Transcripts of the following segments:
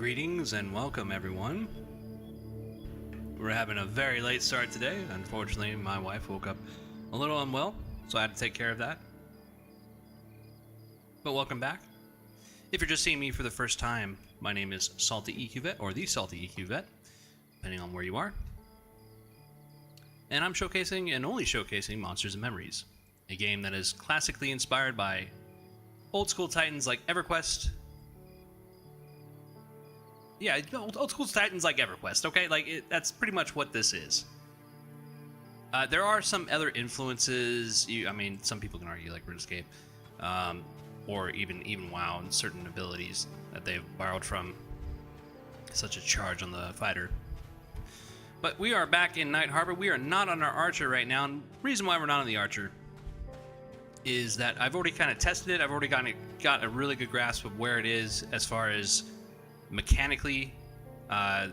Greetings and welcome, everyone. We're having a very late start today. Unfortunately, my wife woke up a little unwell, so I had to take care of that. But welcome back. If you're just seeing me for the first time, my name is Salty EQ Vet, or the Salty EQ Vet, depending on where you are. And I'm showcasing and only showcasing Monsters and Memories, a game that is classically inspired by old school titans like EverQuest. Yeah, old school titans like EverQuest, okay? That's pretty much what this is. There are some other influences. Some people can argue like RuneScape, or even WoW and certain abilities that they've borrowed from, such as charge on the fighter. But we are back in Night Harbor. We are not on our Archer right now, and the reason why we're not on the Archer is that I've already kind of tested it. I've already got a really good grasp of where it is as far as mechanically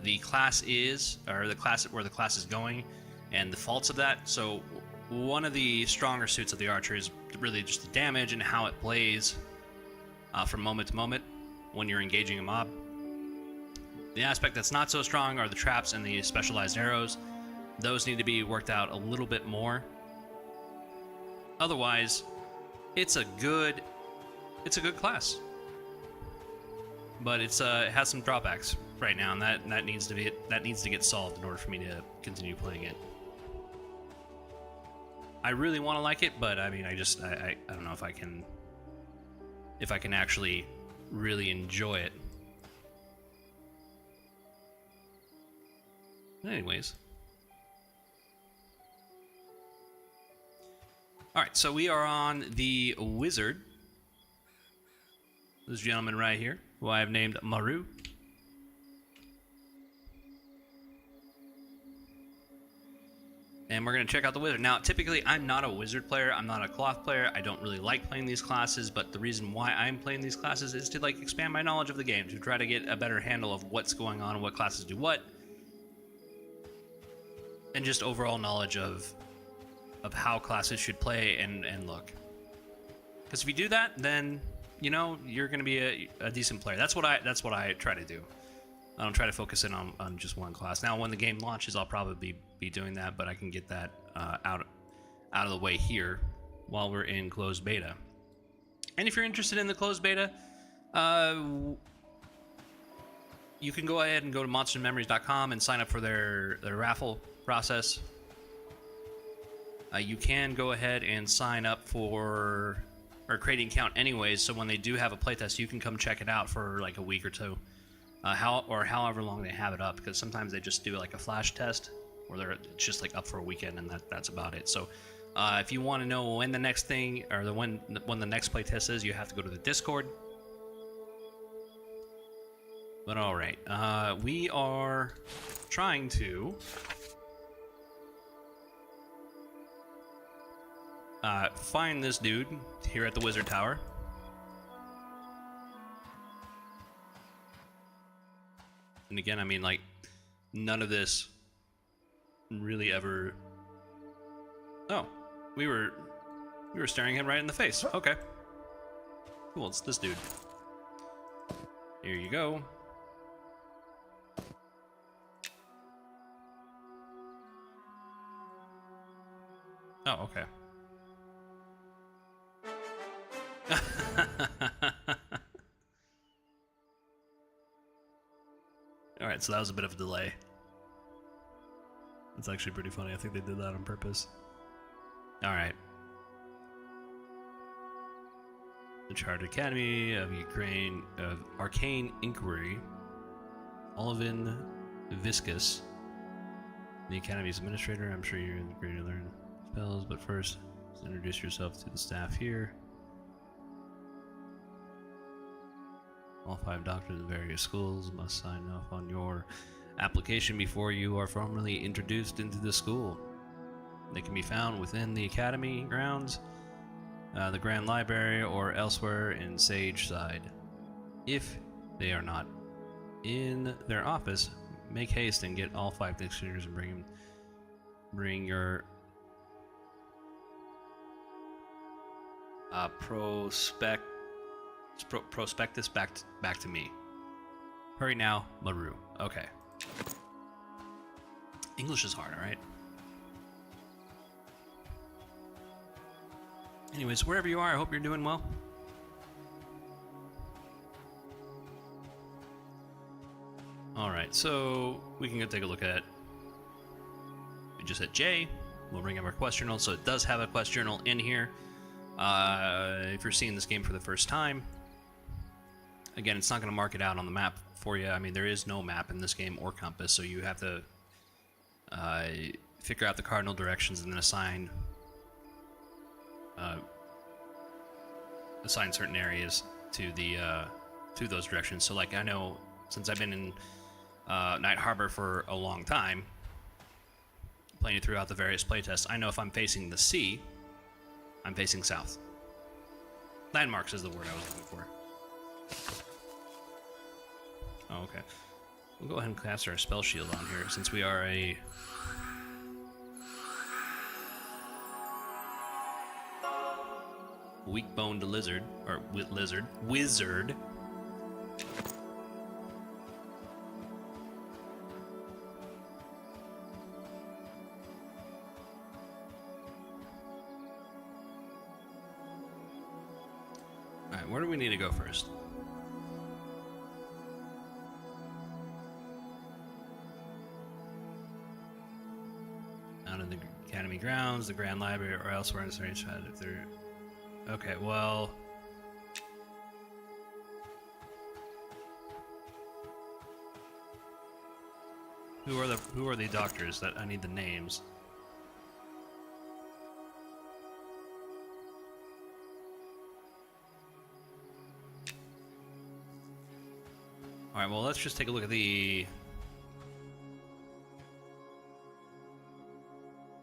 the class is, or where the class is going, and the faults of that. So one of the stronger suits of the Archer is really just the damage and how it plays from moment to moment when you're engaging a mob. The aspect that's not so strong are the traps and the specialized arrows. Those need to be worked out a little bit more. Otherwise, it's a good class. But it has some drawbacks right now, and that needs to get solved in order for me to continue playing it. I really want to like it, but I don't know if I can actually really enjoy it. Anyways. Alright, so we are on the Wizard. This gentleman right here, who I have named Maru. And we're going to check out the Wizard. Now, typically, I'm not a Wizard player. I'm not a Cloth player. I don't really like playing these classes, but the reason why I'm playing these classes is to expand my knowledge of the game, to try to get a better handle of what's going on and what classes do what, and just overall knowledge of how classes should play and look. Because if you do that, then you're going to be a decent player. That's what I try to do. I don't try to focus in on just one class. Now, when the game launches, I'll probably be doing that, but I can get that out of the way here while we're in closed beta. And if you're interested in the closed beta, you can go ahead and go to monstermemories.com and sign up for their raffle process. You can go ahead and sign up for create an account anyways, so when they do have a playtest, you can come check it out for like a week or two, however long they have it up, because sometimes they just do like a flash test where it's just like up for a weekend, and that's about it. So if you want to know when the next thing, or when the next playtest is, you have to go to the Discord. But all right, we are trying to find this dude here at the Wizard Tower. And again, none of this really ever... Oh, we were staring him right in the face. Okay. Cool, it's this dude. Here you go. Oh, okay. Alright, so that was a bit of a delay. It's actually pretty funny. I think they did that on purpose. Alright. The Chartered Academy of Arcane Inquiry. Olivin Viscus. The Academy's administrator. I'm sure you're ready to learn spells, but first, introduce yourself to the staff here. All 5 doctors of various schools must sign off on your application before you are formally introduced into the school. They can be found within the academy grounds, the Grand Library, or elsewhere in Sage Side. If they are not in their office, make haste and get all 5 dictionaries and bring your prospectus back to me. Hurry now, Maru. Okay. English is hard, alright? Anyways, wherever you are, I hope you're doing well. Alright, so we can go take a look at... We just hit J. We'll bring up our quest journal. So it does have a quest journal in here. If you're seeing this game for the first time, again, it's not going to mark it out on the map for you. I mean, there is no map in this game or compass, so you have to figure out the cardinal directions and then assign certain areas to those directions. So, like, I know since I've been in Night Harbor for a long time, playing throughout the various playtests, I know if I'm facing the sea, I'm facing south. Landmarks is the word I was looking for. Oh, okay. We'll go ahead and cast our spell shield on here, since we are a... weak-boned lizard, or wizard. Alright, where do we need to go first? Out in the Academy grounds, the Grand Library, or elsewhere in the strange side if they're... Okay, well... Who are the doctors that I need the names? Alright, well, let's just take a look at the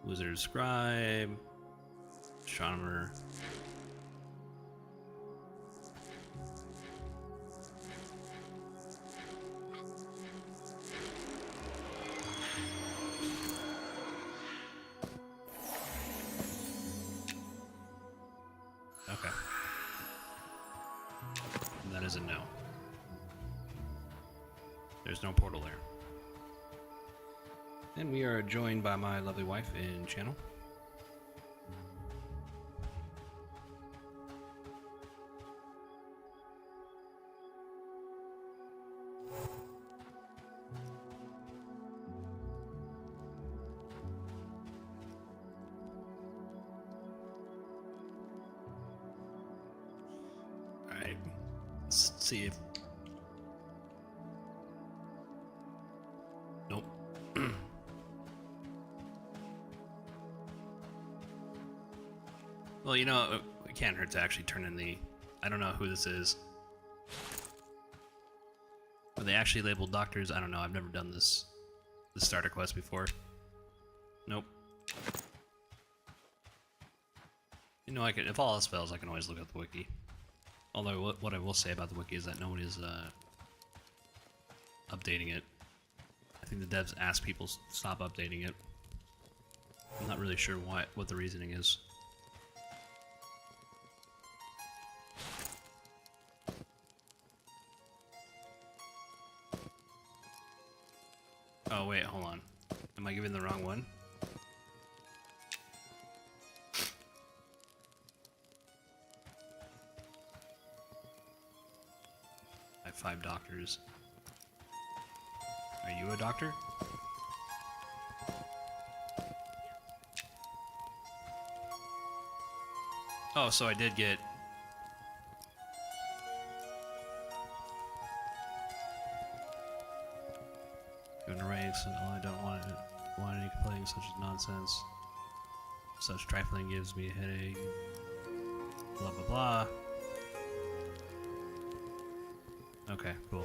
Wizard Scribe, Astronomer. Okay. That is a no. There's no portal there. And we are joined by my lovely wife in channel. Alright. Let's see if... Nope. Well, you know, it can't hurt to actually turn in the... I don't know who this is. Are they actually labeled doctors? I don't know. I've never done this starter quest before. Nope. You know, if all else fails, I can always look at the wiki. Although, what I will say about the wiki is that no one is updating it. I think the devs ask people to stop updating it. I'm not really sure what the reasoning is. Oh wait, hold on. Am I giving the wrong one? I have 5 doctors. Are you a doctor? Oh, so I did get... Given a ranks, and all I don't want any complaints such as nonsense. Such trifling gives me a headache. Blah blah blah. Okay, cool.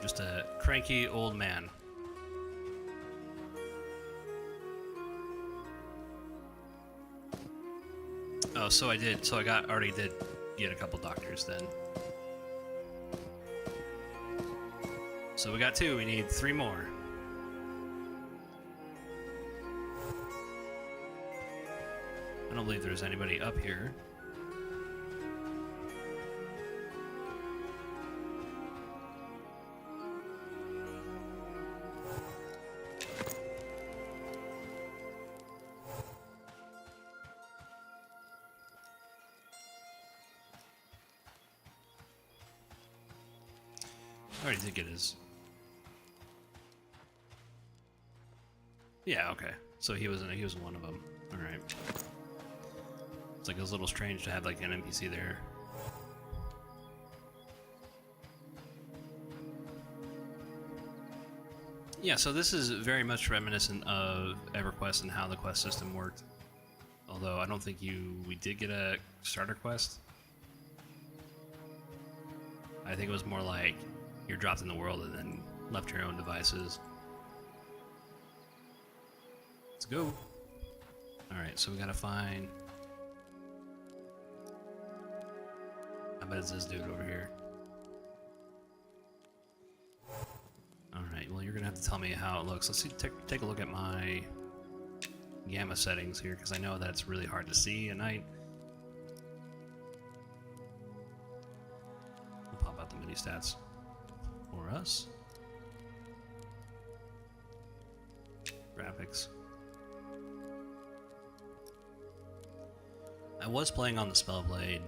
Just a cranky old man. Oh, so I already did get a couple doctors then. So we got 2, we need 3 more. I don't believe there's anybody up here. I already did get his. Yeah, okay. So he was one of them. All right. It's like it was a little strange to have like an NPC there. Yeah, so this is very much reminiscent of EverQuest and how the quest system worked. Although I don't think we did get a starter quest. I think it was more like you're dropped in the world and then left to your own devices. Let's go. Alright, so we gotta find... I bet it's this dude over here. Alright, well you're gonna have to tell me how it looks. Let's see, take a look at my gamma settings here, because I know that's really hard to see at night. We'll pop out the mini stats for us. Graphics. I was playing on the Spellblade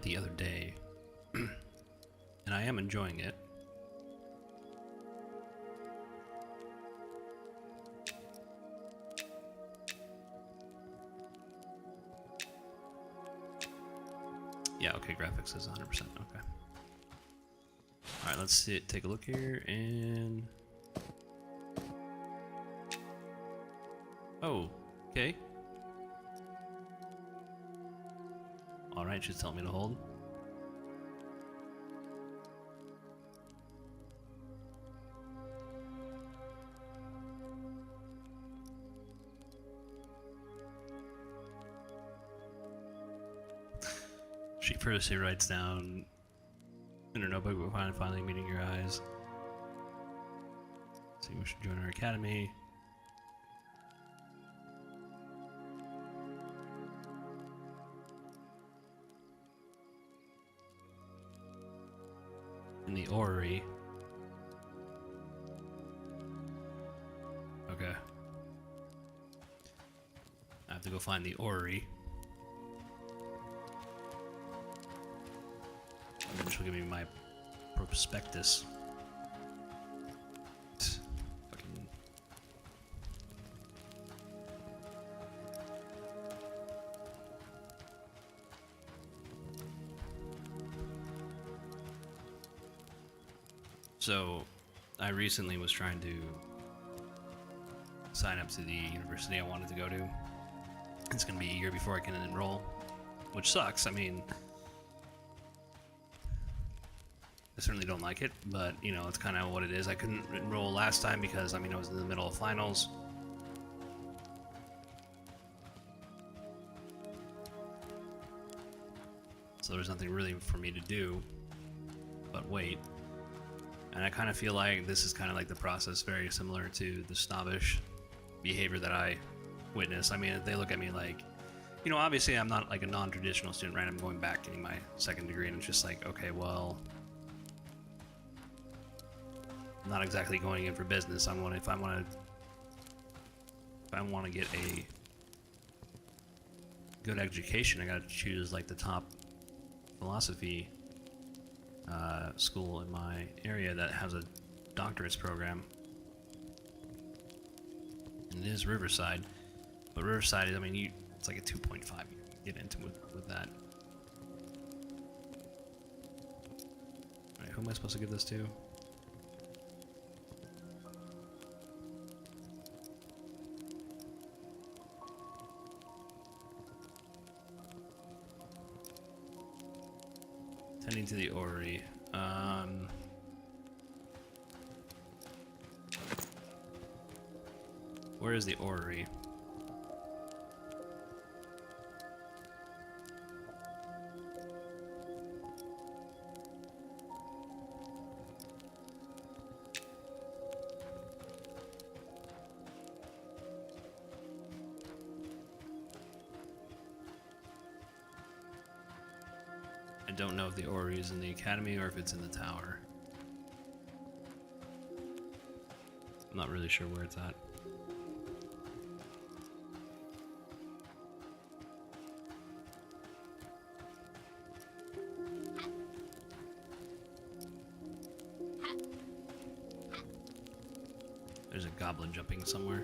the other day, and I am enjoying it. Yeah, okay, graphics is 100%, okay. Alright, let's see it, take a look here, and... Oh, okay. Alright, she's telling me to hold. She first writes down in her notebook, but finally meeting your eyes. So we should join our academy. In the orrery. Okay. I have to go find the orrery. And then she'll give me my prospectus. Fucking... So, I recently was trying to sign up to the university I wanted to go to. It's gonna be a year before I can enroll, which sucks. I mean, I certainly don't like it, but you know, it's kind of what it is. I couldn't enroll last time because, I mean, I was in the middle of finals. So there's nothing really for me to do but wait. And I kind of feel like this is kind of like the process, very similar to the snobbish behavior that I witness. I mean, they look at me like, you know, obviously I'm not like a non-traditional student, right? I'm going back getting my second degree, and it's just like, okay, well, I'm not exactly going in for business. If I want to get a good education, I got to choose like the top philosophy school in my area that has a doctorate's program. And it is Riverside, but Riverside is, I mean, it's like a 2.5 you can get into with that. Alright, who am I supposed to give this to? Tending to the orrery. Where is the orrery? I don't know if the orrery is in the academy or if it's in the tower. I'm not really sure where it's at. There's a goblin jumping somewhere.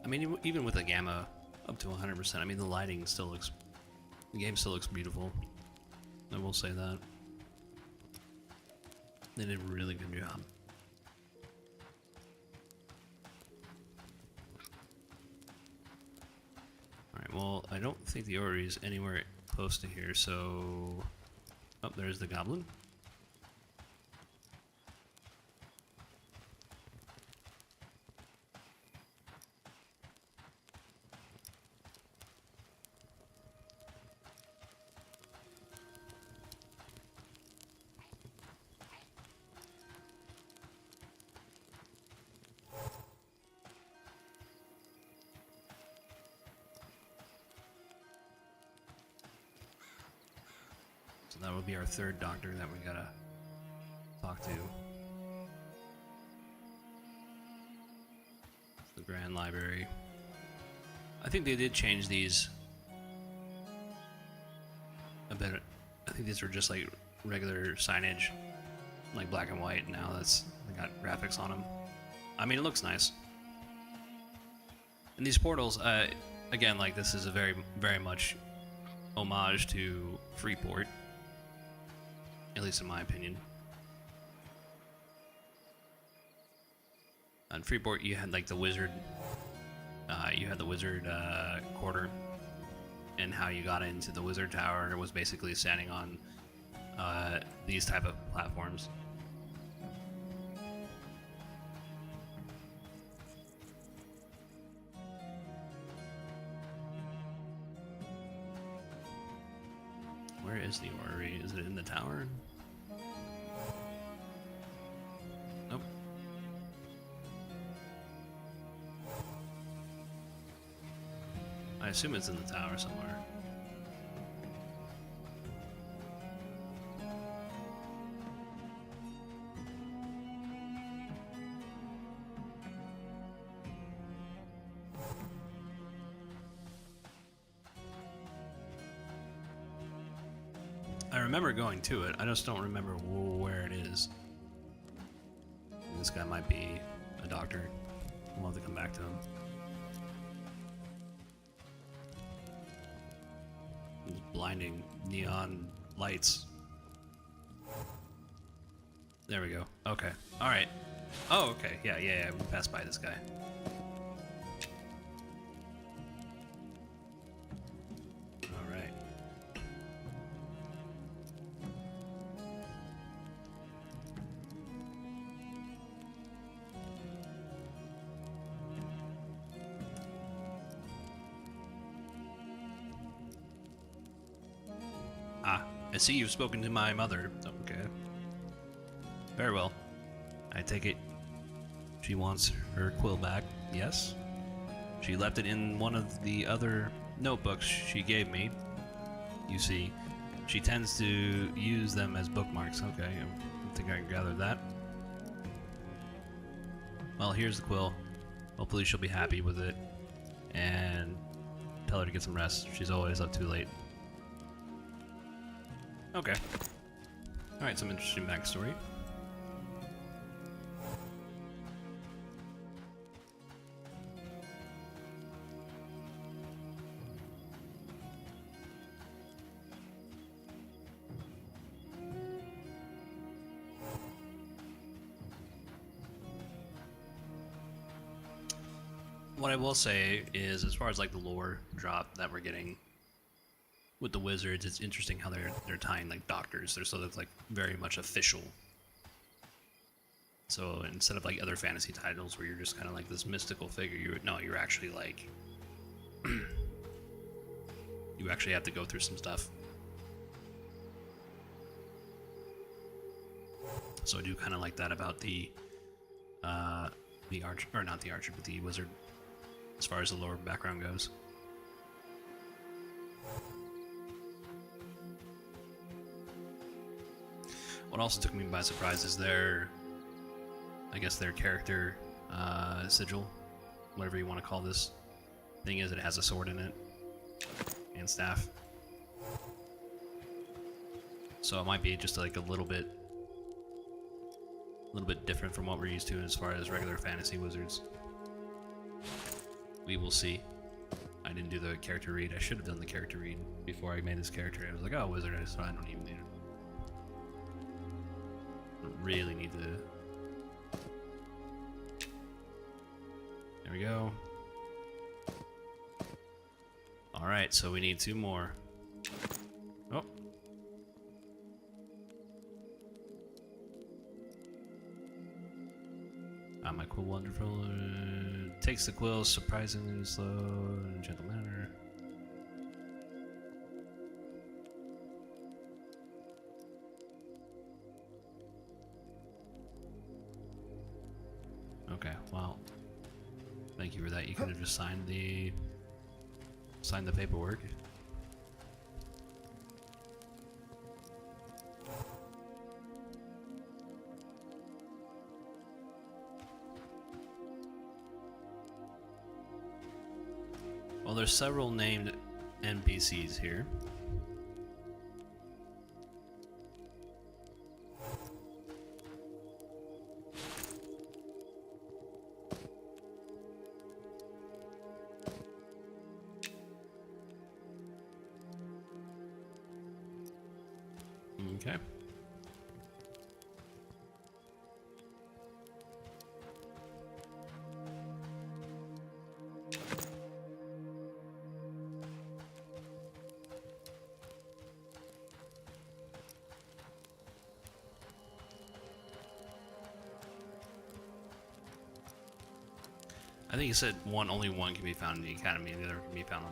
I mean, even with the gamma up to 100%, I mean, the lighting still looks... The game still looks beautiful. I will say that. They did a really good job. Alright, well, I don't think the orrery is anywhere close to here, so... Oh, there's the goblin. So that will be our third doctor that we gotta talk to. The Grand Library. I think they did change these a bit. I think these were just like regular signage, like black and white. Now they got graphics on them. I mean, it looks nice. And these portals, again, like this is a very much homage to Freeport. At least in my opinion. On Freeport, you had like the wizard. You had the wizard quarter, and how you got into the wizard tower was basically standing on these type of platforms. Where is the orrery? Is it in the tower? Nope. I assume it's in the tower somewhere. I remember going to it, I just don't remember where it is. This guy might be a doctor. We'll have to come back to him. These blinding neon lights. There we go. Okay. Alright. Oh, okay. Yeah. We passed by this guy. I see you've spoken to my mother. Okay. Very well. I take it she wants her quill back. Yes? She left it in one of the other notebooks she gave me. You see, she tends to use them as bookmarks. Okay, I think I can gather that. Well, here's the quill. Hopefully she'll be happy with it. And tell her to get some rest. She's always up too late. Okay. Alright, some interesting backstory. What I will say is, as far as like the lore drop that we're getting with the wizards, it's interesting how they're tying like doctors. They're sort of like very much official. So instead of like other fantasy titles where you're just kind of like this mystical figure, you're actually like you actually have to go through some stuff. So I do kind of like that about the archer, or not the archer, but the wizard, as far as the lore background goes. What also took me by surprise is their character sigil, whatever you want to call this. Thing is, it has a sword in it and staff, so it might be just like a little bit different from what we're used to as far as regular fantasy wizards. We will see. I didn't do the character read. I should have done the character read before I made this character. I was like, oh, wizard, so I don't even need it. I don't really need to. There we go. Alright, so we need 2 more. Oh. My quill wonderful. Takes the quills surprisingly slow in a gentle manner. Okay, well, thank you for that. You could have just signed the paperwork. Well, there's several named NPCs here. Okay. I think you said only one can be found in the academy, and the other can be found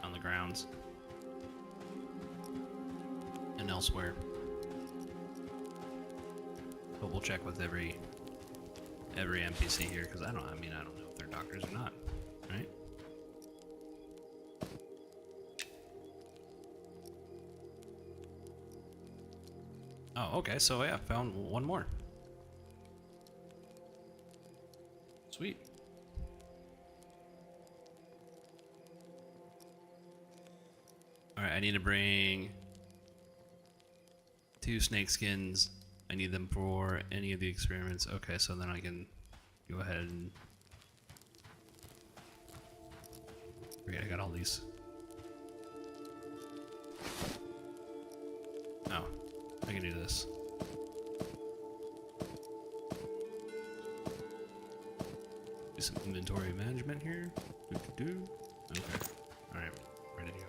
on the grounds and elsewhere. But we'll check with every NPC here, because I don't know if they're doctors or not, right? Oh, okay. So yeah, found one more. Sweet. Alright, I need to bring 2 snake skins. I need them for any of the experiments. Okay, so then I can go ahead and... Forget I got all these. Oh, I can do this. Do some inventory management here. Okay. Alright, ready to go.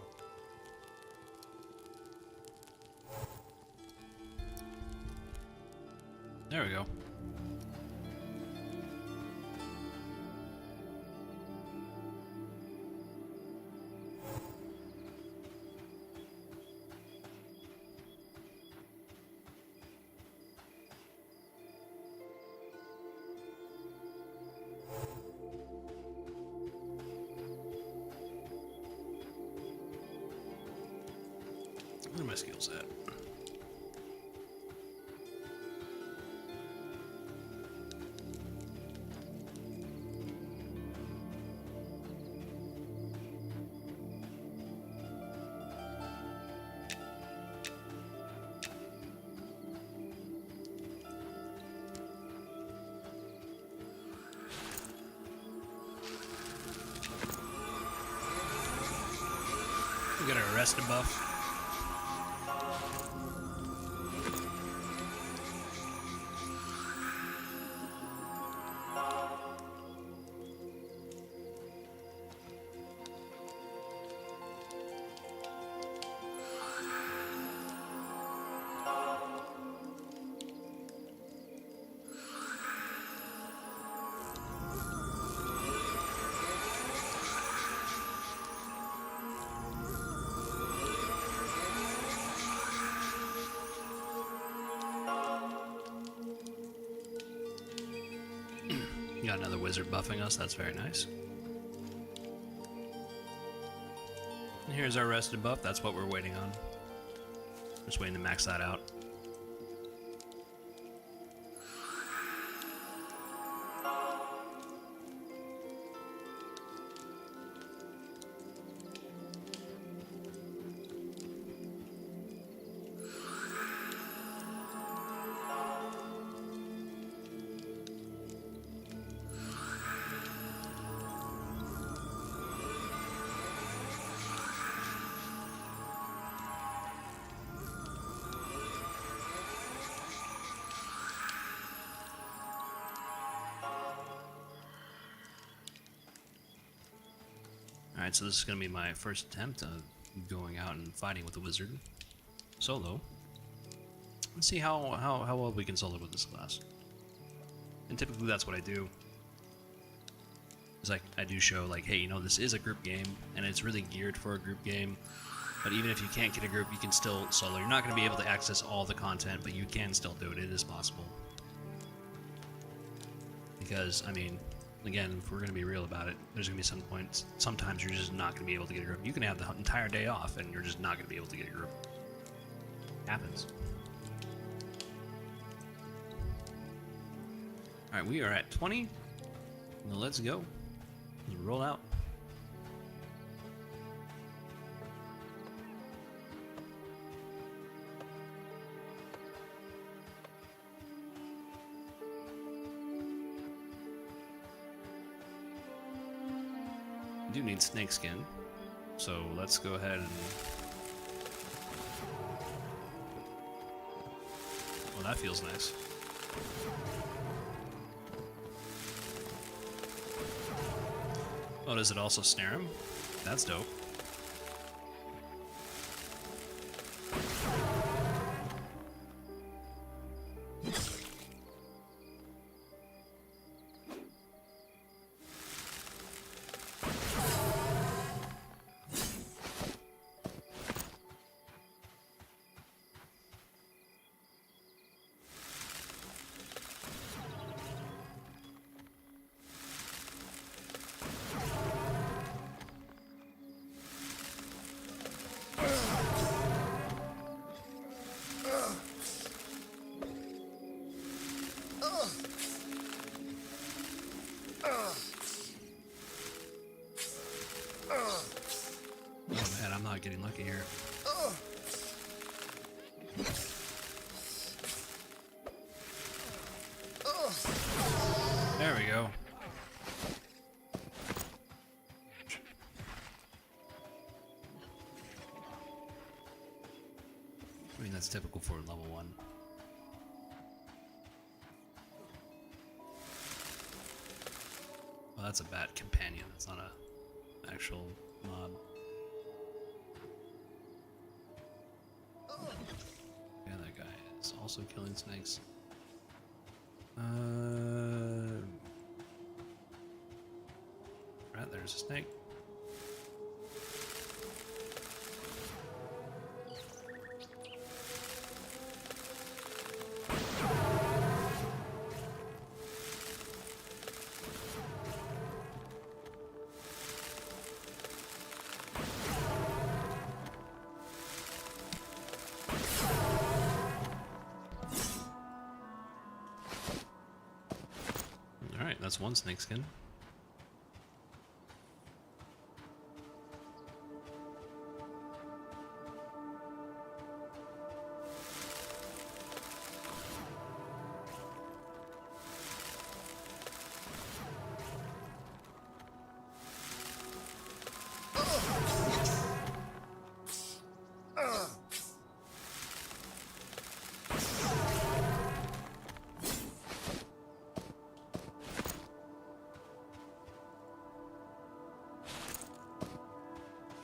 There we go. Where are my skills at? We got our arrested buff. Got another wizard buffing us, that's very nice. And here's our rested buff, that's what we're waiting on. Just waiting to max that out. Alright, so this is going to be my first attempt of going out and fighting with the wizard solo. Let's see how well we can solo with this class. And typically that's what I do. It's like, I do show like, hey, you know, this is a group game, and it's really geared for a group game. But even if you can't get a group, you can still solo. You're not going to be able to access all the content, but you can still do it. It is possible. Because, I mean, again, if we're going to be real about it, there's going to be some points, sometimes you're just not going to be able to get a group. You can have the entire day off, and you're just not going to be able to get a group. Happens. Alright, we are at 20. Now let's go. Let's roll out. We do need snake skin, so let's go ahead and... Well, that feels nice. Oh, does it also snare him? That's dope. I'm not getting lucky here. There we go. I mean, that's typical for level 1. Well, that's a bat companion. That's not a actual mob. Yeah, that guy is also killing snakes. Right, there's a snake. Alright, that's one snake skin.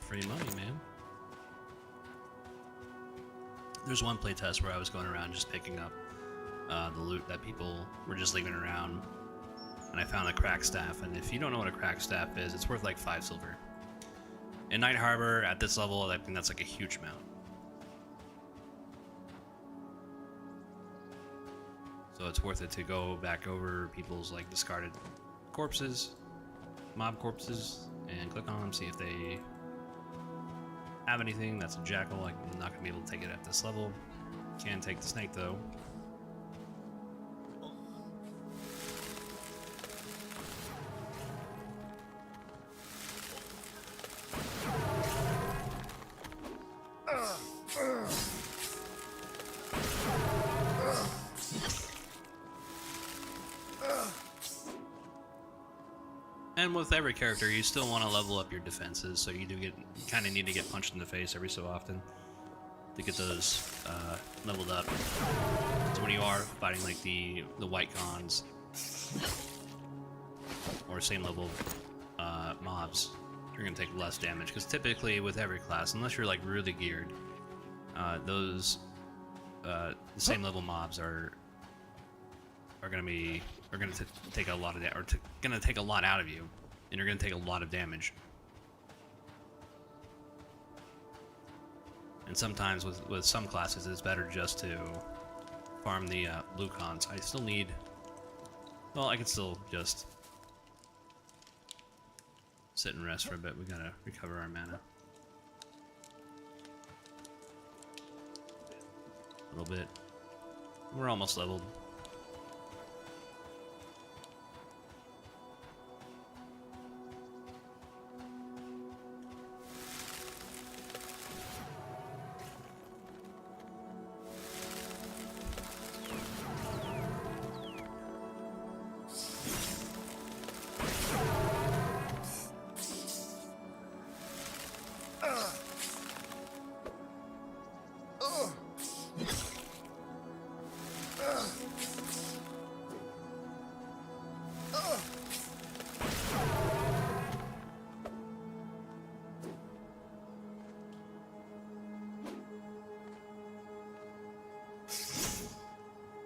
Free money, man. There's one playtest where I was going around just picking up the loot that people were just leaving around, and I found a crack staff. And if you don't know what a crack staff is, it's worth like 5 silver. In Night Harbor, at this level, I think that's like a huge amount. So it's worth it to go back over people's like discarded corpses, mob corpses, and click on them, see if they have anything. That's a jackal. I'm not gonna be able to take it at this level. Can take the snake though. And with every character, you still want to level up your defenses, so you kind of need to get punched in the face every so often to get those leveled up. So when you are fighting like the white cons or same level mobs, you're gonna take less damage, because typically with every class, unless you're like really geared, those the same level mobs are gonna take a lot of gonna take a lot out of you, and you're gonna take a lot of damage. And sometimes with some classes, it's better just to farm the blue cons. I still need. Well, I can still just sit and rest for a bit. We gotta recover our mana. A little bit. We're almost leveled.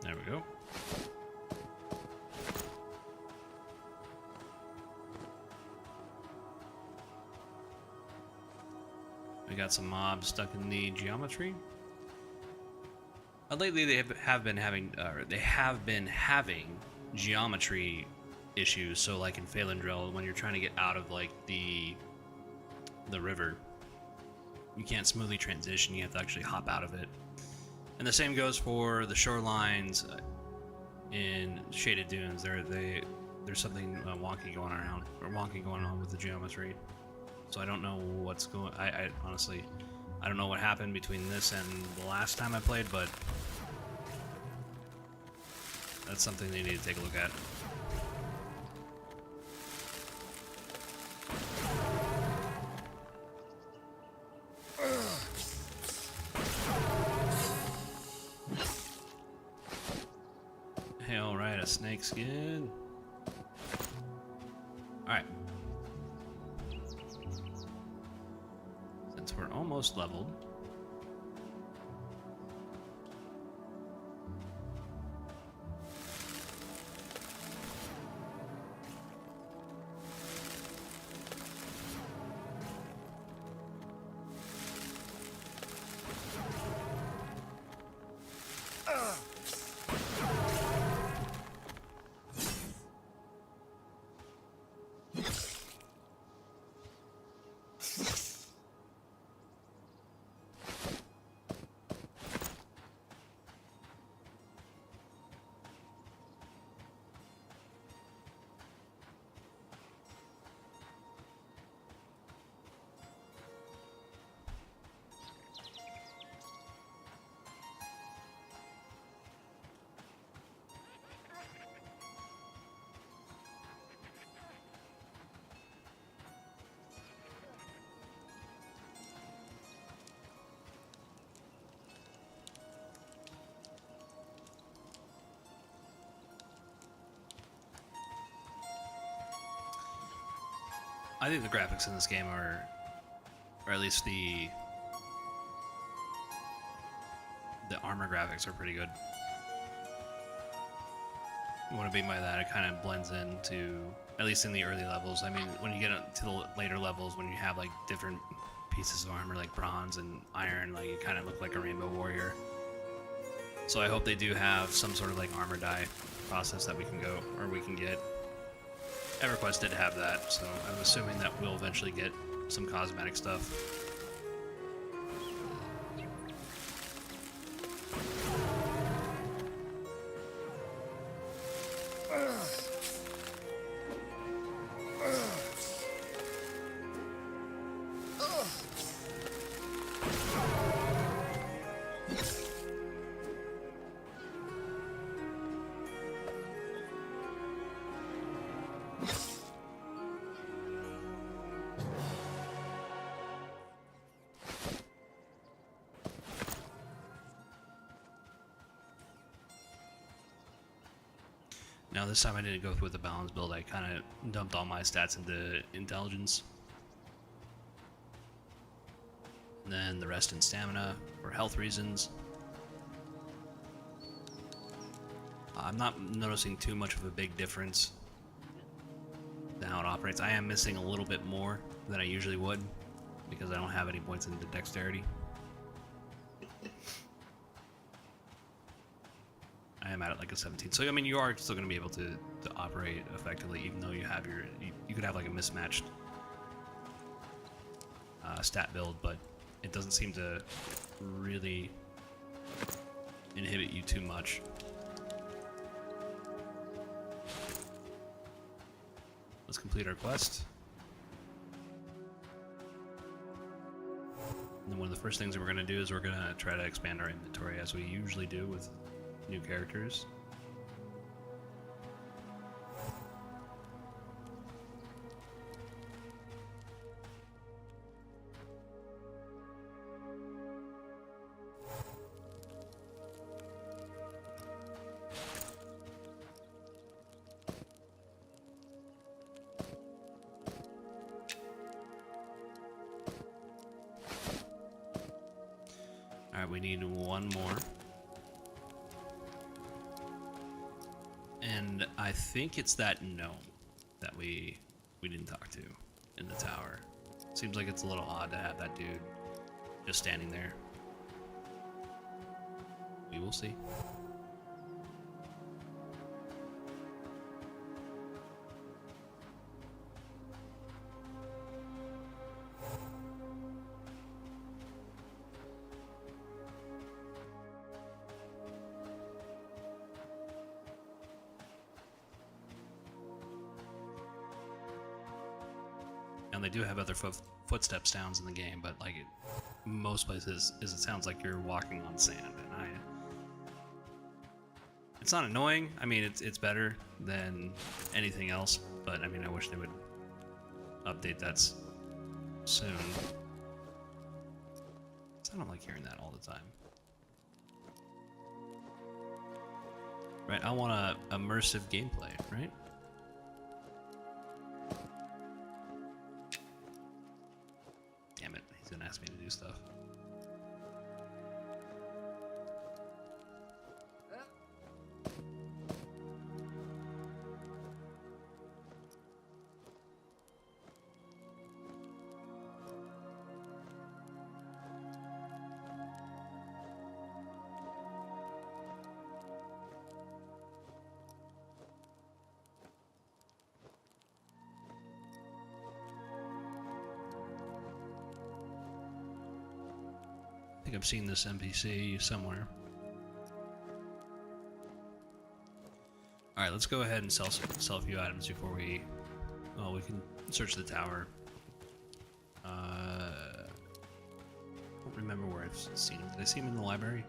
There we go. We got some mobs stuck in the geometry. Lately, they have been having geometry issues. So, like in Phalendrel, when you're trying to get out of like the river, you can't smoothly transition. You have to actually hop out of it. And the same goes for the shorelines in Shaded Dunes. There's something wonky going on with the geometry. So I don't know what's going. I honestly, I don't know what happened between this and the last time I played, but that's something they need to take a look at. Hey, alright, a snake skin. Alright. Since we're almost leveled. I think the graphics in this game are, or at least the armor graphics are pretty good. What I mean by that, it kind of blends into, at least in the early levels. I mean, when you get up to the later levels, when you have like different pieces of armor, like bronze and iron, like you kind of look like a rainbow warrior. So I hope they do have some sort of like armor dye process that we can go, or we can get. EverQuest did have that, so I'm assuming that we'll eventually get some cosmetic stuff. Now this time I didn't go with the balance build, I kind of dumped all my stats into intelligence. And then the rest in stamina for health reasons. I'm not noticing too much of a big difference in how it operates. I am missing a little bit more than I usually would because I don't have any points into dexterity. I am at it like a 17. So, I mean, you are still going to be able to operate effectively, even though you have your... You could have, like, a mismatched stat build, but it doesn't seem to really inhibit you too much. Let's complete our quest. And then one of the first things that we're going to do is we're going to try to expand our inventory, as we usually do with new characters. Alright, we need one more. And I think it's that gnome that we didn't talk to in the tower. Seems like it's a little odd to have that dude just standing there. We will see. And they do have other footstep sounds in the game, but like most places, it sounds like you're walking on sand. And it's not annoying. I mean, it's better than anything else, but I mean, I wish they would update that soon. I don't like hearing that all the time. Right, I want a immersive gameplay, right? Damn it, he's gonna ask me to do stuff. I think I've seen this NPC somewhere. Alright, let's go ahead and sell a few items before we... Well, we can search the tower. I don't remember where I've seen him. Did I see him in the library?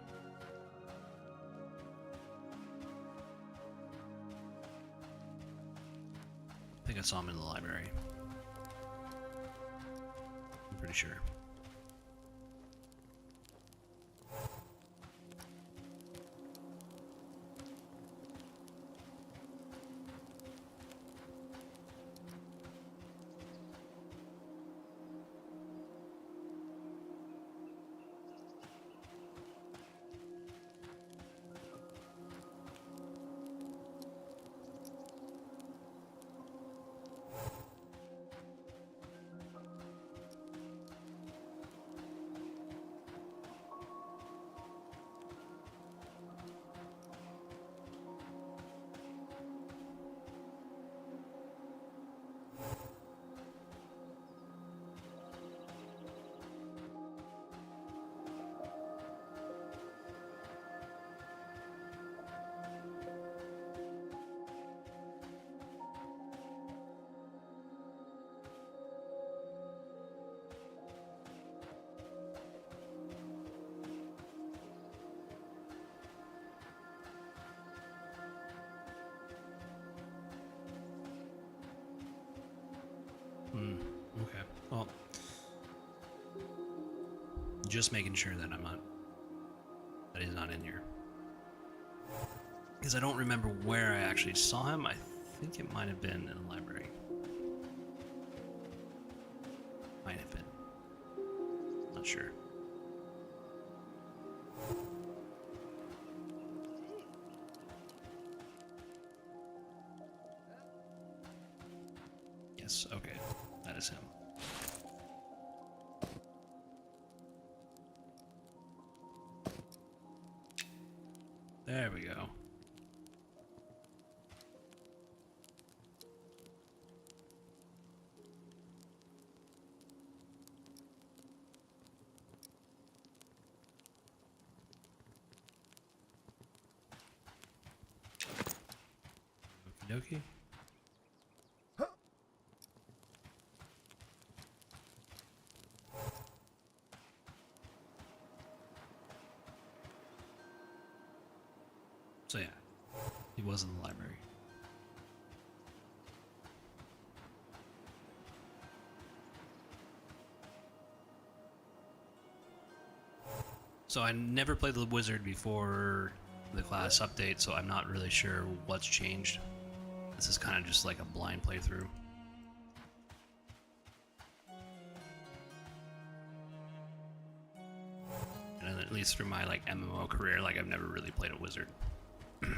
I think I saw him in the library. I'm pretty sure. Okay. Well, just making sure that that he's not in here. Because I don't remember where I actually saw him. I think it might have been in the library. Might have been. Not sure. Yes, okay. That is him. There we go. Okie dokie. So yeah, he was in the library. So I never played the wizard before the class update, so I'm not really sure what's changed. This is kind of just like a blind playthrough. And at least through my like MMO career, like I've never really played a wizard. Wait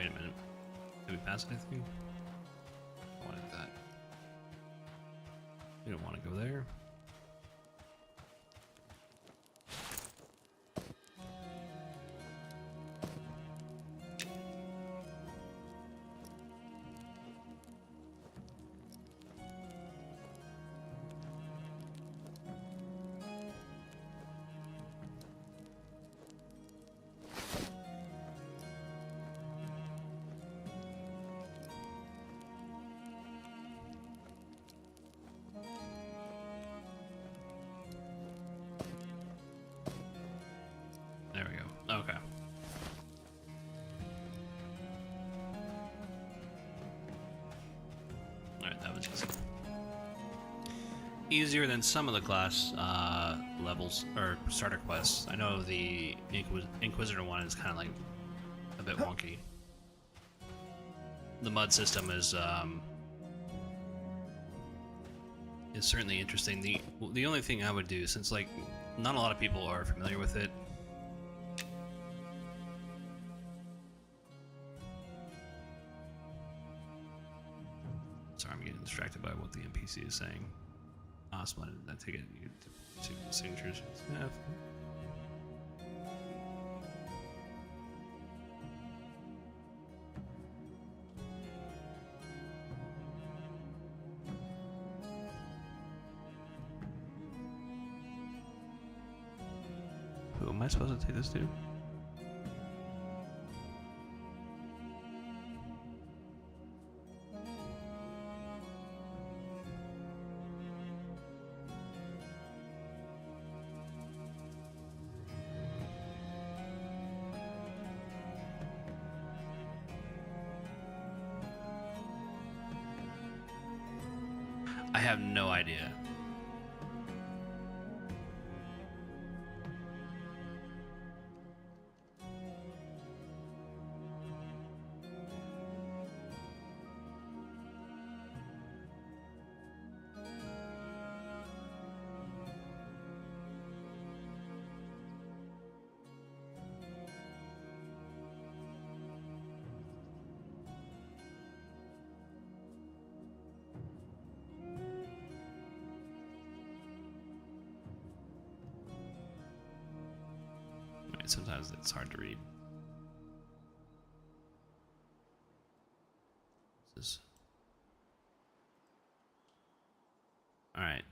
a minute. Did we pass anything? I wanted that. We don't want to go there. There we go. Okay. Alright, that was easier than some of the class levels, or starter quests. I know the Inquisitor one is kind of like a bit wonky. The mud system is certainly interesting. The only thing I would do, since like not a lot of people are familiar with it, sorry, I'm getting distracted by what the NPC is saying. Splendid. I take it you two signatures. Yeah. Who am I supposed to take this to? I have no idea. Sometimes it's hard to read. This is... All right.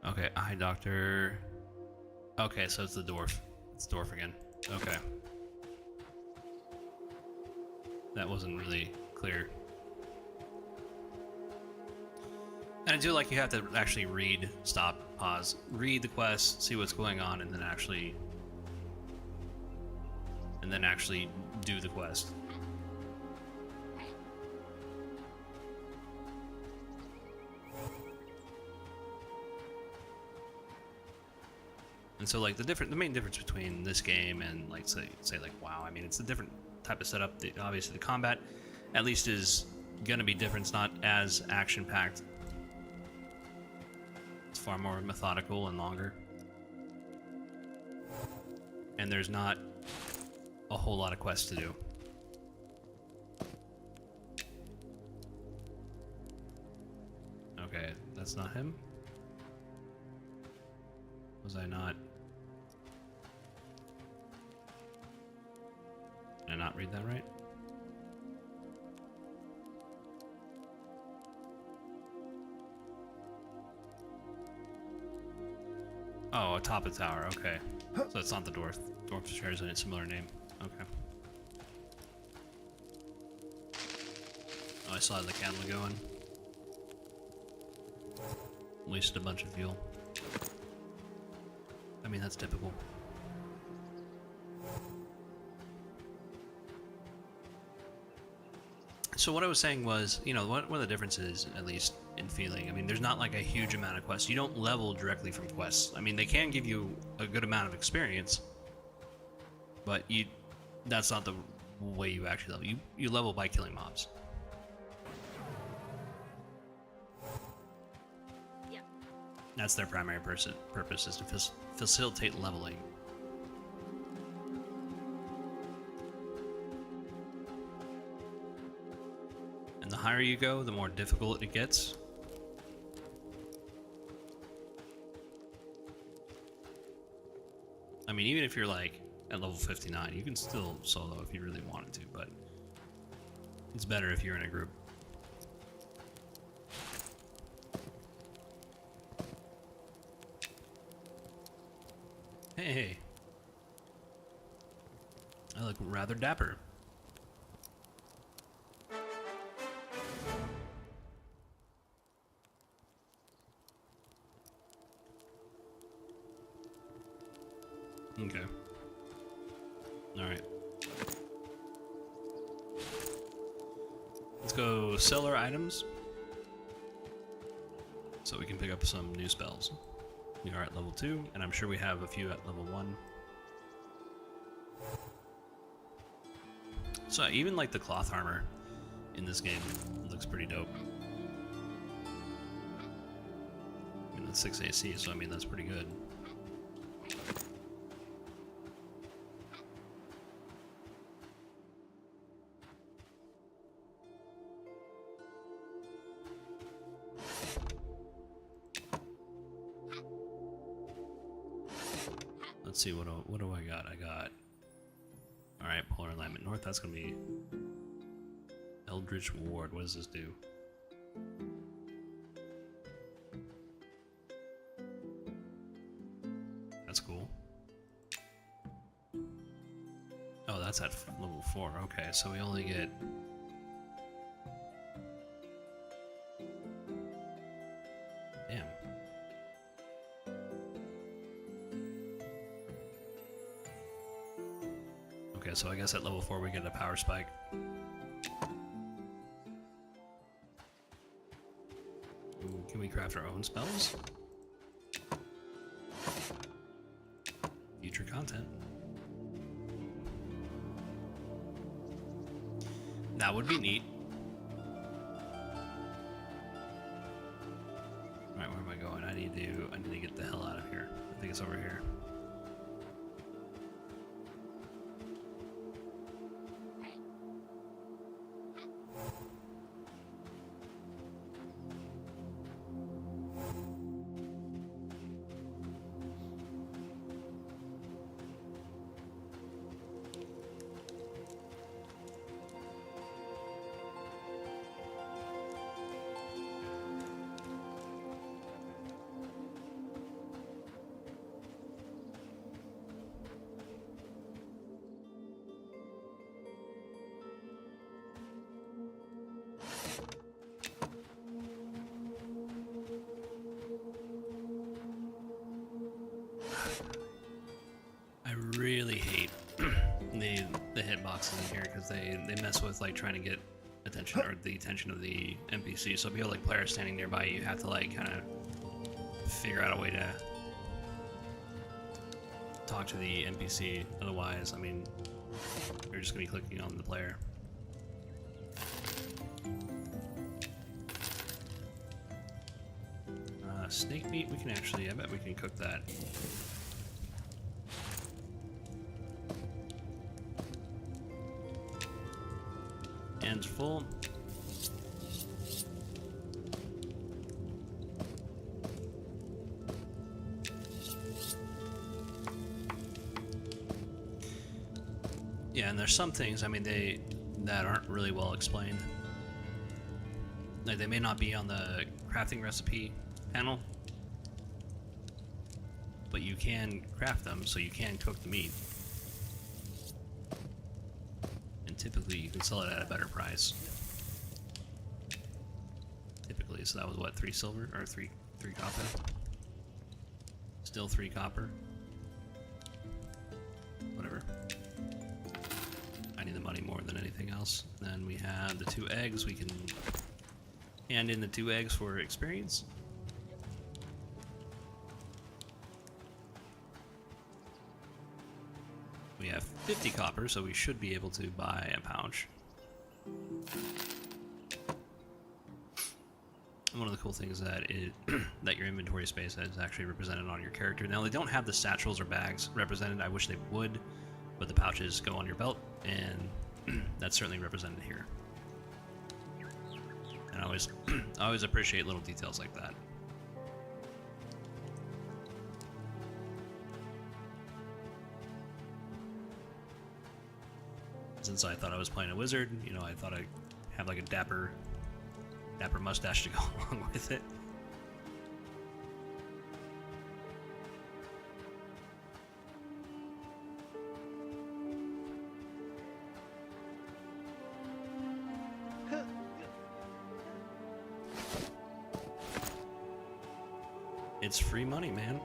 Okay, eye doctor. Okay, so it's the dwarf. It's dwarf again. Okay. That wasn't really clear. And I do like you have to actually read, stop, pause, read the quest, see what's going on, and then actually do the quest. And so like the main difference between this game and like say like WoW, I mean it's a different type of setup. Obviously the combat at least is gonna be different. It's not as action packed. It's far more methodical and longer. And there's not a whole lot of quests to do. Okay, that's not him. Was I not? Did I not read that right? Oh, atop a tower, okay. So it's not the dwarf. Dwarf shares a similar name. Okay. Oh, I saw the candle going. Wasted a bunch of fuel. I mean, that's typical. So what I was saying was, you know, one of the differences, at least in feeling, I mean, there's not like a huge amount of quests. You don't level directly from quests. I mean, they can give you a good amount of experience, but that's not the way you actually level. You level by killing mobs. Yeah. That's their primary purpose is to facilitate leveling. And the higher you go, the more difficult it gets. I mean, even if you're like at level 59, you can still solo if you really wanted to, but it's better if you're in a group. Hey, I look rather dapper. Okay. Alright. Let's go sell our items so we can pick up some new spells. We are at level 2, and I'm sure we have a few at level 1. So even like the cloth armor in this game looks pretty dope. I mean, that's 6 AC, so I mean, that's pretty good. Let's see, what do I got? I got... Alright, Polar Alignment North, that's gonna be... Eldritch Ward, what does this do? That's cool. Oh, that's at level 4, okay, so we only get... Damn. Okay, so I guess at level 4 we get a power spike. Ooh, can we craft our own spells? Future content. That would be neat. Alright, where am I going? I need to get the hell out of here. I think it's over here. I really hate the hitboxes in here because they mess with like trying to get attention or the attention of the NPC. So if you have like players standing nearby, you have to like kind of figure out a way to talk to the NPC. Otherwise, I mean, you're just gonna be clicking on the player. Snake meat, we can actually, I bet we can cook that. Hands full. Yeah, and there's some things, I mean, that aren't really well explained. Like, they may not be on the crafting recipe panel, but you can craft them, so you can cook the meat. And typically you can sell it at a better price. Typically, so that was what, 3 silver? Or 3 copper? Still 3 copper. Whatever. I need the money more than anything else. Then we have the 2 eggs. We can hand in the 2 eggs for experience. We have 50 copper, so we should be able to buy a pouch. And one of the cool things that that your inventory space is actually represented on your character. Now, they don't have the satchels or bags represented. I wish they would, but the pouches go on your belt, and that's certainly represented here. And I always appreciate little details like that. Since I thought I was playing a wizard, you know, I thought I'd have like a dapper mustache to go along with it. It's free money, man.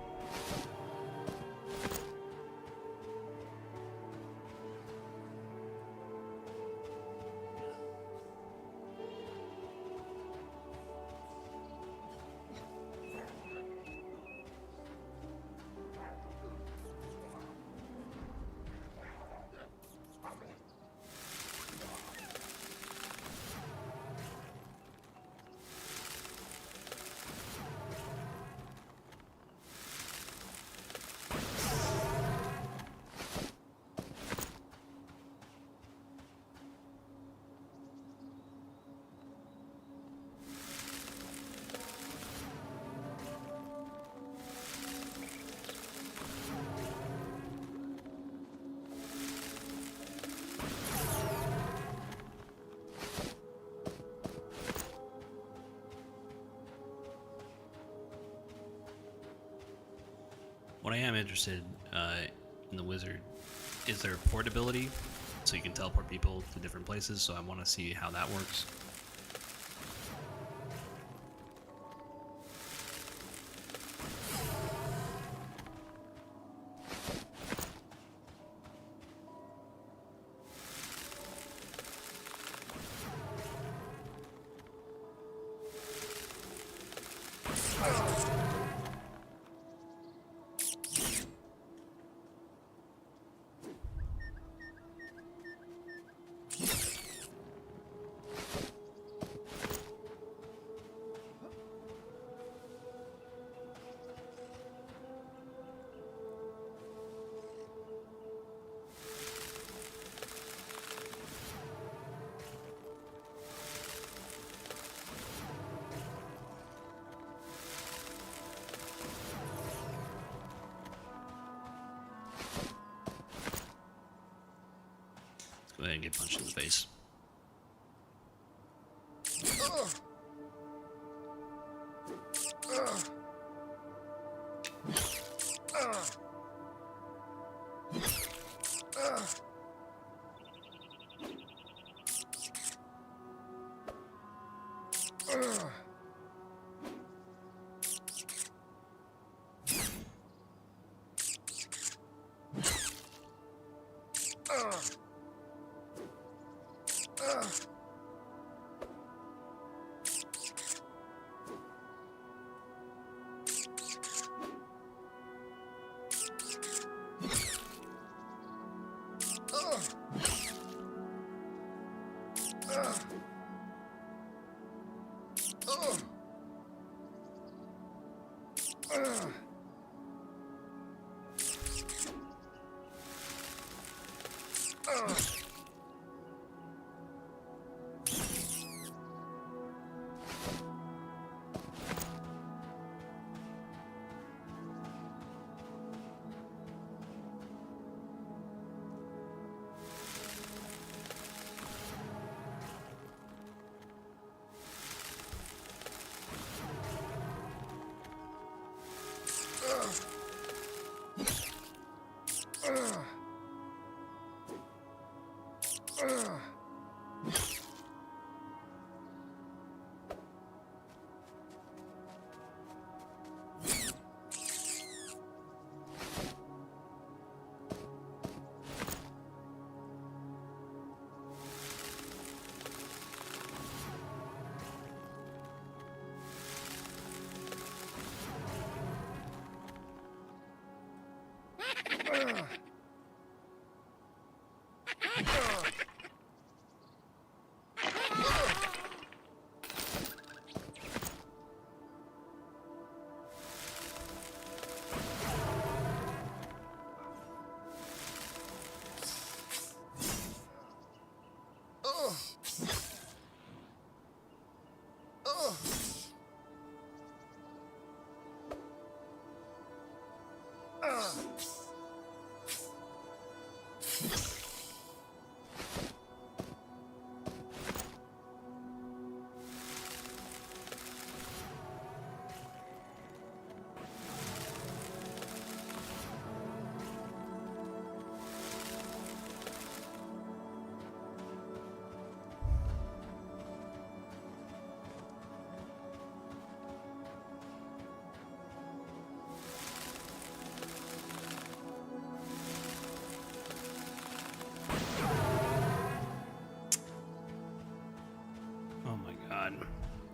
What I am interested in the wizard is their portability, so you can teleport people to different places, so I want to see how that works. Go ahead and get punched in the face.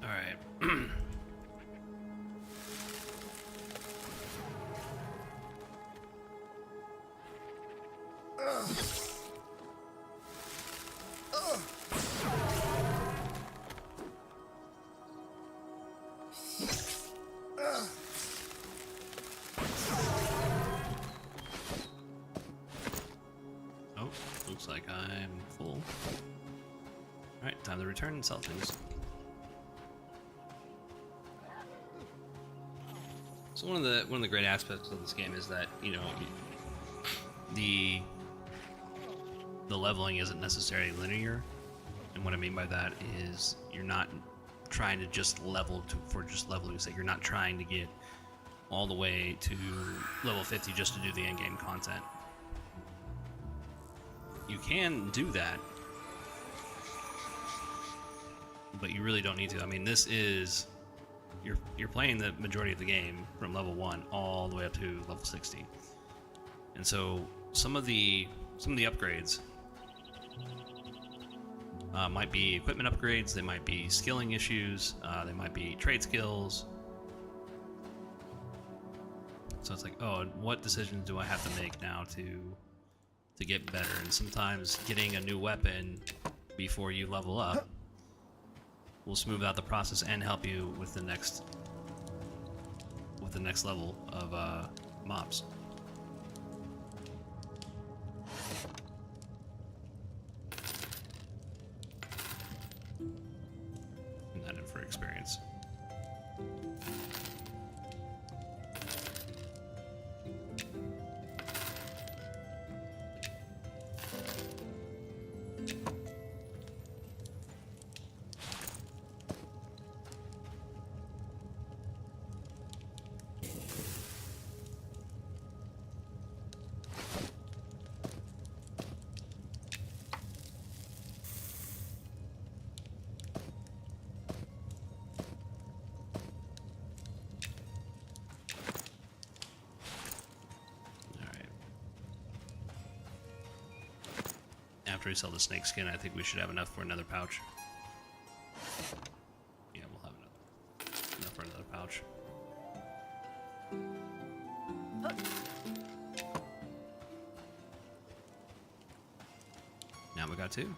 All right. Oh, looks like I'm full. All right, time to return and sell things. So one of the great aspects of this game is that, you know, the leveling isn't necessarily linear, and what I mean by that is you're not trying to just level for just leveling's sake. You're not trying to get all the way to level 50 just to do the end game content. You can do that, but you really don't need to. I mean, this is you're playing the majority of the game from level 1 all the way up to level 60. And so some of the upgrades might be equipment upgrades, they might be skilling issues, they might be trade skills. So it's like, oh, what decisions do I have to make now to get better? And sometimes getting a new weapon before you level up will smooth out the process and help you with the next level of mobs. And that in for experience. after we sell the snake skin, I think we should have enough for another pouch. Yeah, we'll have enough for another pouch. Now we got 2.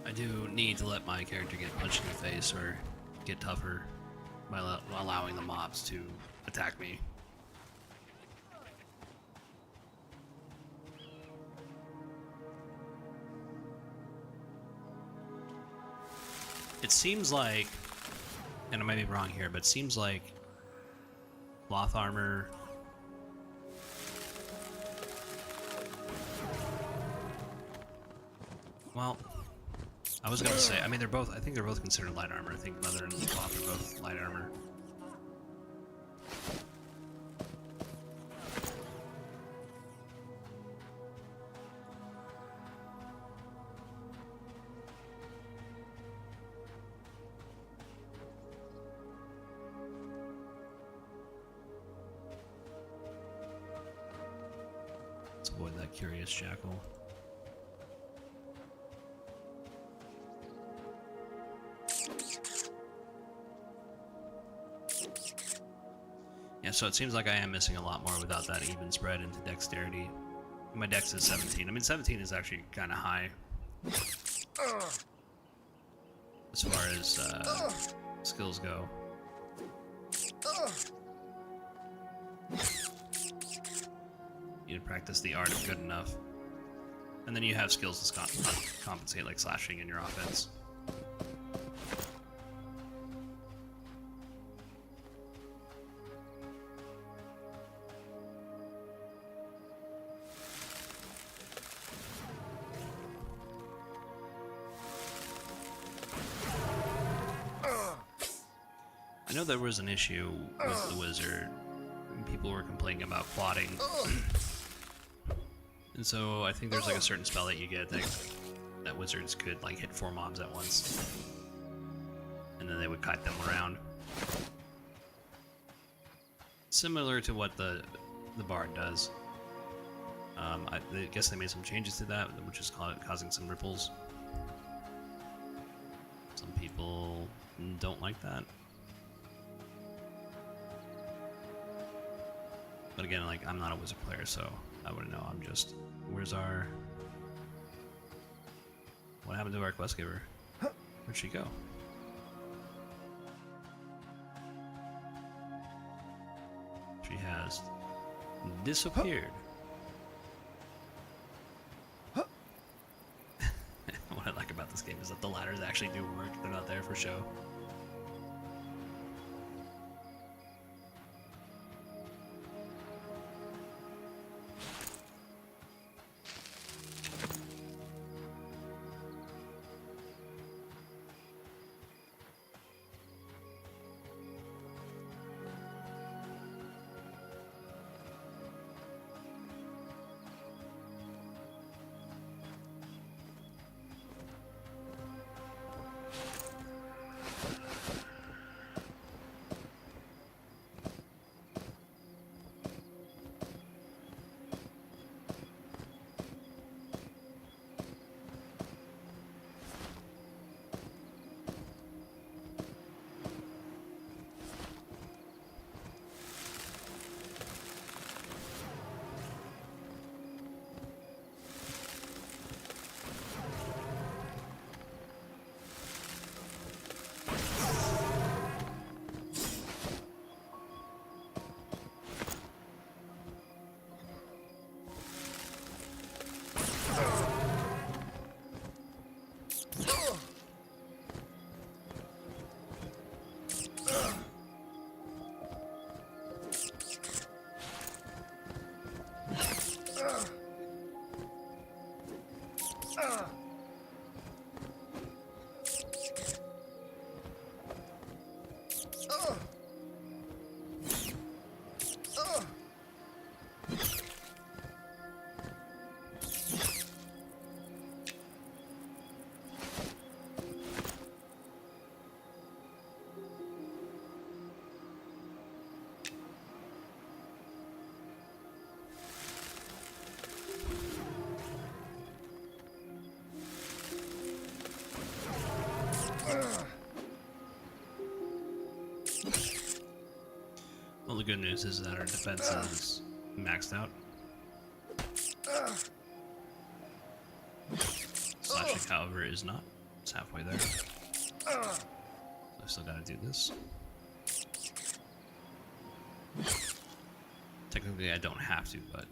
I do need to let my character get punched in the face or get tougher by allowing the mobs to attack me. It seems like, and I might be wrong here, but it seems like cloth armor well, I was gonna say, I mean, I think they're both considered light armor. I think leather and cloth are both light armor. Let's avoid that curious jackal. Yeah, so it seems like I am missing a lot more without that even spread into dexterity. My dex is 17. I mean, 17 is actually kind of high as far as skills go. You need to practice the art of good enough. And then you have skills to compensate, like slashing in your offense. I know there was an issue with the wizard. People were complaining about plotting. And so I think there's like a certain spell that you get that wizards could like hit 4 mobs at once. And then they would kite them around. Similar to what the bard does. I guess they made some changes to that, which is causing some ripples. Some people don't like that. But again, like, I'm not a wizard player, so I wouldn't know. I'm just... Where's our... What happened to our quest giver? Where'd she go? She has disappeared. What I like about this game is that the ladders actually do work. They're not there for show. Well, the good news is that our defense is maxed out. Slashing, however, is not. It's halfway there. I still gotta do this. Technically, I don't have to, but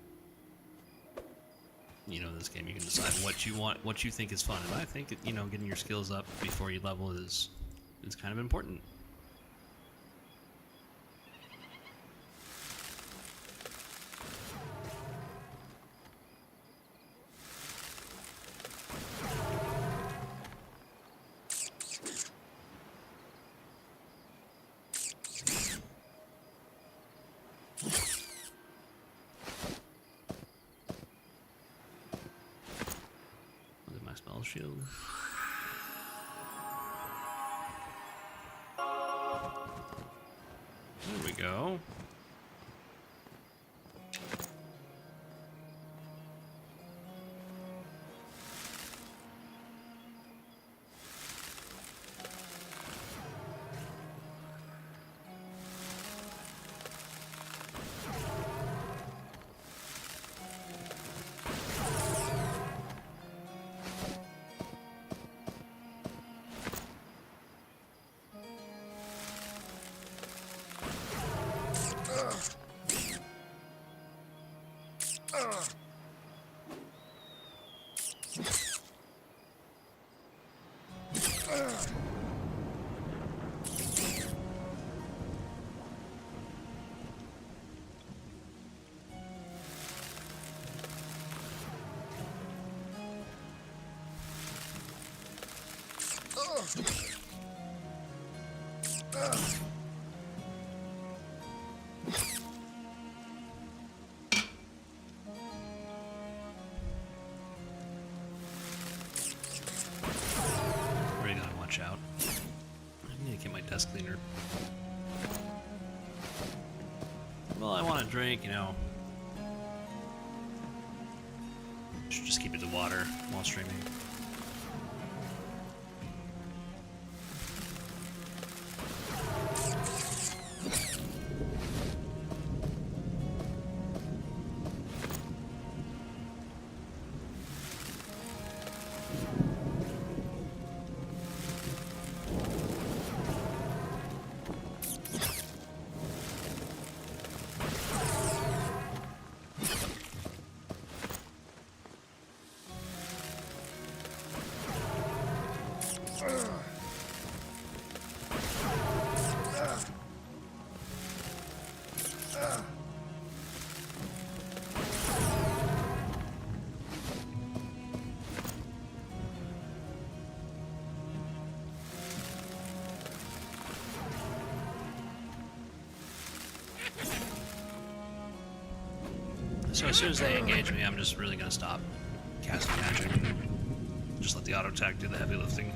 you know, this game you can decide what you want, what you think is fun, and I think you know, getting your skills up before you level is kind of important. Spell shield. There we go. Really gotta watch out. I need to get my desk cleaner. Well, I want a drink, you know. Should just keep it to water while streaming. So as soon as they engage me, I'm just really gonna stop casting magic. Just let the auto attack do the heavy lifting.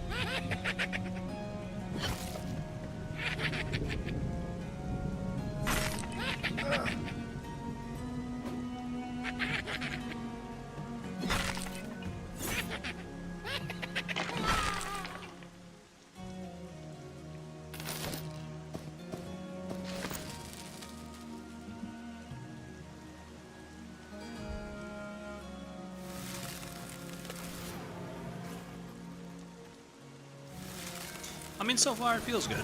I mean, so far it feels good.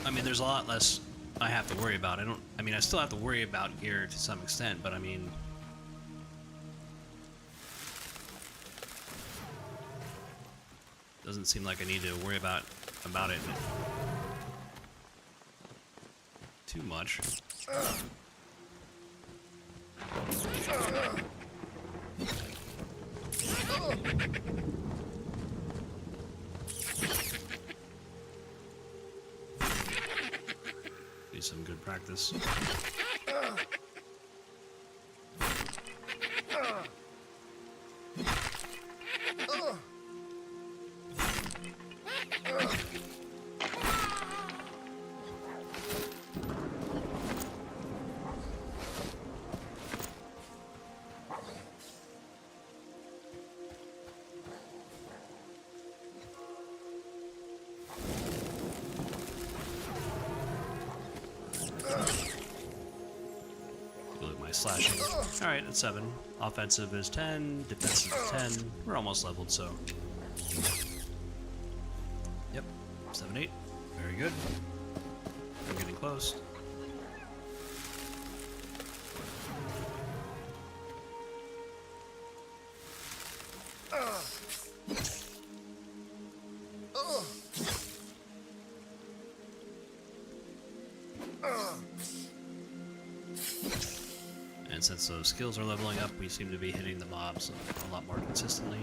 I mean, there's a lot less I have to worry about. I mean, I still have to worry about gear to some extent, but I mean, doesn't seem like I need to worry about it too much. Be some good practice. slashing. Alright, that's 7. Offensive is 10, defensive is 10. We're almost leveled, so... Yep, 7, 8. Very good. We're getting close. And since those skills are leveling up, we seem to be hitting the mobs a lot more consistently.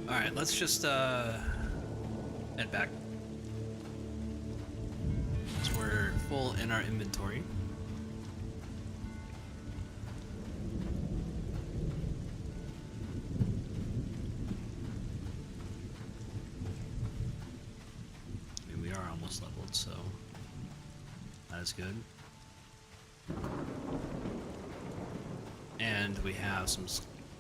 Alright, let's just head back. So we're full in our inventory. I mean, we are almost leveled, so that is good. And we have some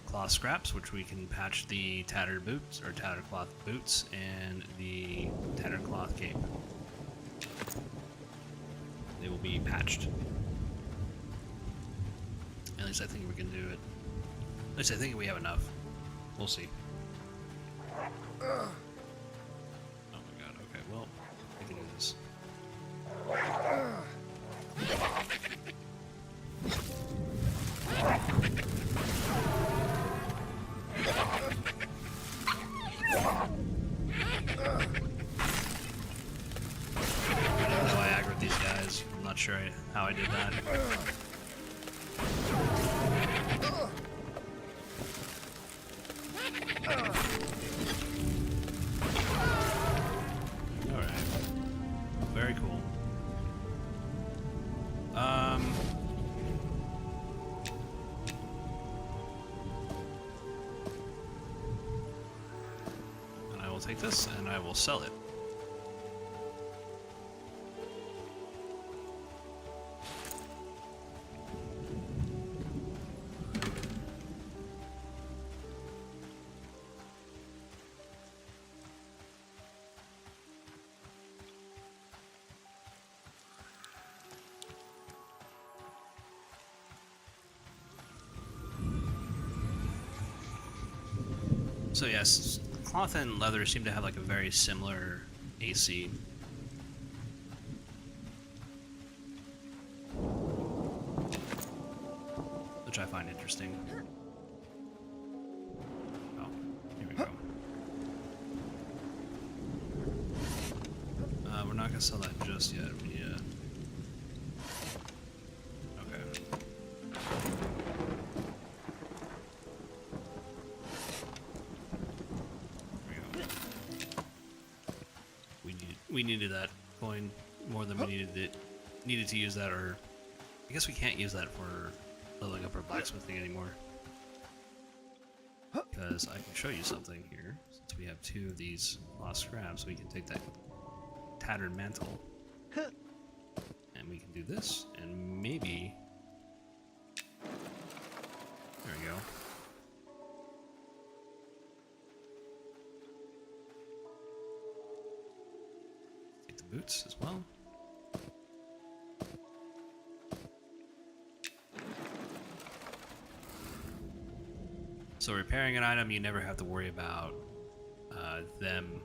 cloth scraps, which we can patch the tattered boots, or tattered cloth boots, and the tattered cloth cape. They will be patched. At least I think we can do it. At least I think we have enough. We'll see. Oh my god, okay, well, we can do this. Sure how I did that. Alright. Very cool. And I will take this and I will sell it. So yes, cloth and leather seem to have like a very similar AC. Which I find interesting. Oh, here we go. We're not gonna sell that just yet. We need to... Okay. We needed that coin more than we needed to use that, or I guess we can't use that for leveling up our blacksmithing anymore. Because I can show you something here, since we have 2 of these lost scraps, we can take that tattered mantle and we can do this, and maybe there we go. Boots as well. So repairing an item, you never have to worry about them.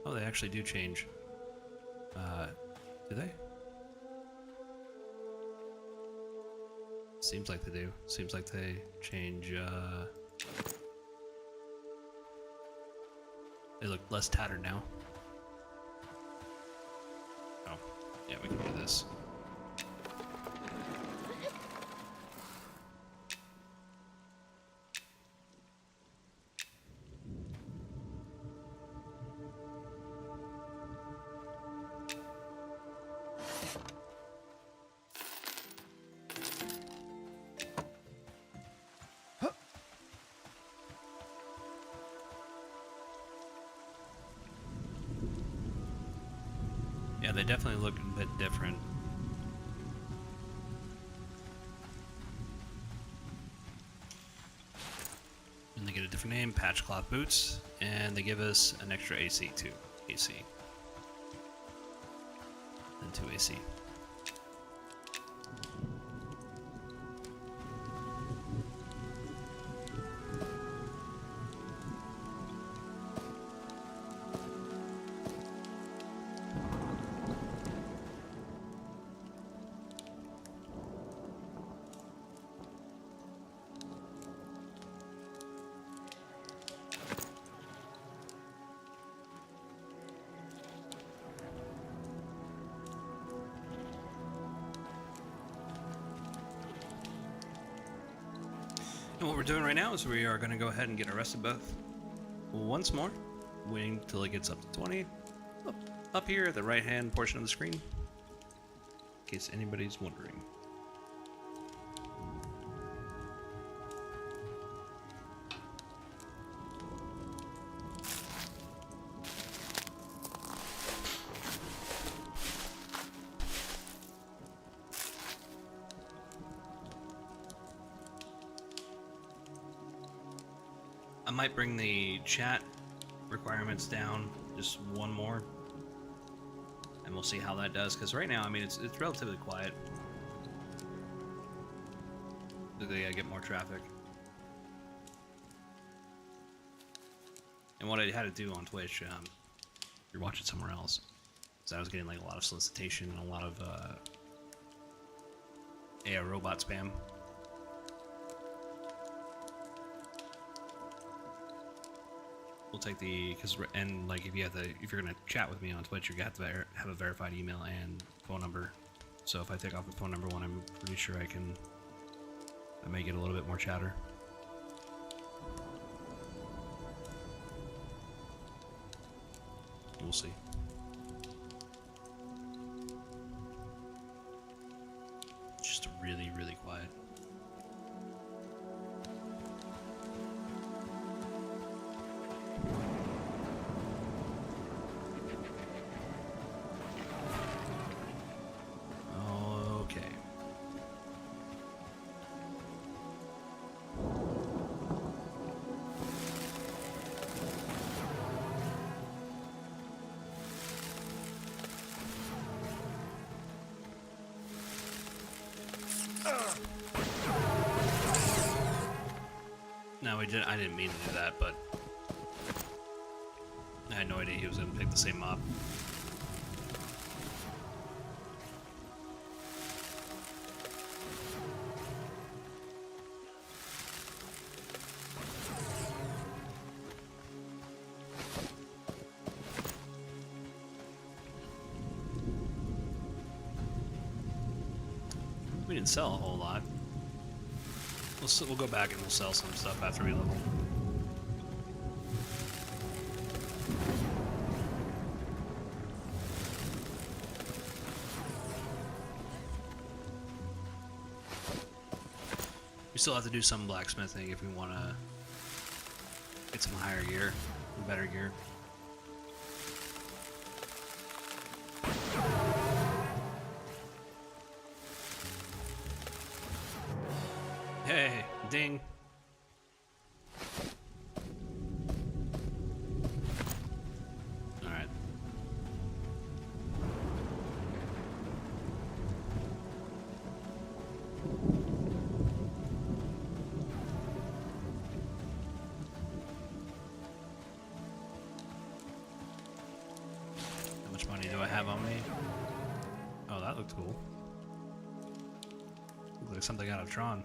Oh, they actually do change. Do they? Seems like they do. Seems like they change. They look less tattered now. Yeah, we can do this. Yeah, they definitely look a bit different. And they get a different name, patch cloth boots, and they give us an extra AC too. AC. And 2 AC. And what we're doing right now is we are going to go ahead and get arrested both once more waiting till it gets up to 20. Up here at the right-hand portion of the screen, in case anybody's wondering. I might bring the chat requirements down just one more, and we'll see how that does, because right now, I mean, it's relatively quiet. They gotta get more traffic. And what I had to do on Twitch, if you're watching somewhere else, is I was getting like a lot of solicitation and a lot of AI robot spam. We'll take the, and like if you're gonna chat with me on Twitch, you're gonna have to have a verified email and phone number. So if I take off the phone number one, I'm pretty sure I may get a little bit more chatter. We'll see. Just really, really quiet. No, I didn't mean to do that, but I had no idea he was going to pick the same mob. We didn't sell a whole lot. We'll go back and we'll sell some stuff after we level. We still have to do some blacksmithing if we want to get some higher gear, better gear. Hey, ding. All right. How much money do I have on me? Oh, that looked cool. Looked like something out of Tron.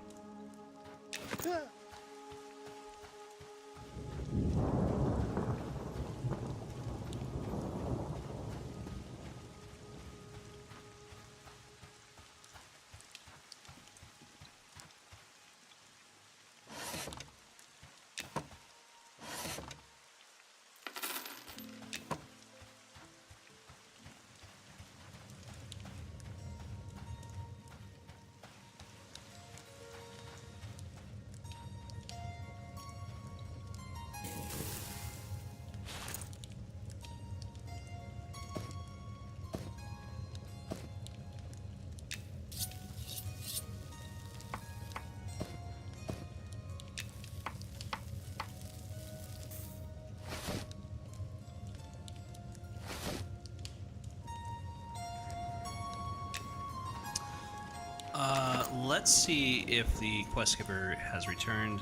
Let's see if the quest giver has returned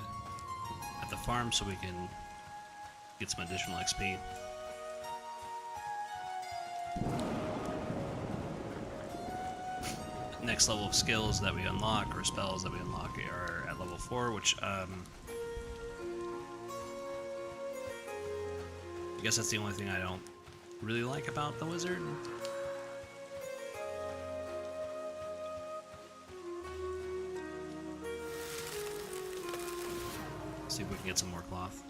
at the farm so we can get some additional XP. Next level of skills that we unlock, or spells that we unlock, are at level 4, which, I guess that's the only thing I don't really like about the wizard. See if we can get some more cloth.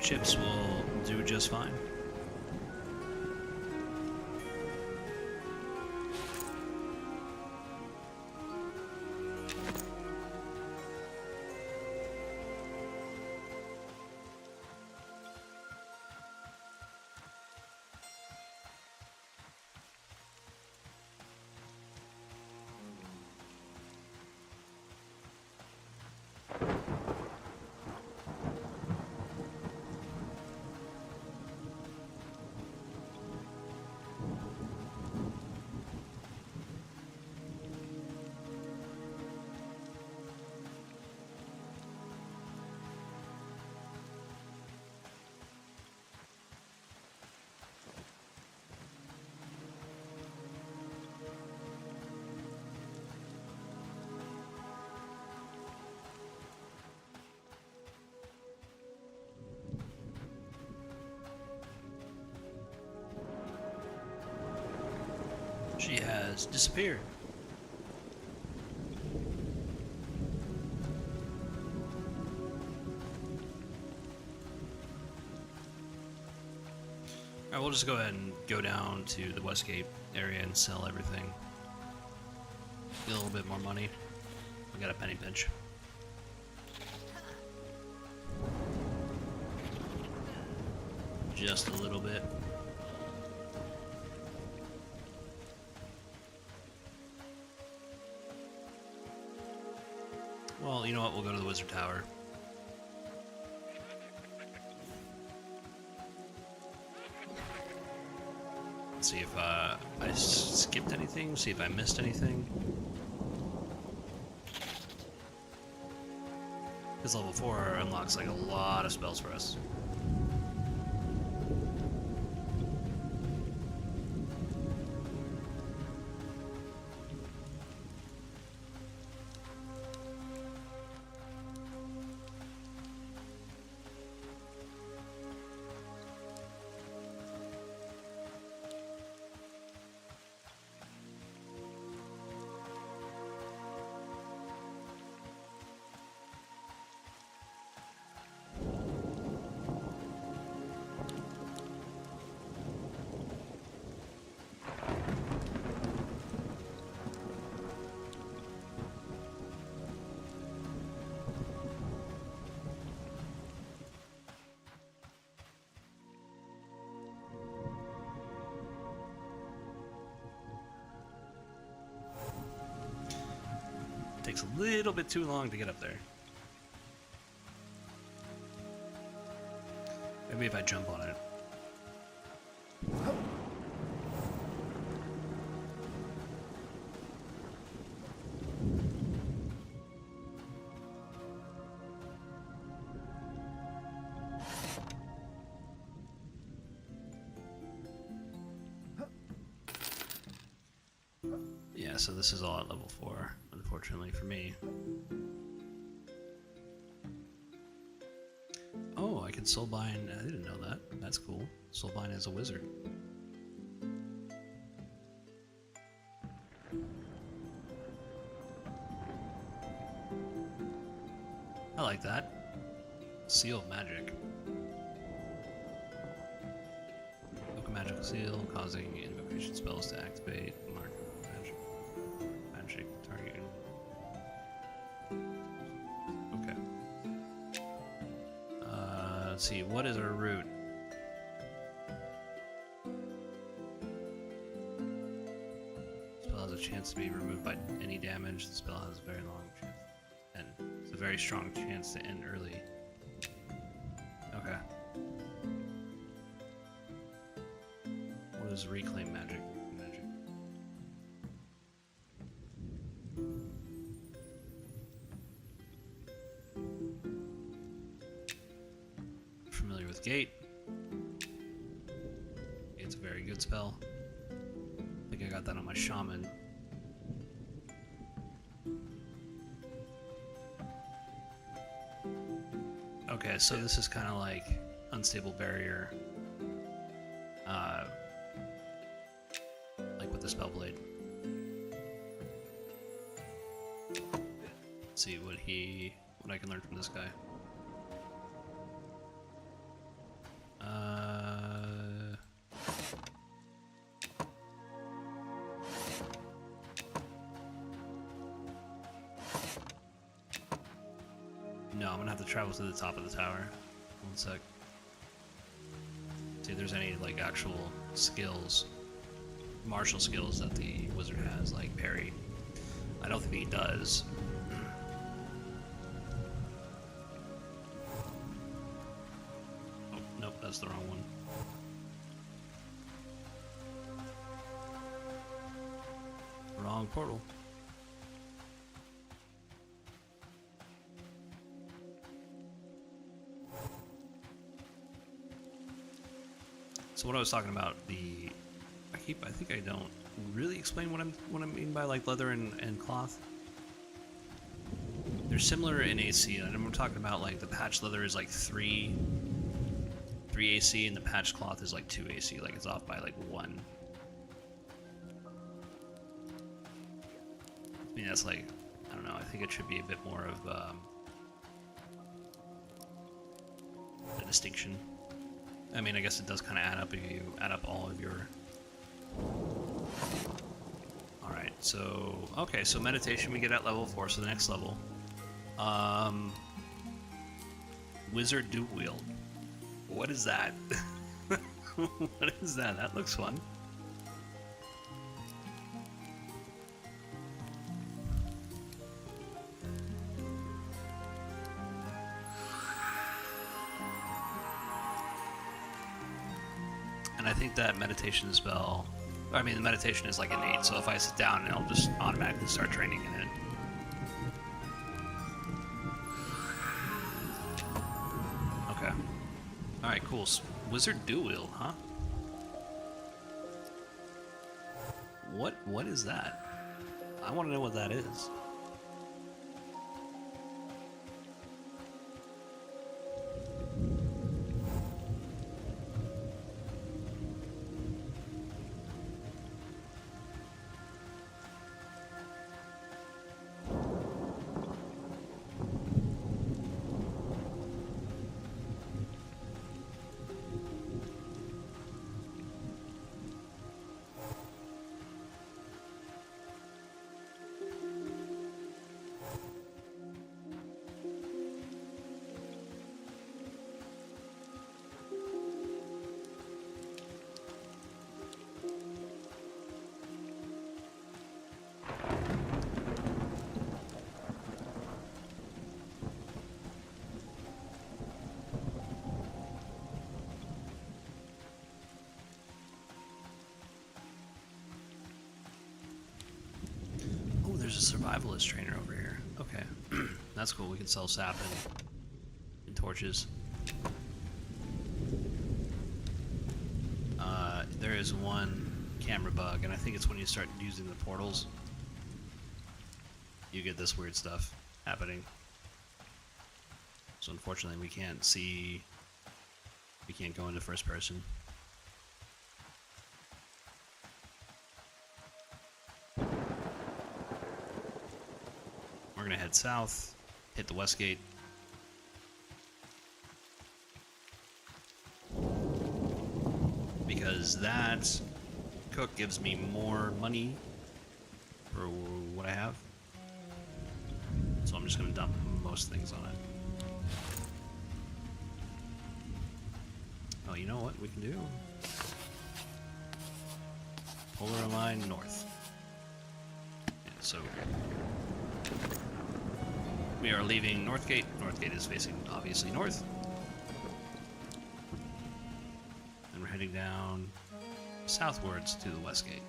chips will do just fine. She has disappeared. Alright, we'll just go ahead and go down to the Westgate area and sell everything. Get a little bit more money. We got a penny pinch. Just a little bit. Well, you know what? We'll go to the Wizard Tower. See if I skipped anything, see if I missed anything. Because level 4 unlocks like a lot of spells for us. Takes a little bit too long to get up there. Maybe if I jump on it. Yeah, so this is all at level 4, unfortunately for me. Oh, I can soulbind. I didn't know that. That's cool. Soulbind as a wizard. I like that. Seal of magic. Book a magical seal, causing invocation spells to activate. Mark magic target. Okay. Let's see. What is our root? Spell has a chance to be removed by any damage. The spell has a very long chance. And it's a very strong chance to end early. Okay. What is reclaim magic? Familiar with Gate. It's a very good spell. I think I got that on my Shaman. Okay, so this is kind of like Unstable Barrier. Like with the Spellblade. Let's see what I can learn from this guy. No, I'm gonna have to travel to the top of the tower. One sec. See if there's any like actual skills, martial skills that the wizard has, like parry. I don't think he does. Oh, nope, that's the wrong one. Wrong portal. So what I was talking about, I think I don't really explain what I mean by like leather and cloth. They're similar in AC, and I'm talking about like the patch leather is like 3 AC, and the patch cloth is like 2 AC, like it's off by like 1. I mean, that's like, I don't know, I think it should be a bit more of a distinction. I mean, I guess it does kind of add up if you add up all of your... Alright, so... Okay, so meditation we get at level 4, so the next level. Wizard Dual Wield. What is that? What is that? That looks fun. And I think that meditation spell, I mean, the meditation is like innate, so if I sit down, it'll just automatically start training in it. Okay. Alright, cool. Wizard Dual Wield, huh? What is that? I want to know what that is. There's a survivalist trainer over here. Okay. That's cool. We can sell sap and torches. There is one camera bug, and I think it's when you start using the portals, you get this weird stuff happening. So unfortunately we can't go into first person. We're gonna head south, hit the west gate. Because that cook gives me more money for what I have. So I'm just gonna dump most things on it. Oh, you know what we can do? Polar line north. Yeah, so we are leaving Northgate. Northgate is facing, obviously, north. And we're heading down southwards to the west gate.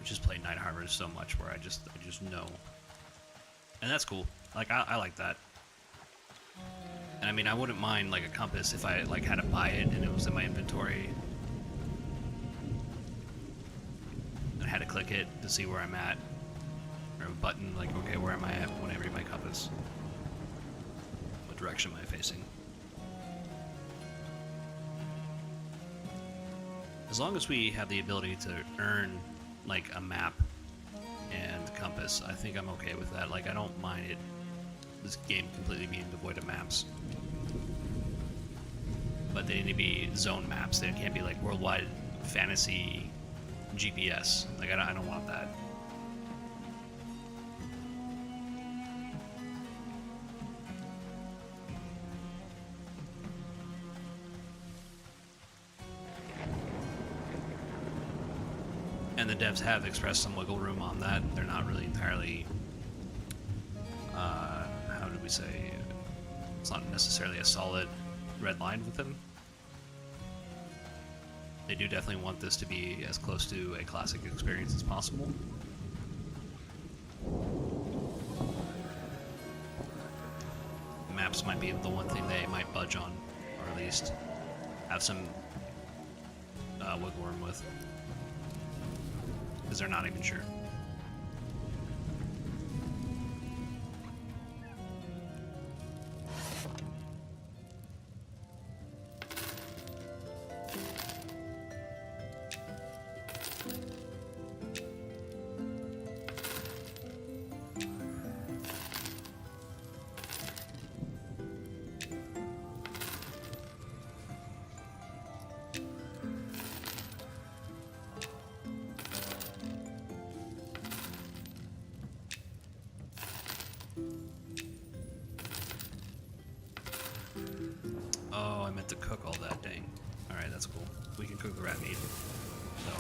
We just played Night Harbor so much where I just know. And that's cool. Like, I like that. And I mean, I wouldn't mind, like, a compass if I, like, had to buy it and it was in my inventory. I had to click it to see where I'm at. Or a button, like, okay, where am I at when I read my compass? What direction am I facing? As long as we have the ability to earn, like, a map and compass, I think I'm okay with that. Like, I don't mind it this game completely being devoid of maps. But they need to be zone maps. They can't be like worldwide fantasy GPS. Like I don't want that. And the devs have expressed some wiggle room on that. They're not really entirely, how do we say, it's not necessarily a solid red line with them. They do definitely want this to be as close to a classic experience as possible. Maps might be the one thing they might budge on, or at least have some wiggle room with. Because they're not even sure. Oh, I meant to cook all that, dang. Alright, that's cool. We can cook the rat meat. So.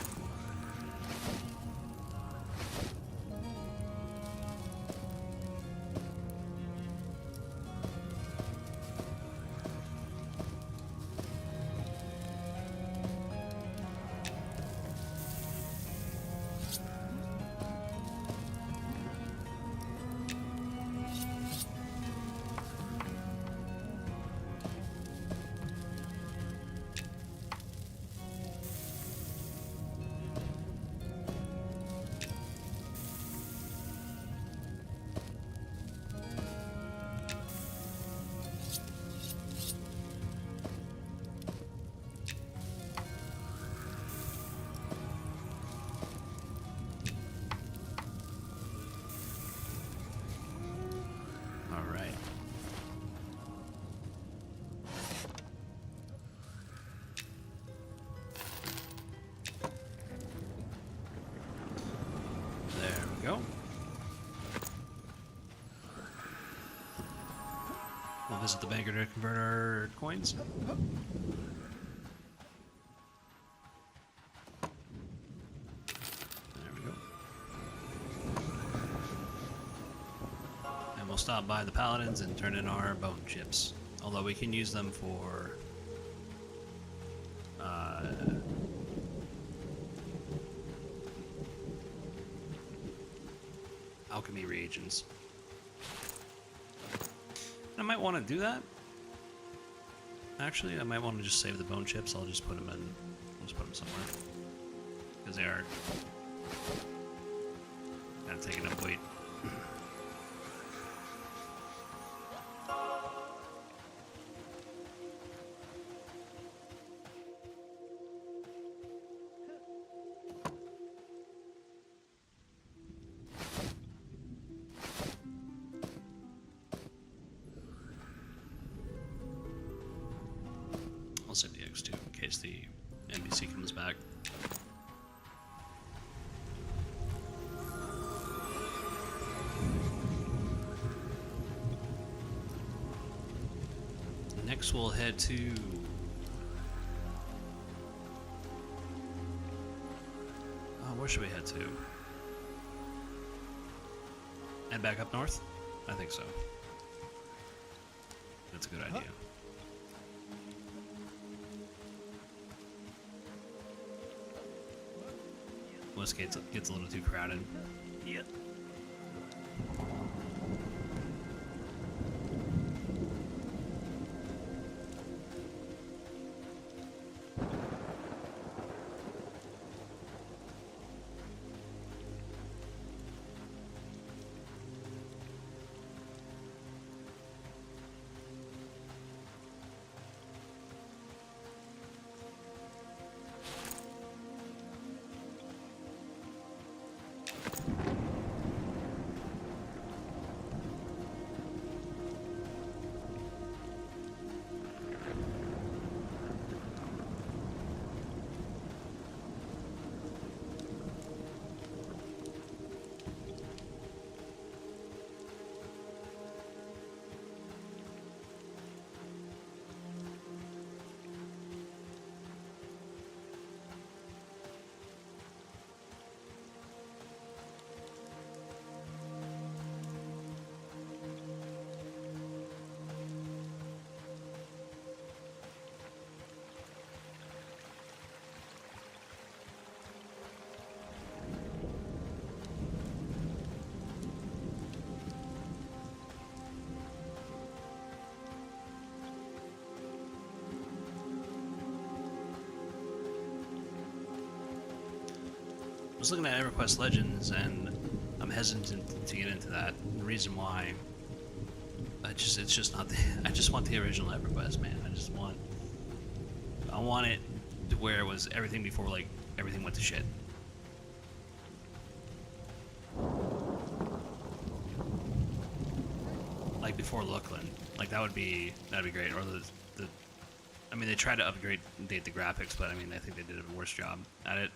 Go. We'll visit the banker to convert our coins. There we go. And we'll stop by the paladins and turn in our bone chips. Although we can use them for alchemy reagents. I might want to do that. Actually, I might want to just save the bone chips. I'll just put them in. I'll just put them somewhere because they are kind of taking up weight. I'll save the eggs too, in case the NPC comes back. Next we'll head to... where should we head to? Head back up north? I think so. That's a good idea. This gets a little too crowded. Yep. was looking at EverQuest Legends, and I'm hesitant to get into that. The reason why, it's just not. I just want the original EverQuest, man. I want it to where it was everything before, like, everything went to shit. Like before Looklyn, like that'd be great. Or I mean, they tried to upgrade the graphics, but I mean, I think they did a worse job at it.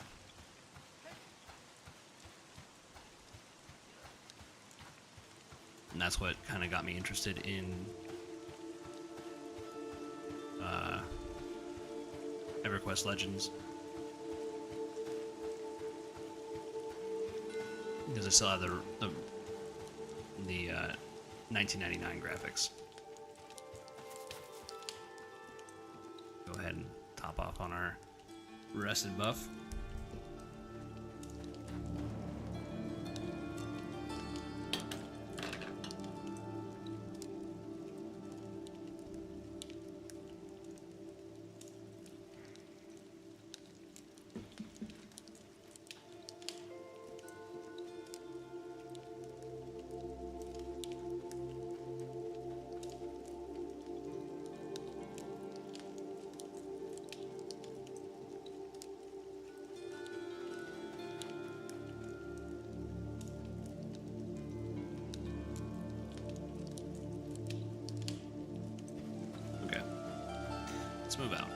And that's what kind of got me interested in EverQuest Legends, because I still have the 1999 graphics. Go ahead and top off on our rested buff. Let's move out.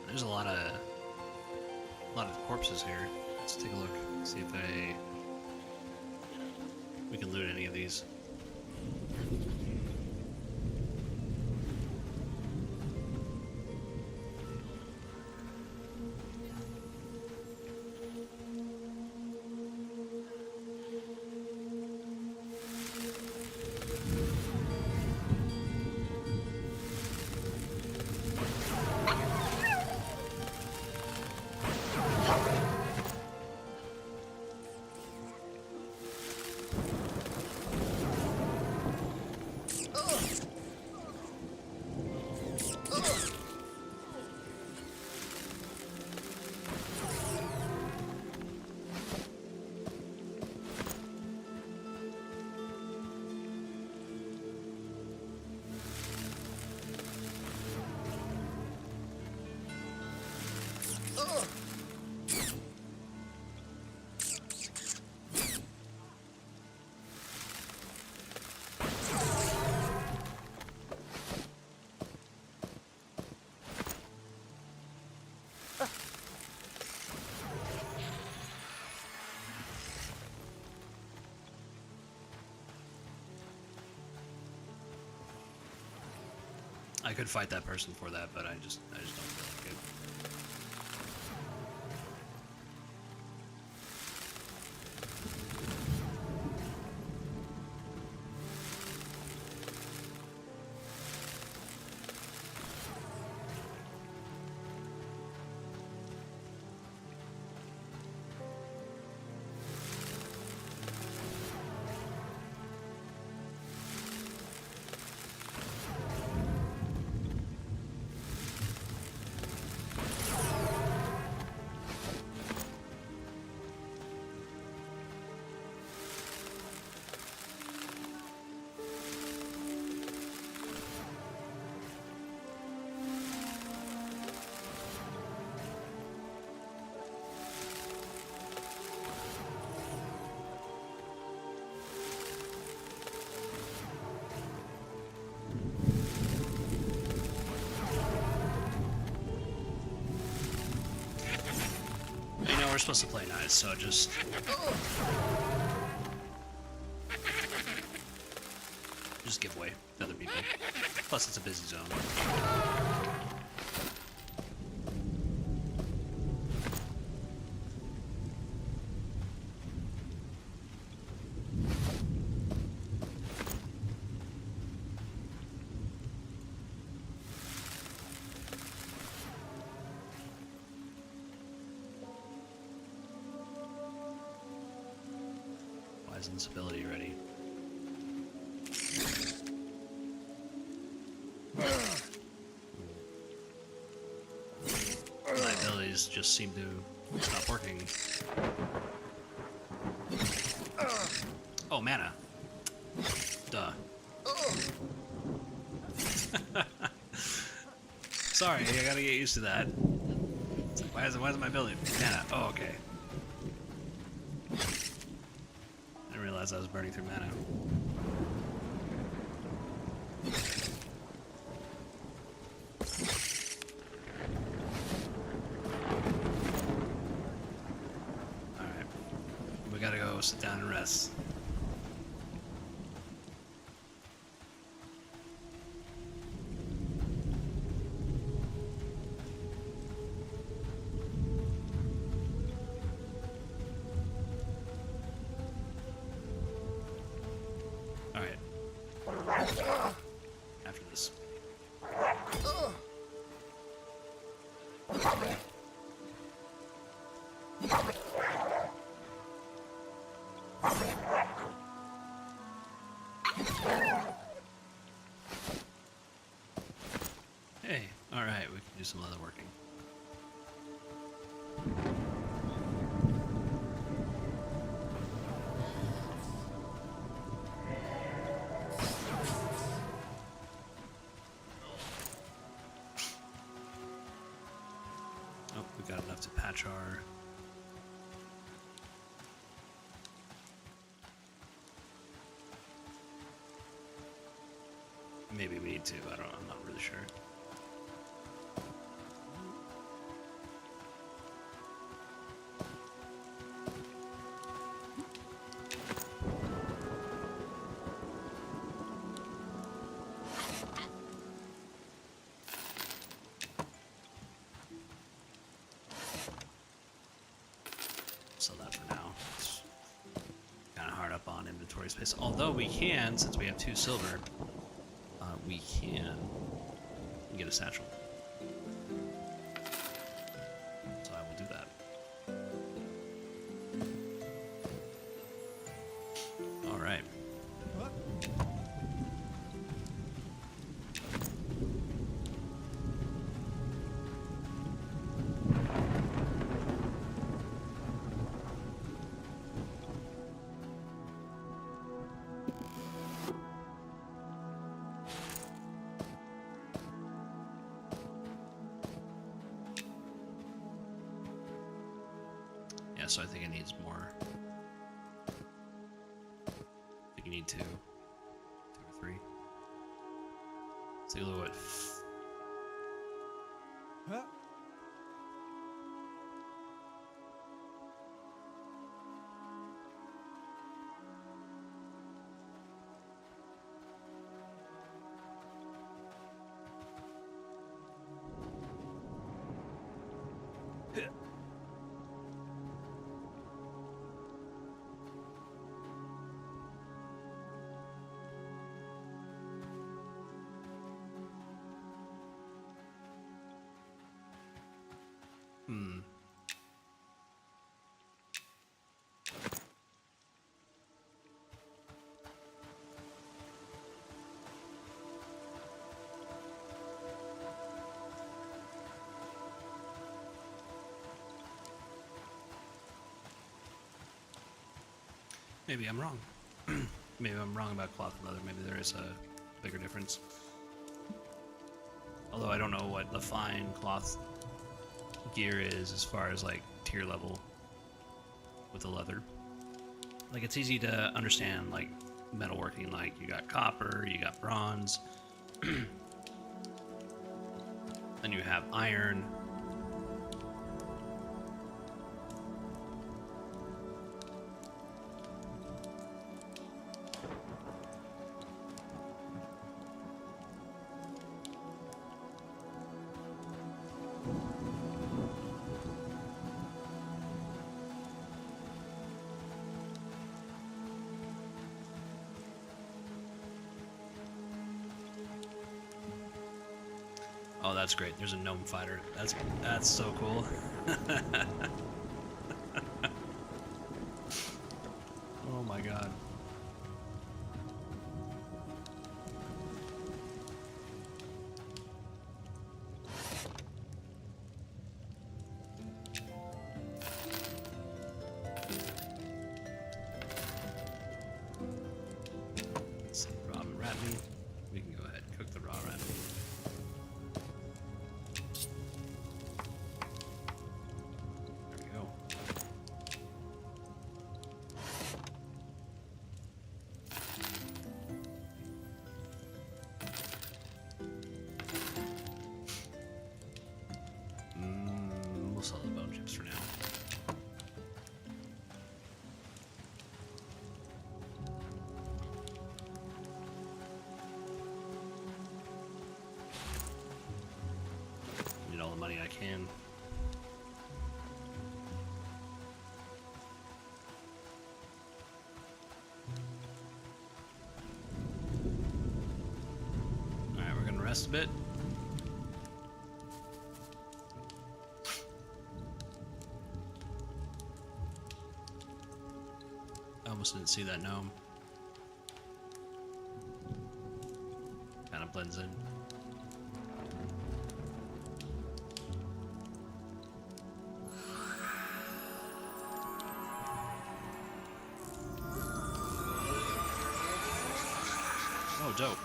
There's a lot of corpses here. Let's take a look, see if we can loot any of these. I could fight that person for that, but I just don't feel like it. We're supposed to play nice, so just give way to other people. Plus, it's a busy zone. Horizon's ability ready. My abilities just seem to stop working. Oh, mana. Duh. Sorry, I gotta get used to that. Why isn't my ability? Mana. Oh, okay. I didn't realize I was burning through mana. Alright. We gotta go sit down and rest. After this. Hey, alright, we can do some leather working. Oh, we got enough to patch our... Maybe we need to, I'm not really sure. So that for now. It's kind of hard up on inventory space. Although we can, since we have 2 silver, we can get a satchel. So I will do that. All right. Yeah, so I think it needs more. I think you need 2. 2 or 3. Let's take a look at Huh? Maybe I'm wrong. Maybe I'm wrong about cloth and leather. Maybe there is a bigger difference. Although I don't know what the fine cloth gear is as far as like tier level with the leather. Like it's easy to understand like metalworking, like you got copper, you got bronze, then you have iron. Oh, that's great. There's a gnome fighter. That's so cool. Oh my god. Some raw rat meat. We can go ahead and cook the raw rat meat. There we go. We'll sell the bone chips for now. Need all the money I can. Alright, we're gonna rest a bit. I almost didn't see that gnome. Kind of blends in. Oh, dope.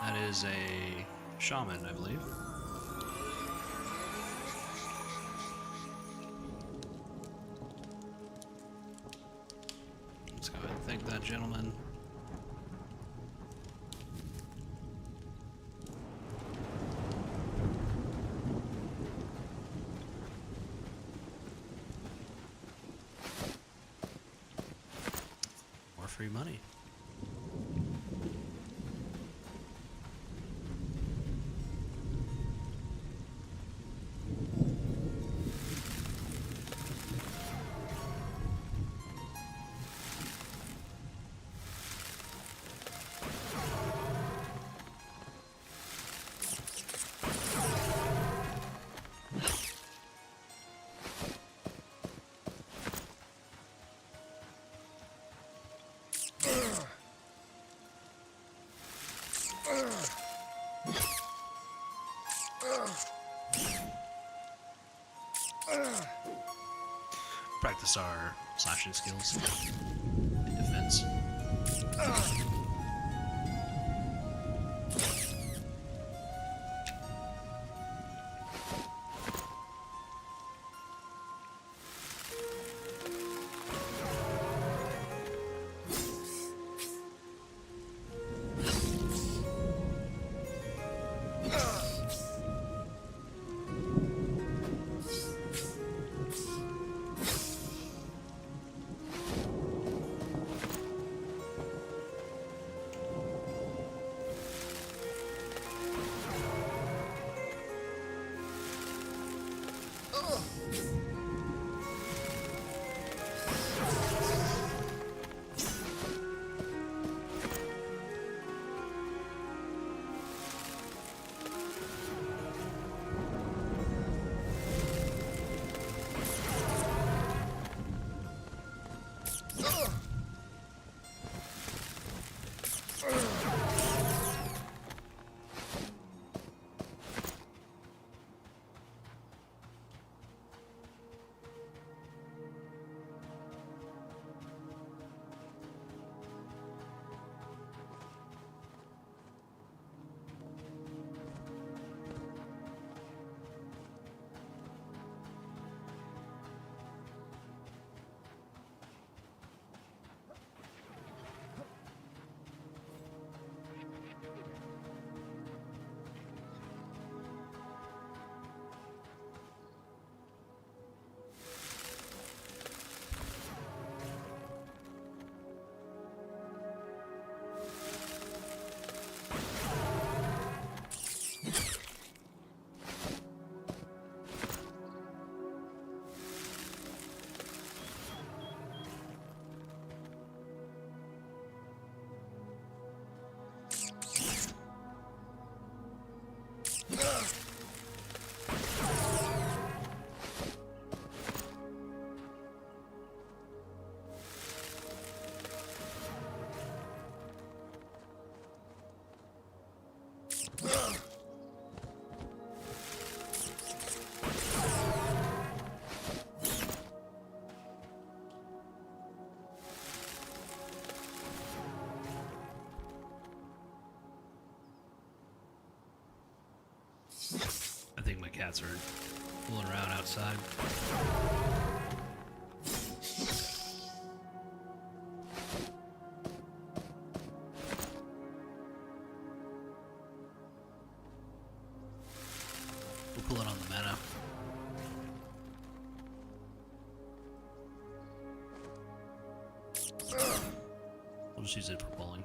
That is a shaman, I believe. Let's go ahead and thank that gentleman. More free money. Practice our slashing skills in defense. think my cats are fooling around outside. We'll pull it on the mana. We'll just use it for pulling.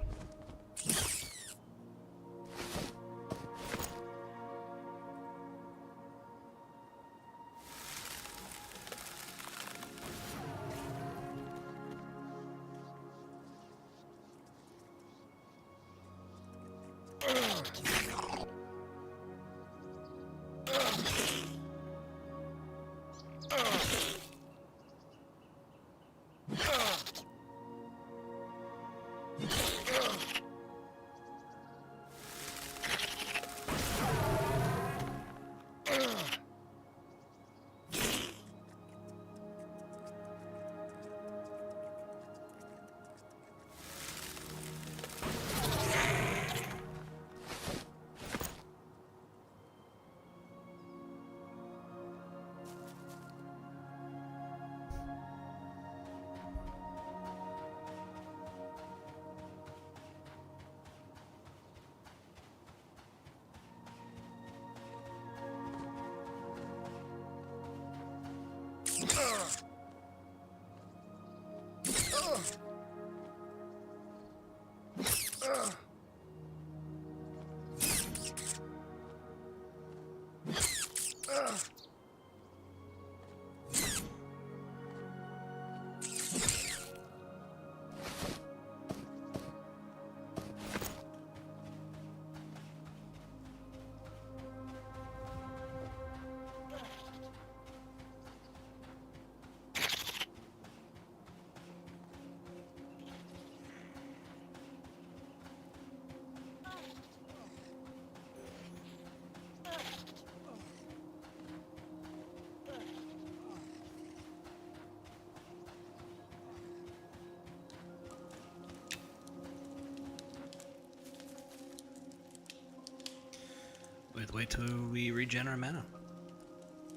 Wait till we regen our mana.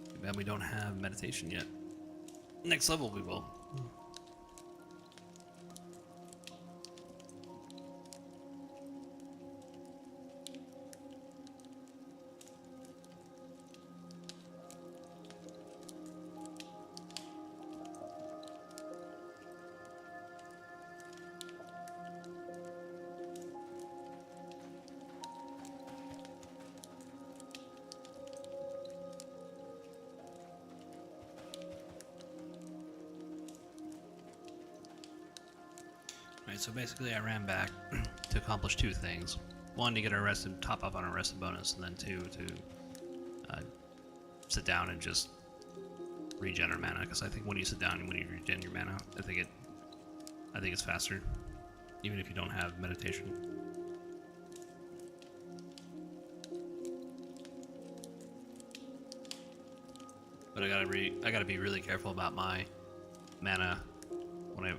Too bad we don't have meditation yet. Next level we will. Right, so basically I ran back to accomplish two things. One, to get our rested, top up on our rested bonus, and then two, to sit down and just regen our mana. Because I think when you sit down and when you regen your mana, I think it's faster, even if you don't have meditation. But I gotta be really careful about my mana when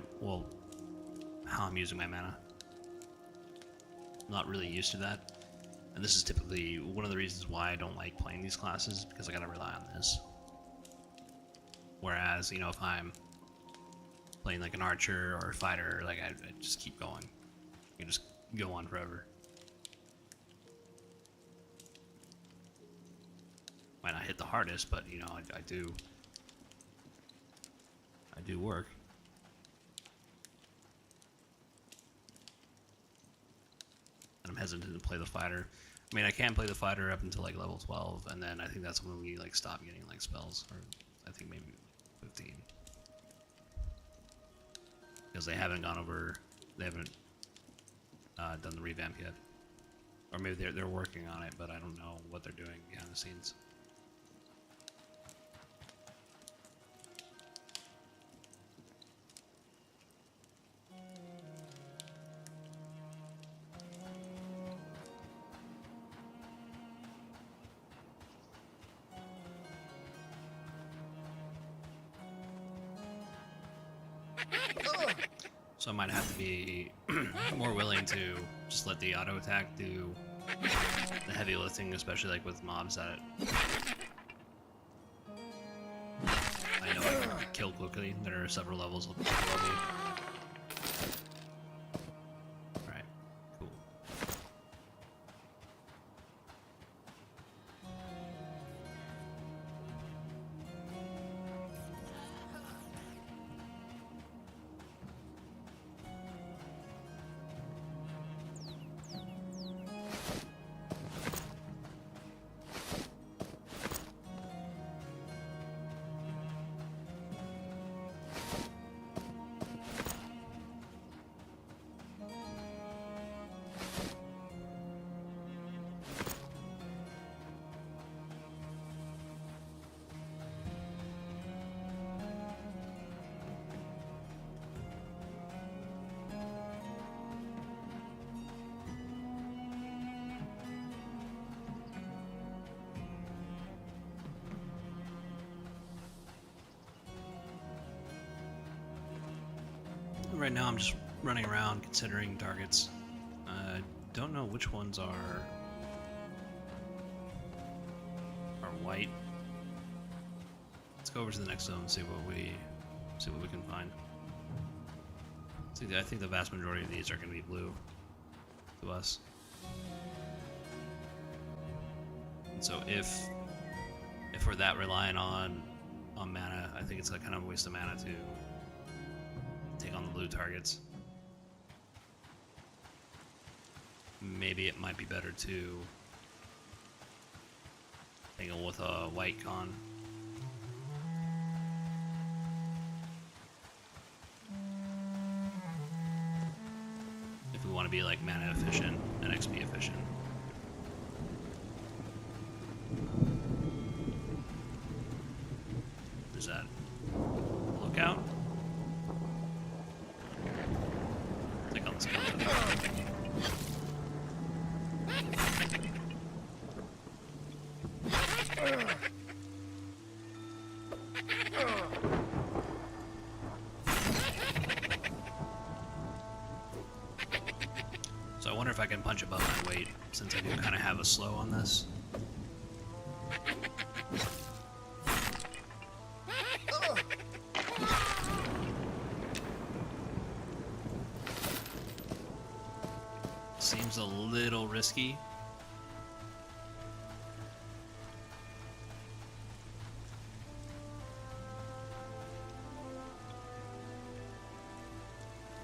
how I'm using my mana. I'm not really used to that. And this is typically one of the reasons why I don't like playing these classes, because I gotta rely on this. Whereas, you know, if I'm playing like an archer or a fighter, like I just keep going. I can just go on forever. Might not hit the hardest, but you know, I do work. And I'm hesitant to play the fighter. I mean, I can play the fighter up until like level 12, and then I think that's when we like stop getting like spells, or I think maybe 15, because they haven't done the revamp yet, or maybe they're working on it, but I don't know what they're doing behind the scenes. So I might have to be more willing to just let the auto attack do the heavy lifting, especially like with mobs that I know I can kill quickly. There are several levels above you. Alright, cool. Right now I'm just running around considering targets. I don't know which ones are white. Let's go over to the next zone and see what we can find. See, I think the vast majority of these are going to be blue to us. And so if we're that reliant on mana, I think it's a kind of a waste of mana to take on the blue targets. Maybe it might be better to tangle with a white con. If we want to be like mana efficient and XP efficient. There's that lookout. Take on this guy. So I wonder if I can punch above my weight, since I do kind of have a slow on this. Seems a little risky.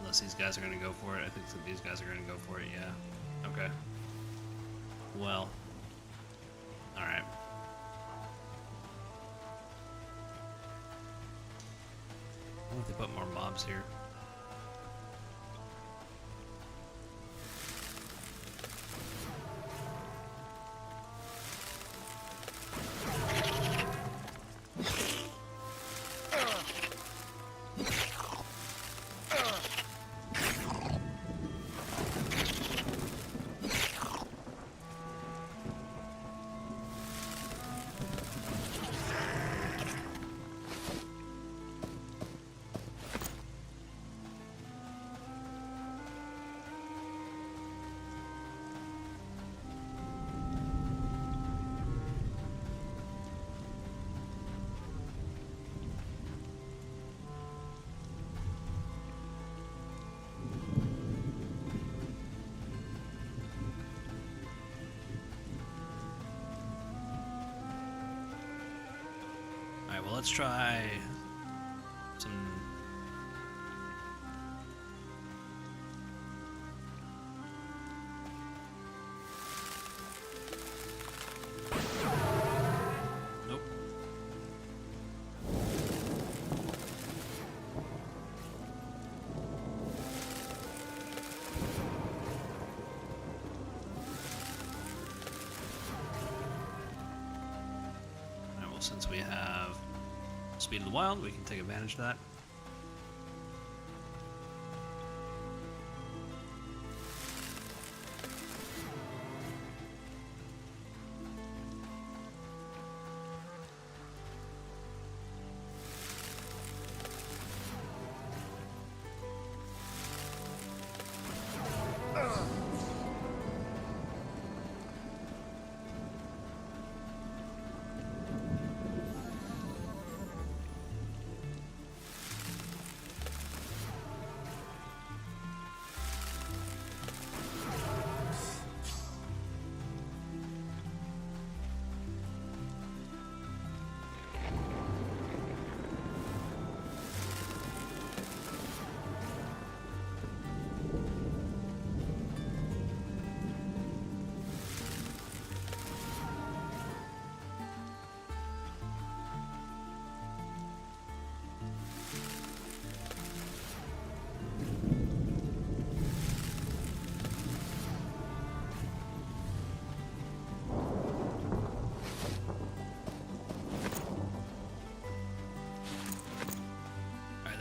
Unless these guys are going to go for it. I think that these guys are going to go for it, yeah. Okay. Well. Alright. I wonder if they put more mobs here. Alright, well, let's try some... Nope. Alright, well, since we have Speed of the Wild, we can take advantage of that.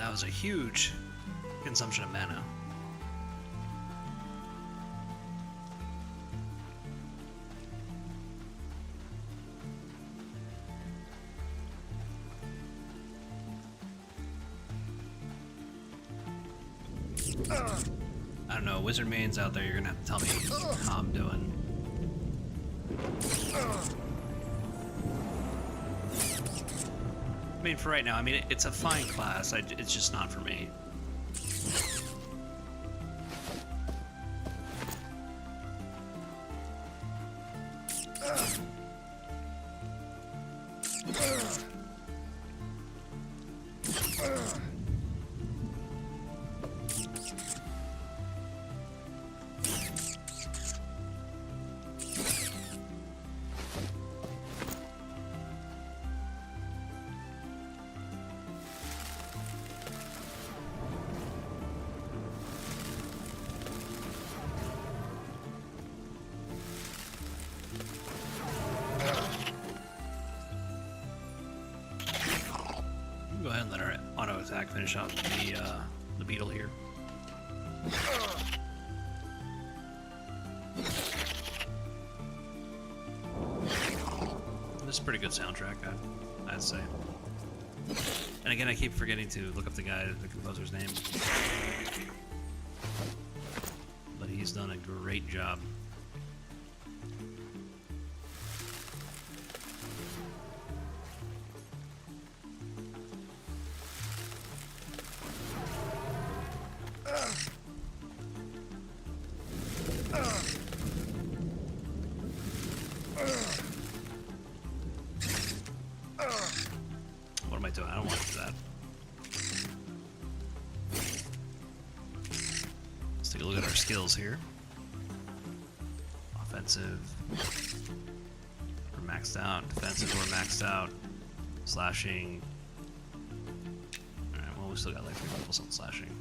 That was a huge consumption of mana. I don't know, wizard mains out there, you're gonna have to tell me how I'm doing. I mean, for right now, I mean, it's a fine class, it's just not for me. Go ahead and let our auto attack finish off the beetle here. This is a pretty good soundtrack, I'd say. And again, I keep forgetting to look up the composer's name. But he's done a great job. What am I doing? I don't want to do that. Let's take a look at our skills here. Offensive, we're maxed out. Defensive, we're maxed out. Slashing. Alright, well, we still got like 3 levels on slashing.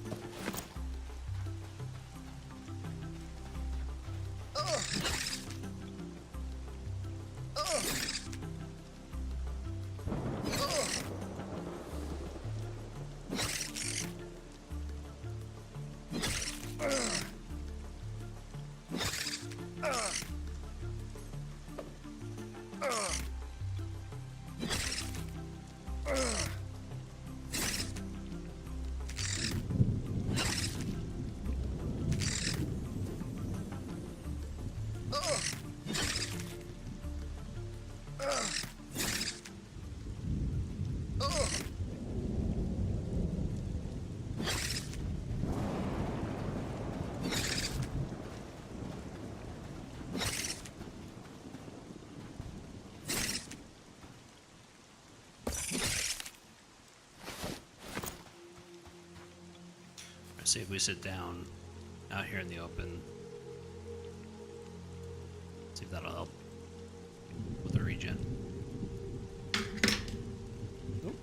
See if we sit down out here in the open. See if that'll help with the regen. Nope.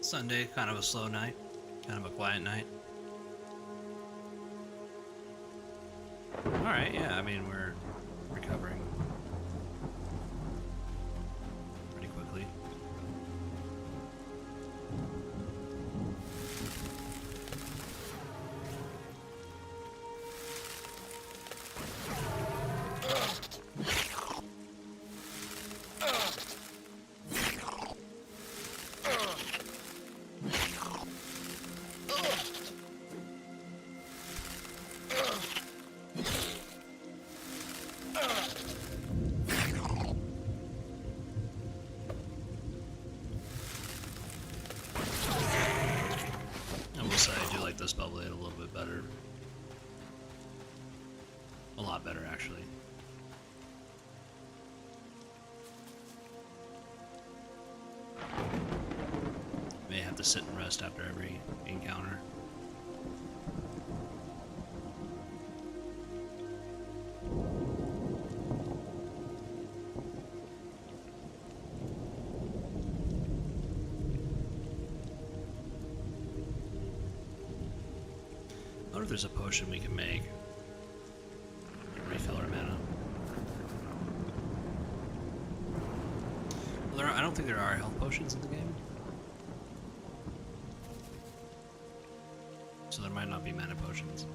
Sunday, kind of a slow night, kind of a quiet night. Alright, yeah, I mean, we're recovering pretty quickly. This bubble a little bit better. A lot better, actually. May have to sit and rest after every encounter. if there's a potion we can make. Refill our mana. Well, I don't think there are health potions in the game. So there might not be mana potions.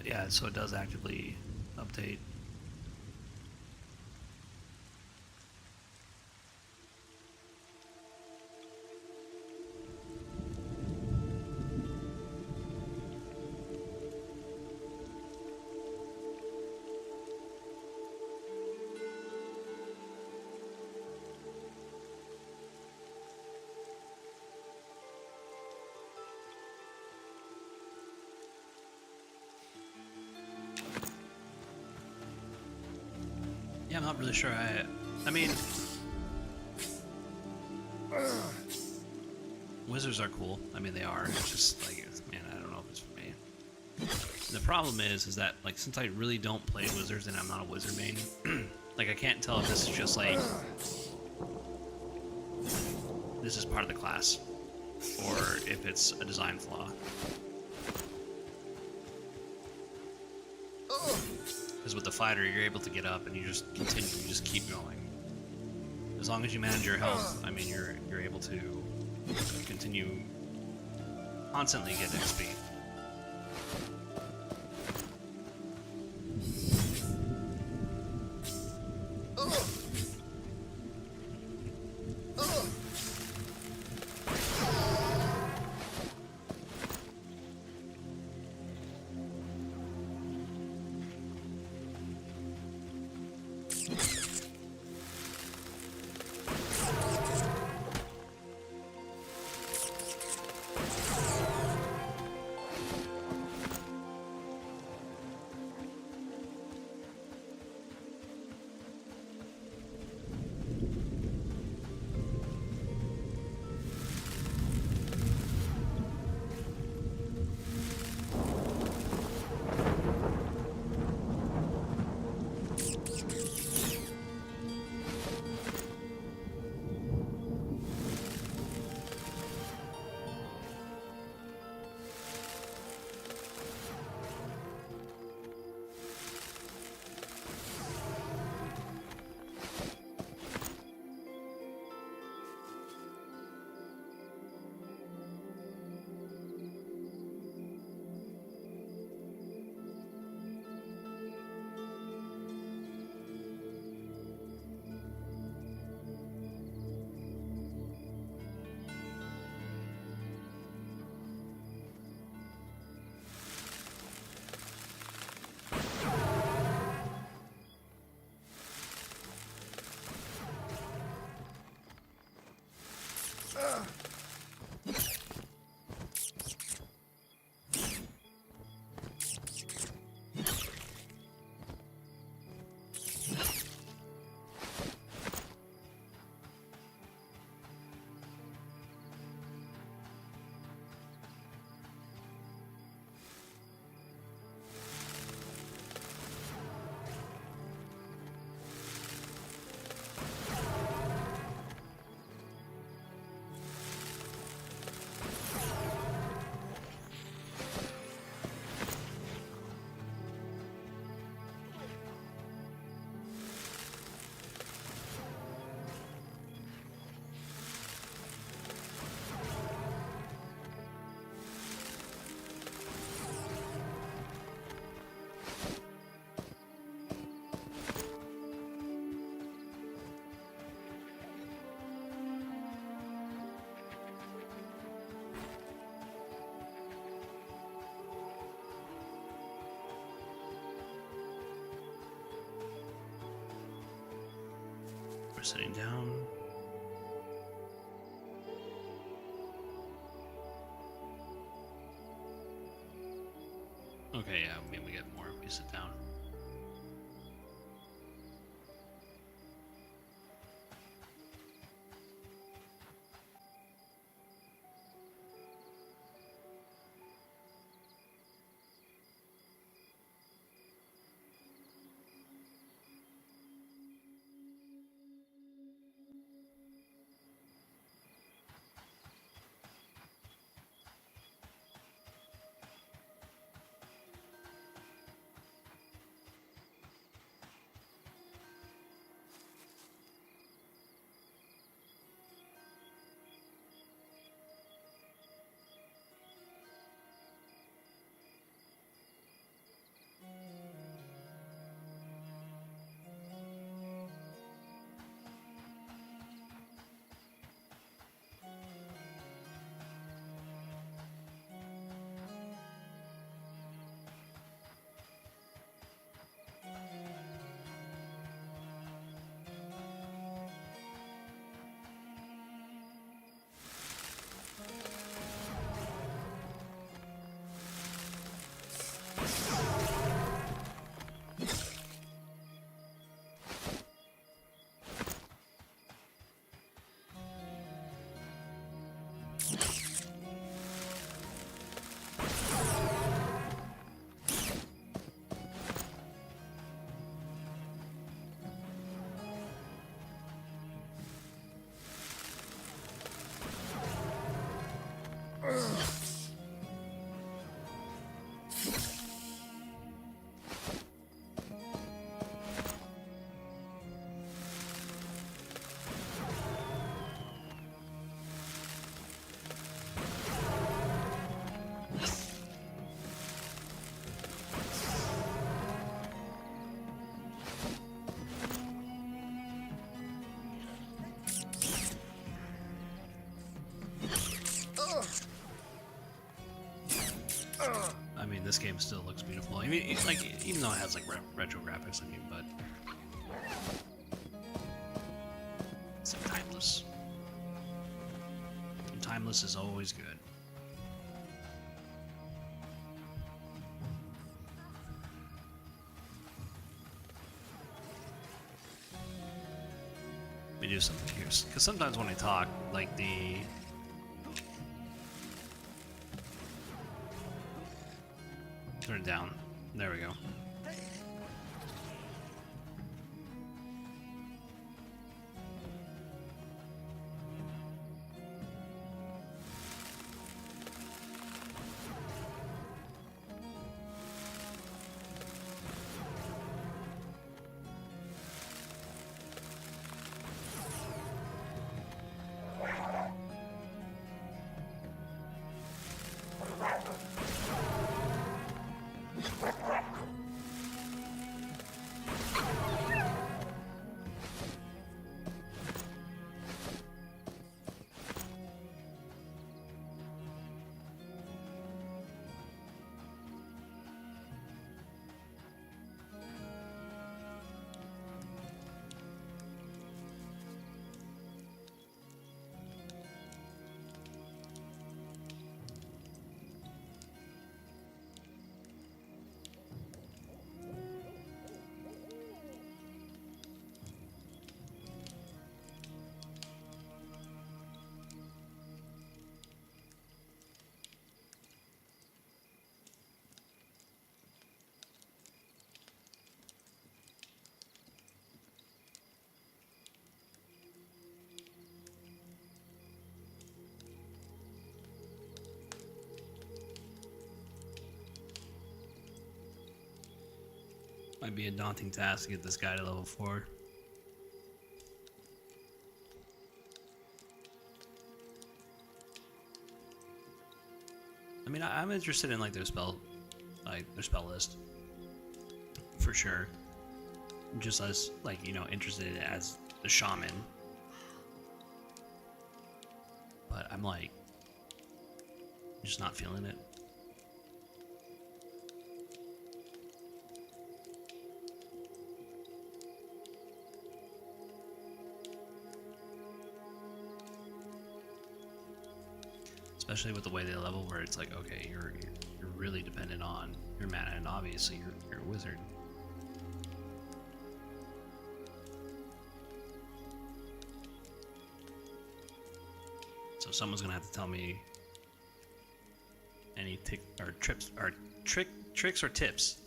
Yeah, so it does actively update. Yeah, I'm not really sure. I mean, wizards are cool. I mean, they are. It's just like, man, I don't know if it's for me. The problem is that like since I really don't play wizards and I'm not a wizard main, like I can't tell if this is just like this is part of the class or if it's a design flaw. Because with the fighter, you're able to get up and you just continue, you just keep going. As long as you manage your health, I mean, you're able to continue constantly get XP. sitting down. Okay, yeah, I mean, we get more if we sit down. I mean, this game still looks beautiful. I mean, like, even though it has like retro graphics, I mean, but it's so timeless. And timeless is always good. Let me do something here, because sometimes when I talk, like the turn it down. There we go. Might be a daunting task to get this guy to level 4. I mean, I'm interested in like their spell list for sure. Just as like, you know, interested as the shaman, but I'm like just not feeling it. Especially with the way they level, where it's like, okay, you're really dependent on your mana, and obviously you're a wizard. So someone's gonna have to tell me any tricks or tips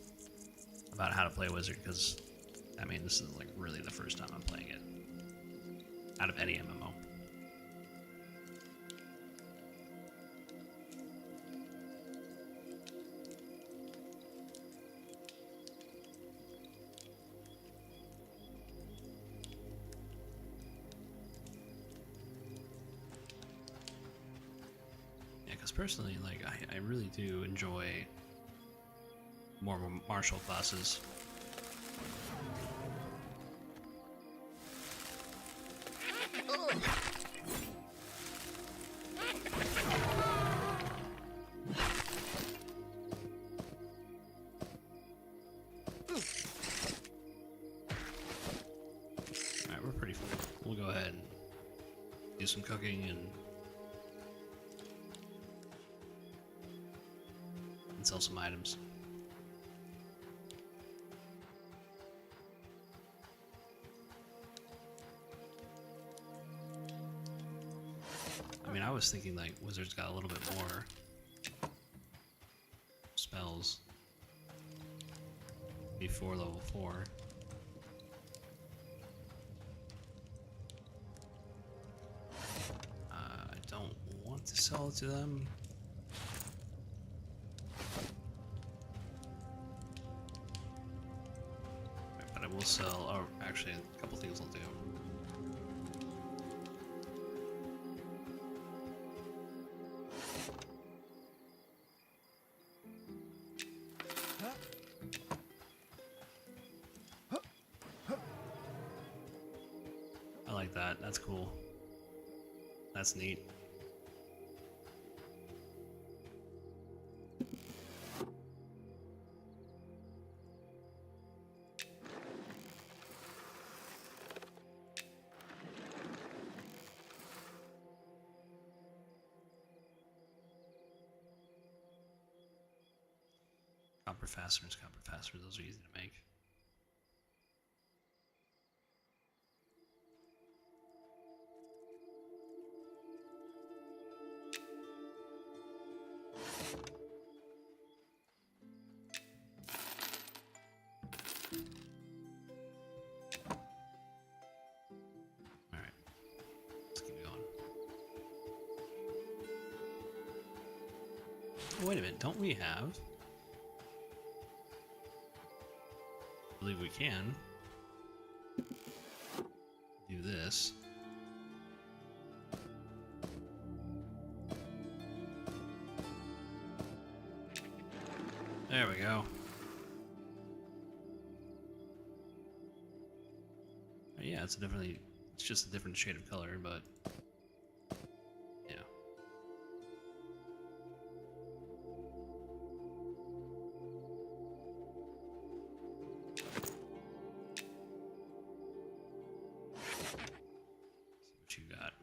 about how to play wizard, because I mean, this is like really the first time I'm playing it out of any MMO. Personally, like I really do enjoy more martial classes. Alright, we're pretty full. We'll go ahead and do some cooking and sell some items. I mean, I was thinking like wizards got a little bit more spells before level 4. I don't want to sell it to them. We'll sell, or actually a couple things I'll do. I like that, that's cool. That's neat. Copper fasteners, those are easy to make. Alright, let's keep going. Oh, wait a minute, don't we have... I believe we can do this. There we go. Yeah, it's just a different shade of color, but yeah. See what you got.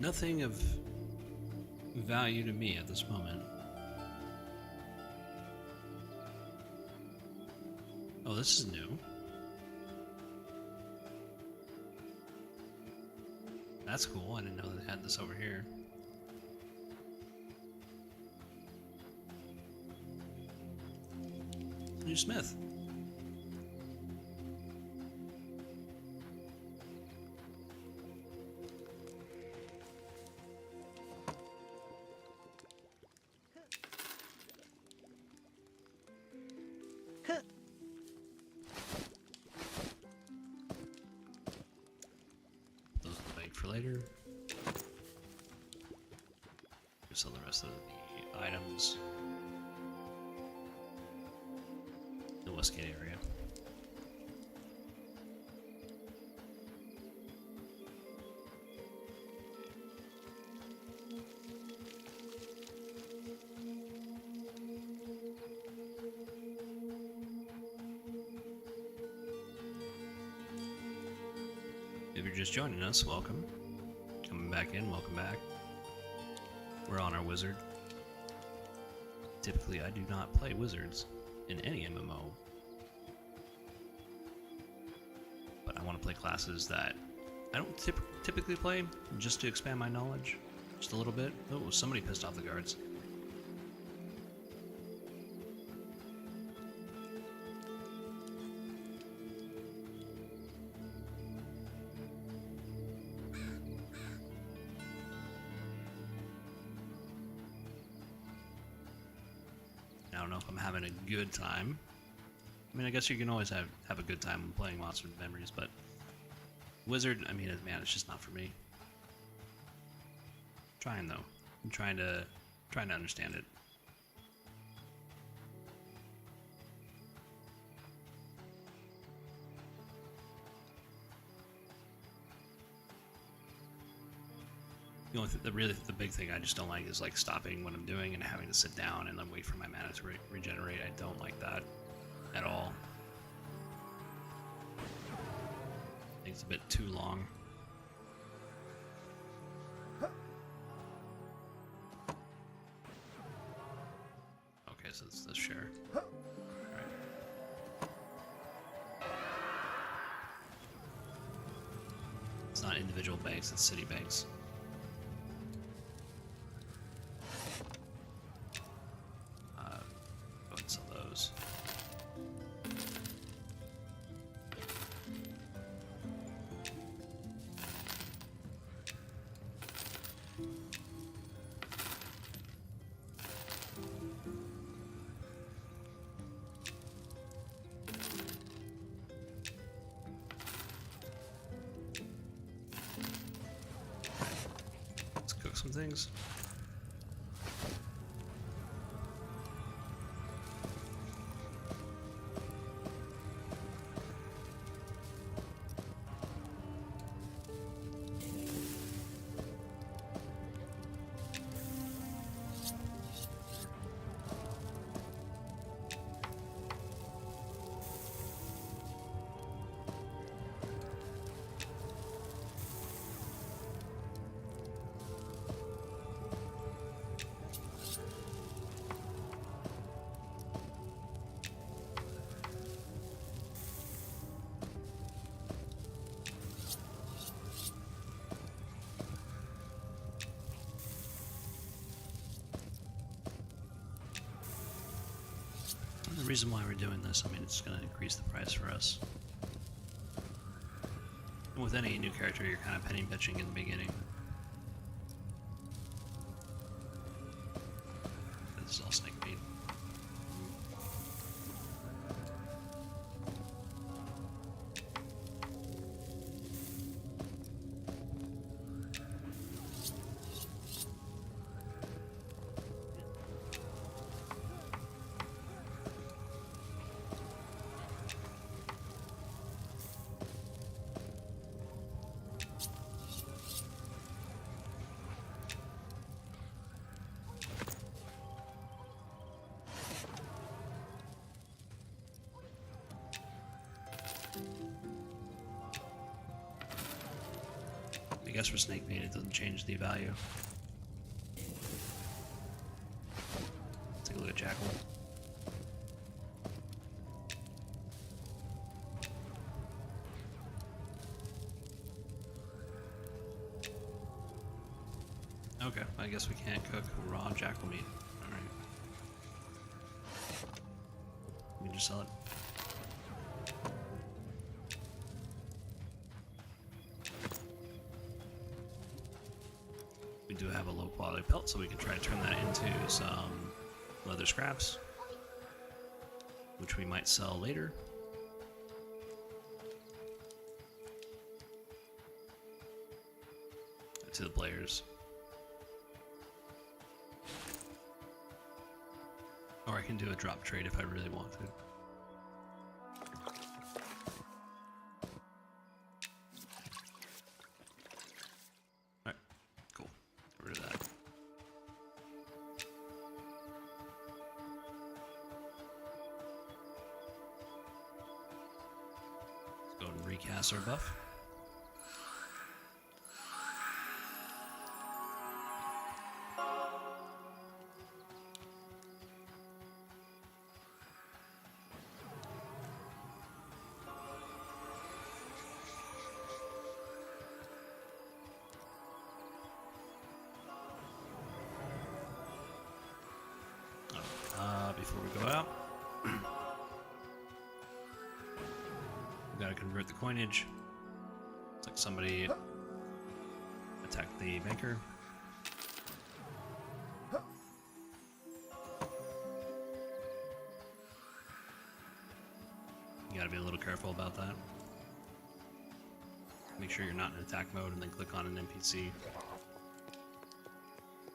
Nothing of value to me at this moment. Oh, this is new. That's cool. I didn't know they had this over here. New smith. later. Sell the rest of the items in the Westgate area. If you're just joining us, welcome. Coming back in, welcome back. We're on our wizard. Typically, I do not play wizards in any MMO. But I want to play classes that I don't typically play, just to expand my knowledge. Just a little bit. Oh, somebody pissed off the guards. I don't know if I'm having a good time. I mean, I guess you can always have a good time when playing Monster Memories, but Wizard, I mean, man, it's just not for me. Trying though. I'm trying to understand it. The only the big thing I just don't like is like stopping what I'm doing and having to sit down and then wait for my mana to regenerate. I don't like that at all. I think it's a bit too long. Okay, so it's the share. Alright. It's not individual banks, it's city banks. Some things. The reason why we're doing this, I mean, it's going to increase the price for us. And with any new character, you're kind of penny bitching in the beginning. This is all snake meat. I guess for snake meat, it doesn't change the value. Take a look at Jackal. Okay, I guess we can't cook raw jackal meat. Alright. We can just sell it. We do have a low quality pelt, so we can try to turn that into some leather scraps, which we might sell later. to the players. Or I can do a drop trade if I really want to. Alright, cool. Get rid of that. Let's go ahead and recast our buff. Before we go out, we gotta convert the coinage. It's like somebody attacked the banker. You gotta be a little careful about that. Make sure you're not in attack mode and then click on an NPC.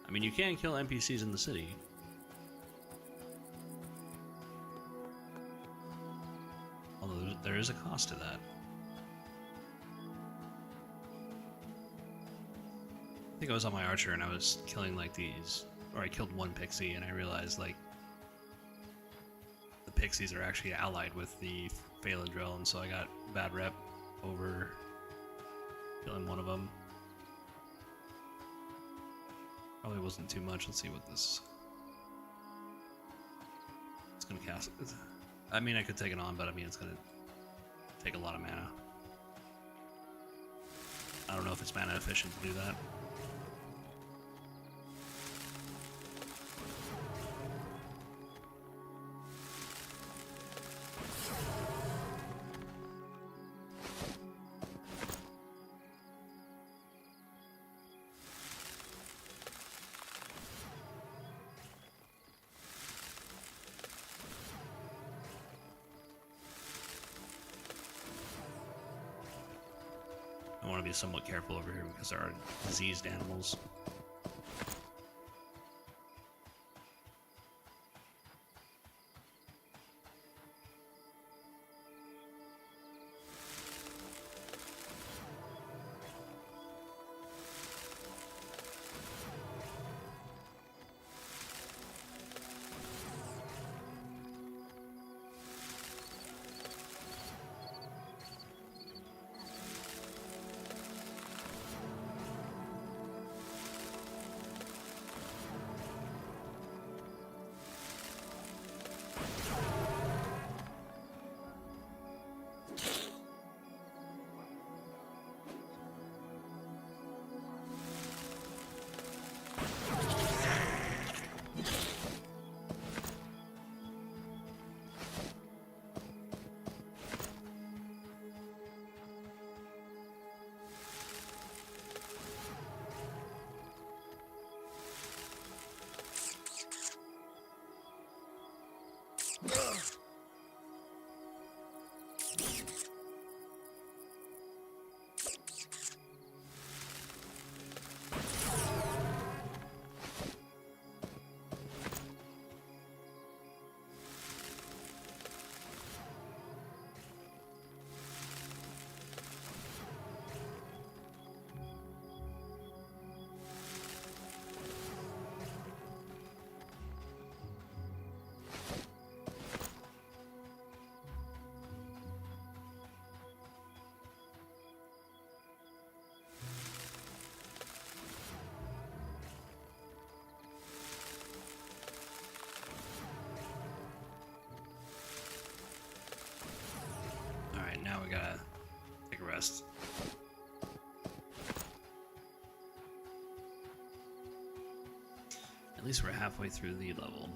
I mean, you can kill NPCs in the city. Although there is a cost to that. I think I was on my archer and I was killing like these, or I killed one pixie and I realized like the pixies are actually allied with the Phalendrel, and so I got bad rep over killing one of them. Probably wasn't too much. Let's see what this. It's gonna cast. I mean, I could take it on, but I mean, it's gonna take a lot of mana. I don't know if it's mana efficient to do that. I want to be somewhat careful over here because there are diseased animals. Now we gotta take a rest. At least we're halfway through the level.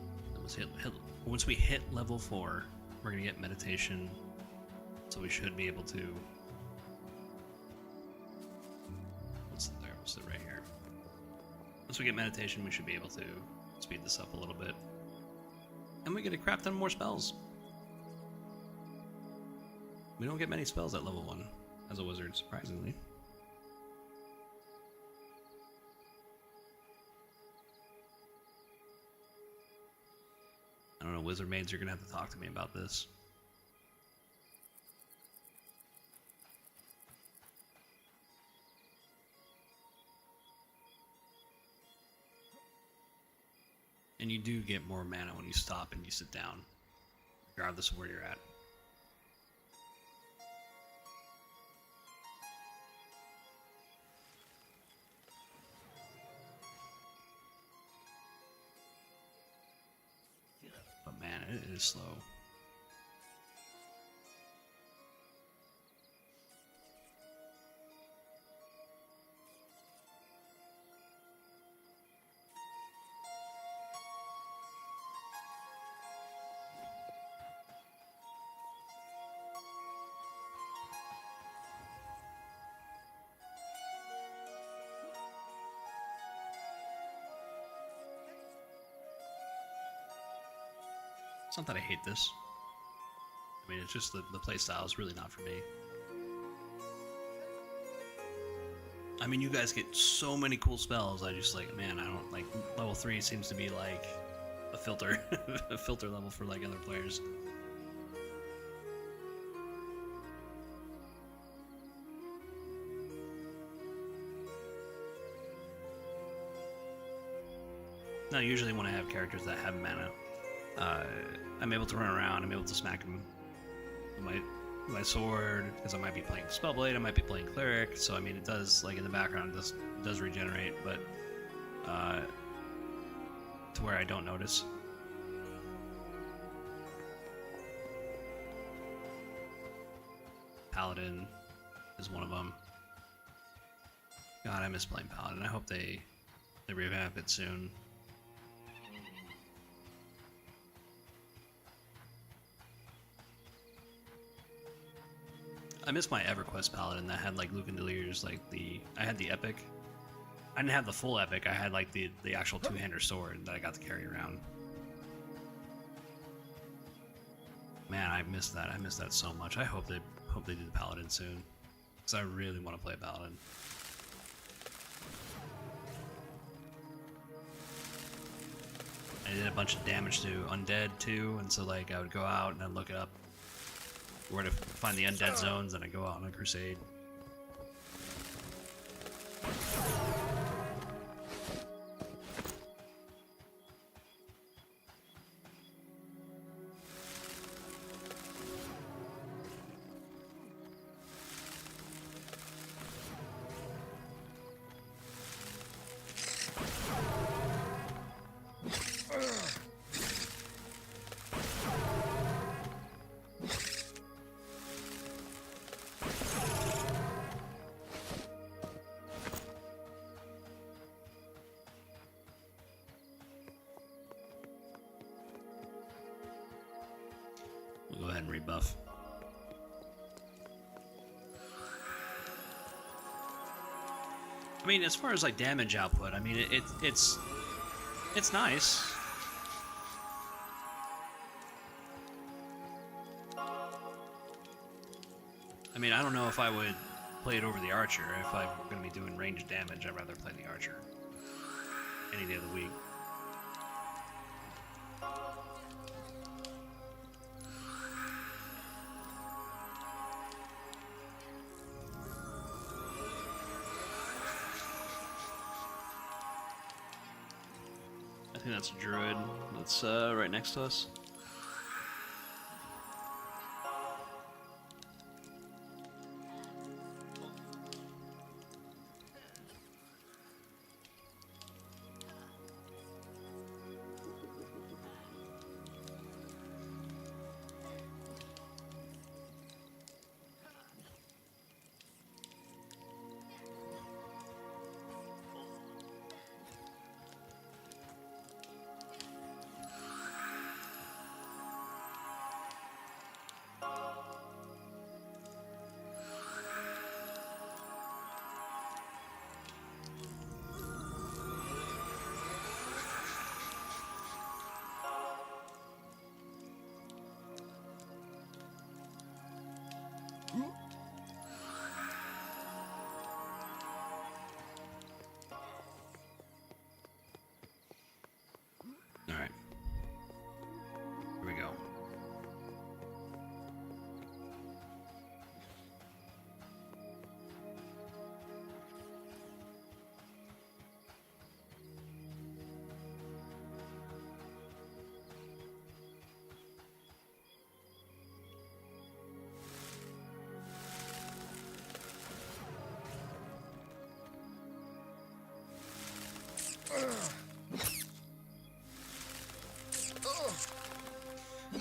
Once we hit level 4, we're gonna get meditation, so we should be able to. What's it right here? Once we get meditation, we should be able to speed this up a little bit, and we get a crap ton more spells. We don't get many spells at level 1 as a wizard, surprisingly. I don't know, wizard maids, you're gonna have to talk to me about this. And you do get more mana when you stop and you sit down, regardless of where you're at. But man, it is slow. It's not that I hate this. I mean, it's just the playstyle is really not for me. I mean, you guys get so many cool spells. I just like, man, I don't like level 3 seems to be like a filter, a filter level for like other players. Now, usually when I have characters that have mana, I'm able to run around, I'm able to smack them with my sword, because I might be playing Spellblade, I might be playing Cleric, so I mean it does, like in the background, it does regenerate, but to where I don't notice. Paladin is one of them. God, I miss playing Paladin. I hope they revamp it soon. I miss my EverQuest Paladin that had like Luke and Delirious, like I had the epic. I didn't have the full epic, I had like the actual two-hander sword that I got to carry around. Man, I miss that. I miss that so much. I hope they do the Paladin soon, because I really want to play a Paladin. I did a bunch of damage to undead too, and so like I would go out and I'd look up where to find the undead zones, and I go out on a crusade. We'll go ahead and rebuff. I mean, as far as like damage output, I mean it's nice. I mean, I don't know if I would play it over the archer. If I'm going to be doing ranged damage, I'd rather play the archer any day of the week. I think that's a druid that's right next to us.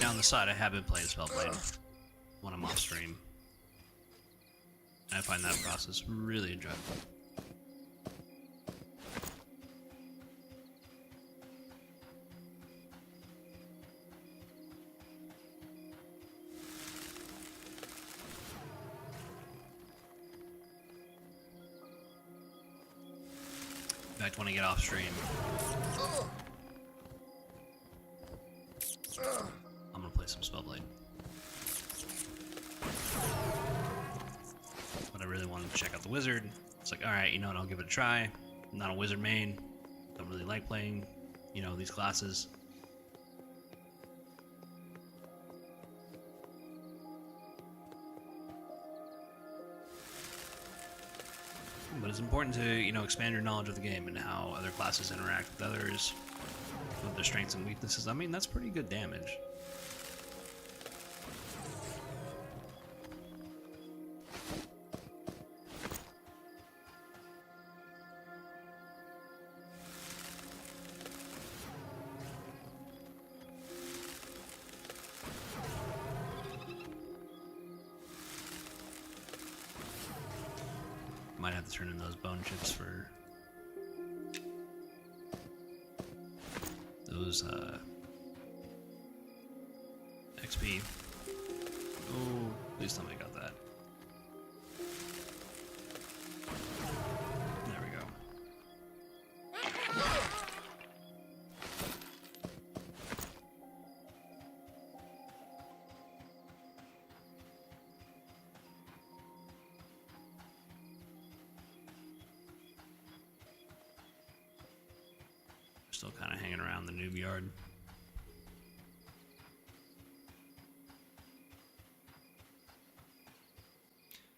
Now on the side, I have been playing Spellblade when I'm off stream. I find that process really enjoyable. In fact, when I get off stream, I'm gonna play some Spellblade. But I really wanted to check out the wizard. It's like, alright, you know what, I'll give it a try. I'm not a wizard main. Don't really like playing, you know, these classes. But it's important to, you know, expand your knowledge of the game and how other classes interact with others, with their strengths and weaknesses. I mean, that's pretty good damage. Might have to turn in those bone chips for those XP. Oh, please tell me I got that. There we go. Still kind of hanging around the noob yard.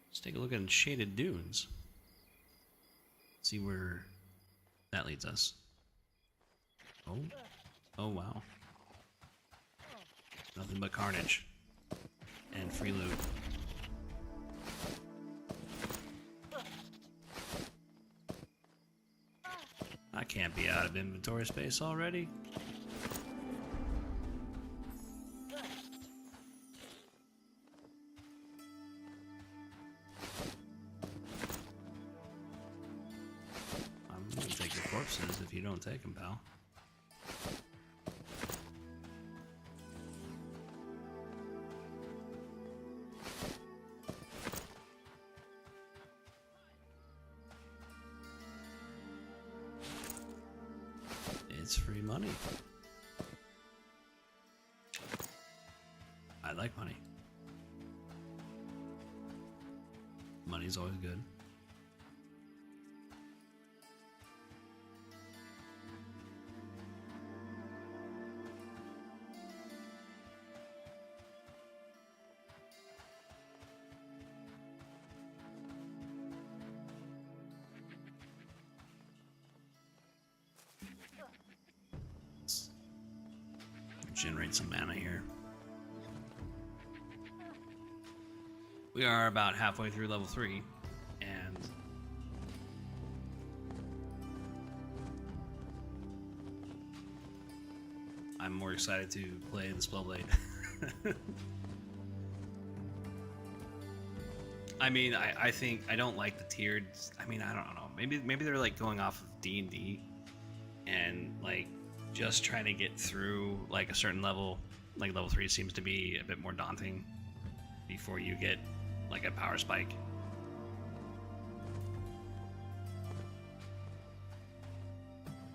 Let's take a look at Shaded Dunes. See where that leads us. Oh. Oh, wow. Nothing but carnage. And free loot. I can't be out of inventory space already. I'm gonna take your corpses if you don't take them, pal. It's free money. I like money. Money's always good. Generate some mana here. We are about halfway through level 3, and I'm more excited to play the Spellblade. I mean, I think I don't like the tiered. I mean, I don't know. Maybe they're like going off of D&D and like just trying to get through like a certain level. Like level 3 seems to be a bit more daunting before you get like a power spike.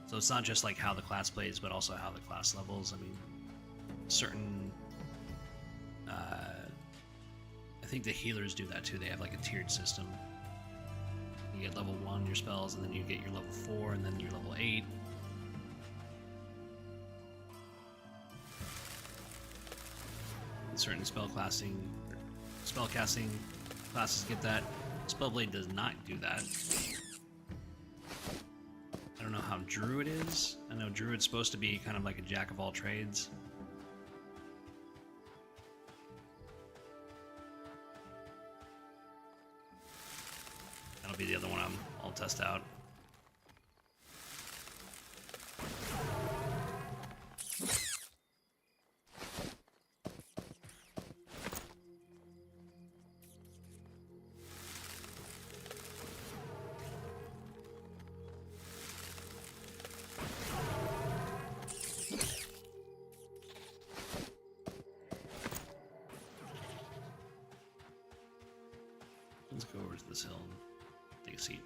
So it's not just like how the class plays, but also how the class levels. I mean, certain I think the healers do that too. They have like a tiered system. You get level 1 your spells, and then you get your level 4, and then your level 8. And certain spellcasting classes get that. Spellblade does not do that. I don't know how Druid is. I know Druid's supposed to be kind of like a jack of all trades. That'll be the other one I'll test out. Let's go over to this hill and take a seat.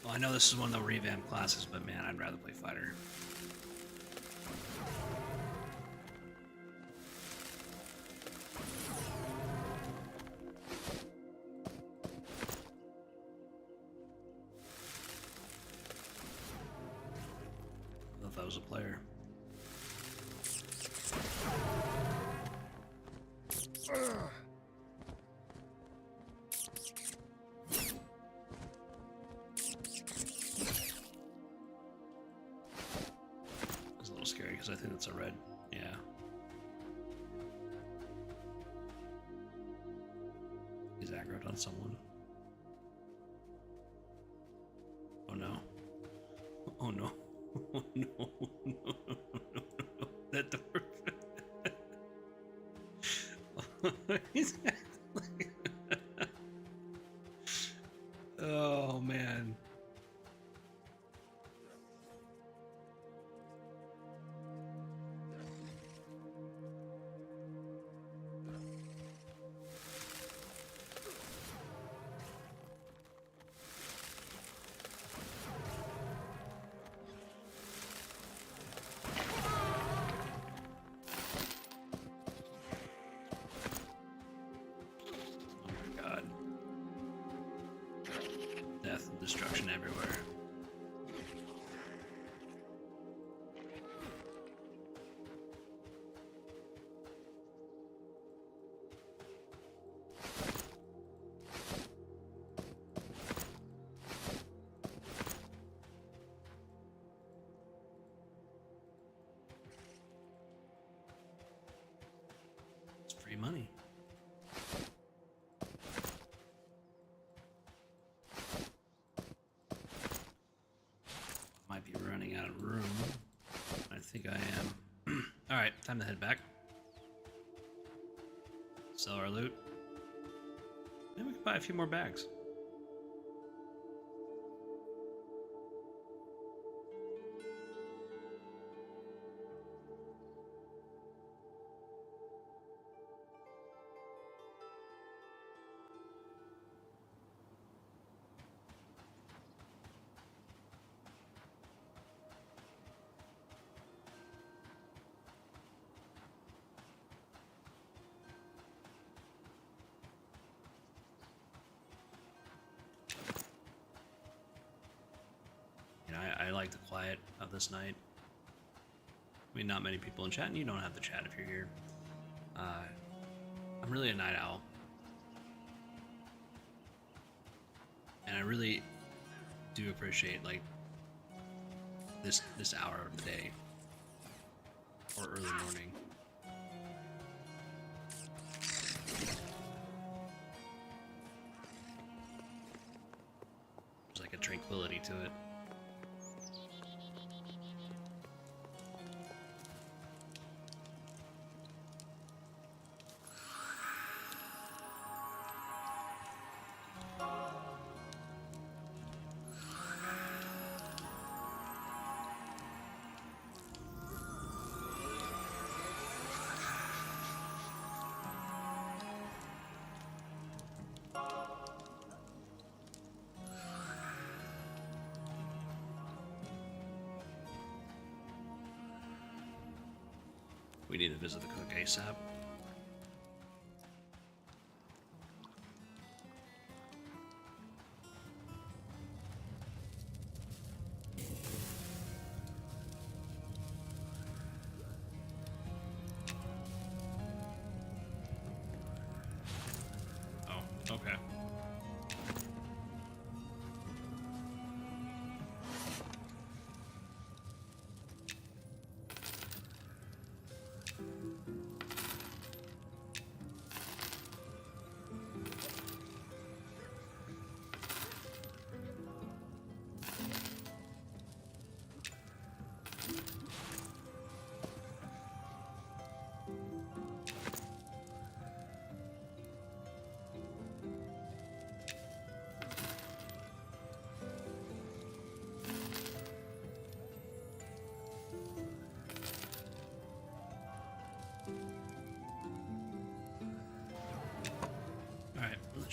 Well, I know this is one of the revamped classes, but man, I'd rather play fighter. I thought that was a player. I think that's a red. Yeah. He's aggroed on someone. Oh no. Oh no. Oh no. No. That door. Oh man. Death and destruction everywhere. It's free money. Might be running out of room. I think I am. Alright, time to head back. Sell our loot. Maybe we can buy a few more bags. I like the quiet of this night. I mean, not many people in chat, and you don't have to chat if you're here. I'm really a night owl. And I really do appreciate, like, this hour of the day. Or early morning. There's like a tranquility to it. We need to visit the cook ASAP.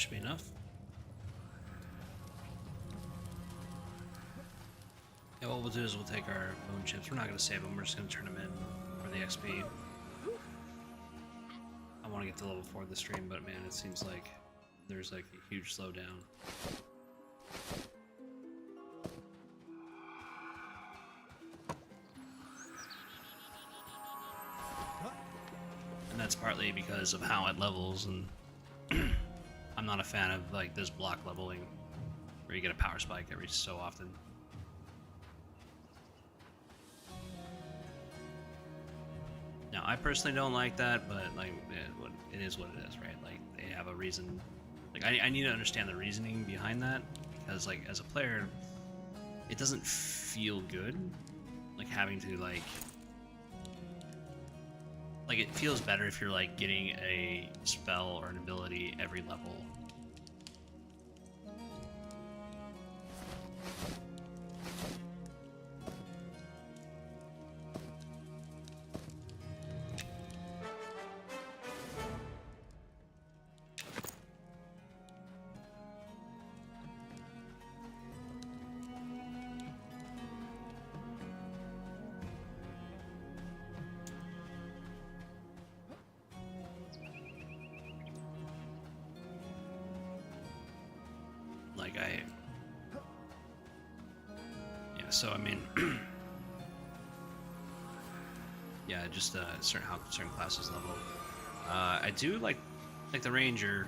should be enough. Yeah, what we'll do is we'll take our bone chips. We're not going to save them. We're just going to turn them in for the XP. I want to get to level 4 of the stream, but man, it seems like there's like a huge slowdown. And that's partly because of how it levels, and I'm not a fan of like this block leveling where you get a power spike every so often. Now, I personally don't like that, but like it is what it is, right? Like they have a reason. Like I need to understand the reasoning behind that, because like as a player, it doesn't feel good, like having to like it feels better if you're like getting a spell or an ability every level. So I mean, yeah, just how certain classes level. I do like the ranger.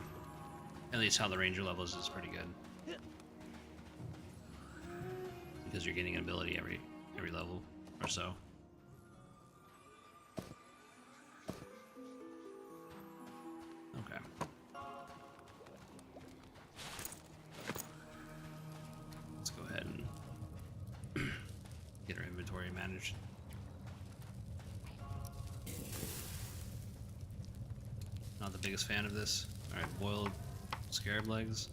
At least how the ranger levels is pretty good, because you're getting an ability every level or so. Okay. Let's go ahead and get our inventory managed. Not the biggest fan of this. Alright, boiled scarab legs.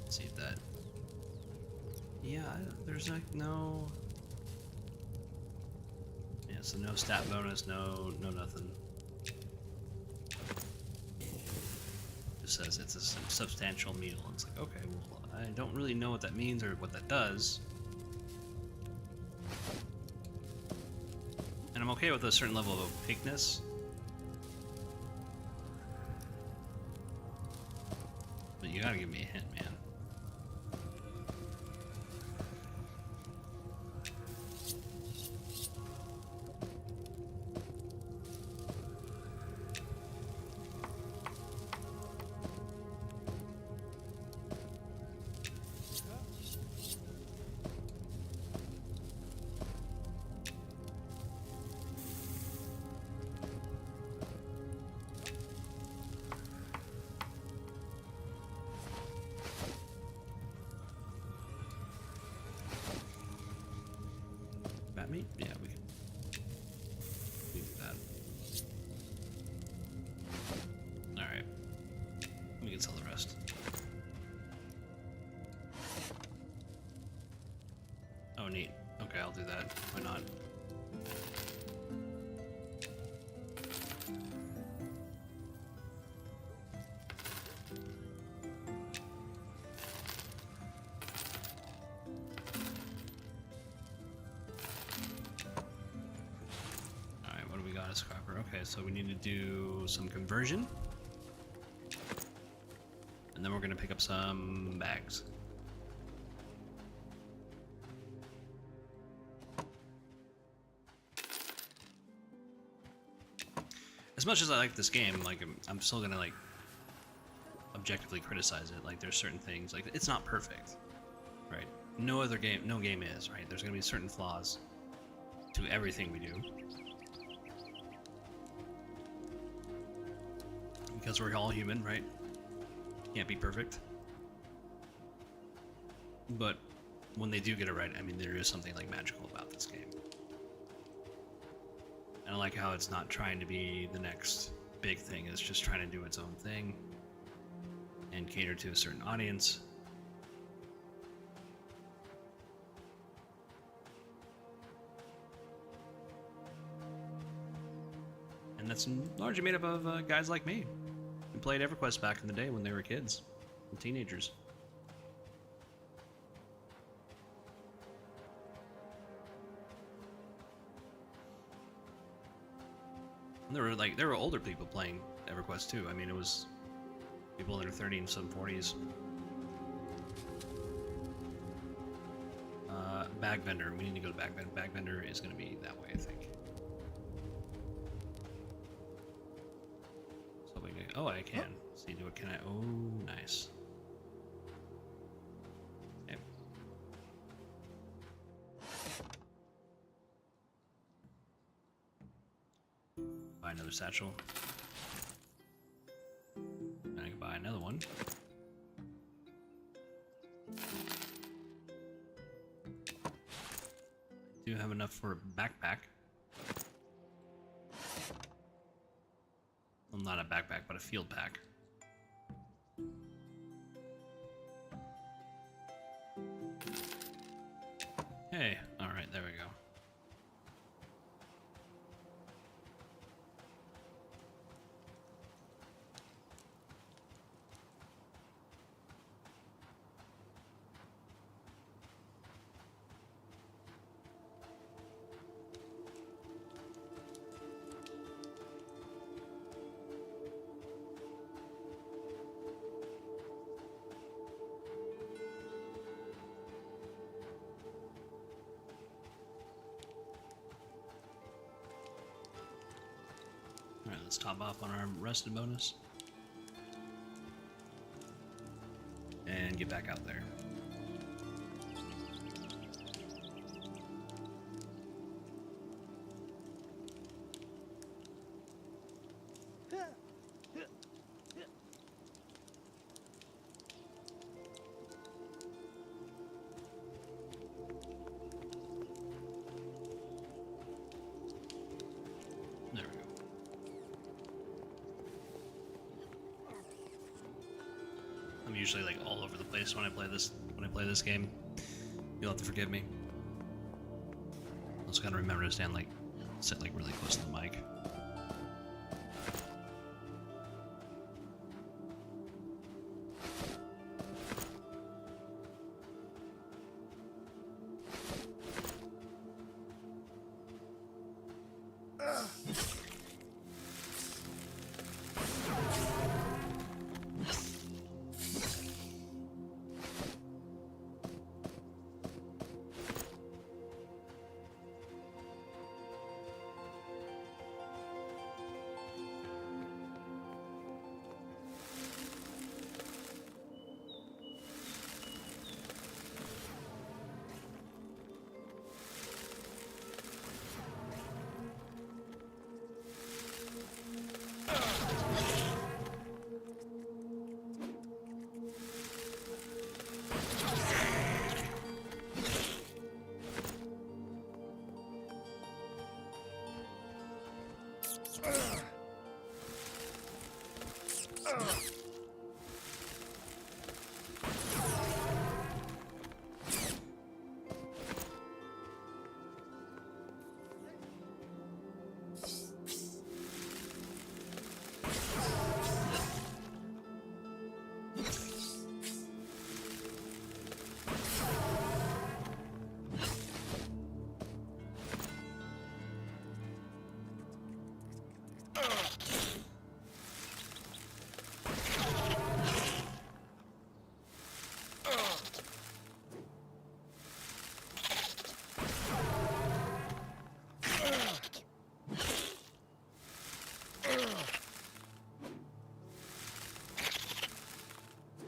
Let's see if that... Yeah, there's like no... Yeah, so no stat bonus, no nothing. Just says it's a substantial meal. It's like, okay, well, I don't really know what that means or what that does. And I'm okay with a certain level of opaqueness. But you gotta give me a hint, man. Meat? Yeah, we can do that. Alright. We can sell the rest. Oh, neat. Okay, I'll do that. Why not? Scrapper. Okay, so we need to do some conversion, and then we're going to pick up some bags. As much as I like this game, like I'm still going to like objectively criticize it. Like there's certain things, like it's not perfect, right? No game is, right? There's going to be certain flaws to everything we do. Because we're all human, right? Can't be perfect. But when they do get it right, I mean, there is something like magical about this game. And I like how it's not trying to be the next big thing. It's just trying to do its own thing and cater to a certain audience. And and that's largely made up of guys like me who played EverQuest back in the day when they were kids and teenagers. And there were older people playing EverQuest too. I mean, it was people in their 30s and some 40s. Bag vendor. We need to go to bag vendor. Bag vendor is going to be that way, I think. So we can, oh, I can. See, do it. Can I? Oh, nice. Okay. Buy another satchel. And I can buy another one. Do have enough for a backpack. Well, not a backpack, but a field pack. Hey, alright, there we go. Alright, let's top off on our rested bonus. And get back out there. There we go. I'm usually like all over the place when I play this game. You'll have to forgive me. I just gotta remember to sit like really close to the mic.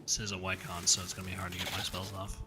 This is a Wycon, so it's gonna be hard to get my spells off.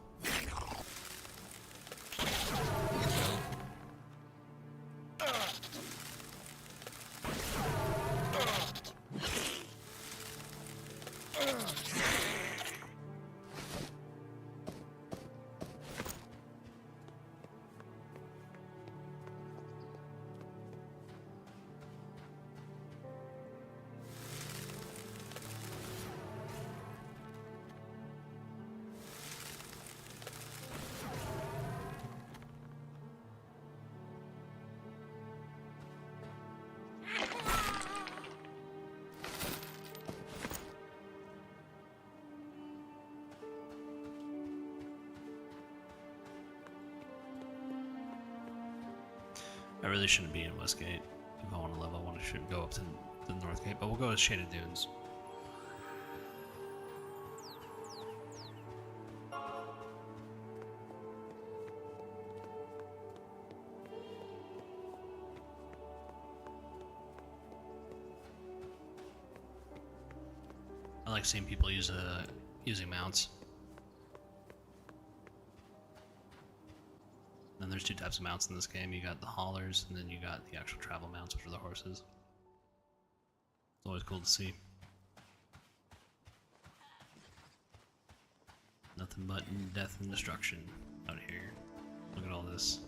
I really shouldn't be in Westgate. If I want to level, I want to should go up to the North Gate, but we'll go to Shaded Dunes. I like seeing people using mounts. Then there's two types of mounts in this game. You got the haulers, and then you got the actual travel mounts, which are the horses. It's always cool to see. Nothing but death and destruction out here. Look at all this.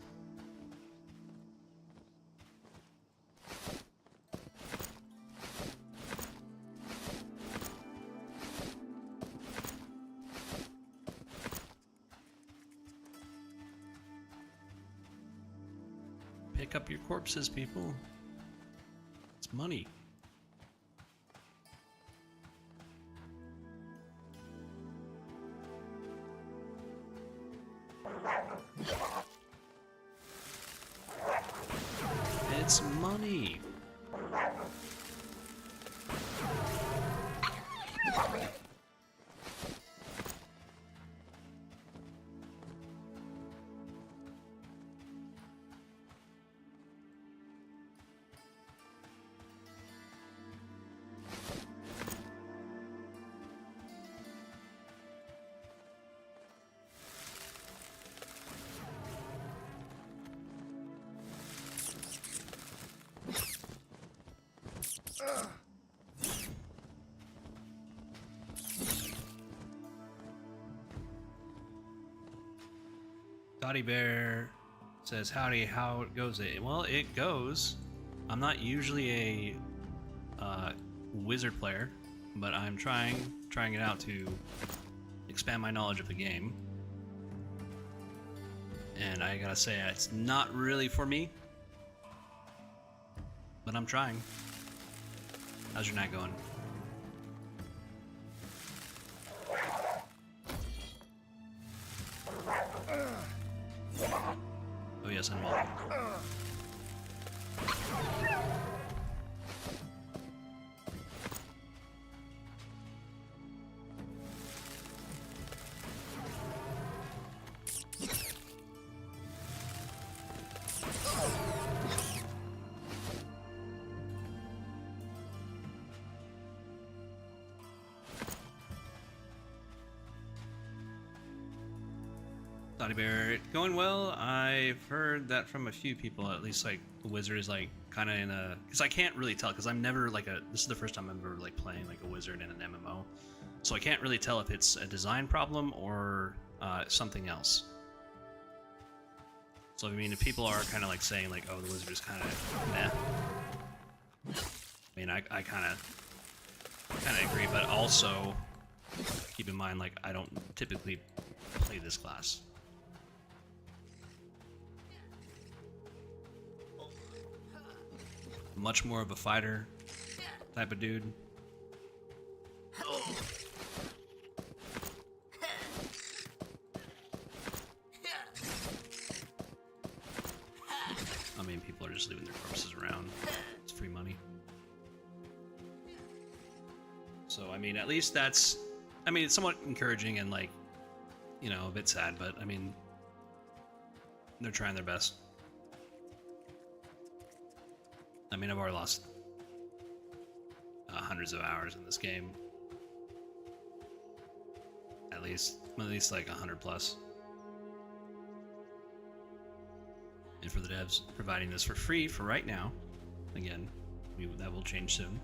Pick up your corpses, people. It's money. It's money. Dottie Bear says, howdy, how it goes? Well, it goes. I'm not usually a wizard player, but I'm trying it out to expand my knowledge of the game. And I gotta say, it's not really for me, but I'm trying. How's your night going? Oh yes, I'm welcome. Dottie Bear, going well. I've heard that from a few people, at least like the wizard is like kind of in a, because I can't really tell, because I'm never like this is the first time I'm ever like playing like a wizard in an MMO, so I can't really tell if it's a design problem or something else. So I mean, if people are kind of like saying like, oh, the wizard is kind of meh, I mean, I kind of agree, but also keep in mind like I don't typically play this class. Much more of a fighter type of dude. I mean, people are just leaving their corpses around. It's free money. So, I mean, at least that's, I mean, it's somewhat encouraging and like, you know, a bit sad, but I mean, they're trying their best. I mean, I've already lost hundreds of hours in this game. At least like 100 plus. And for the devs providing this for free for right now, again, that will change soon.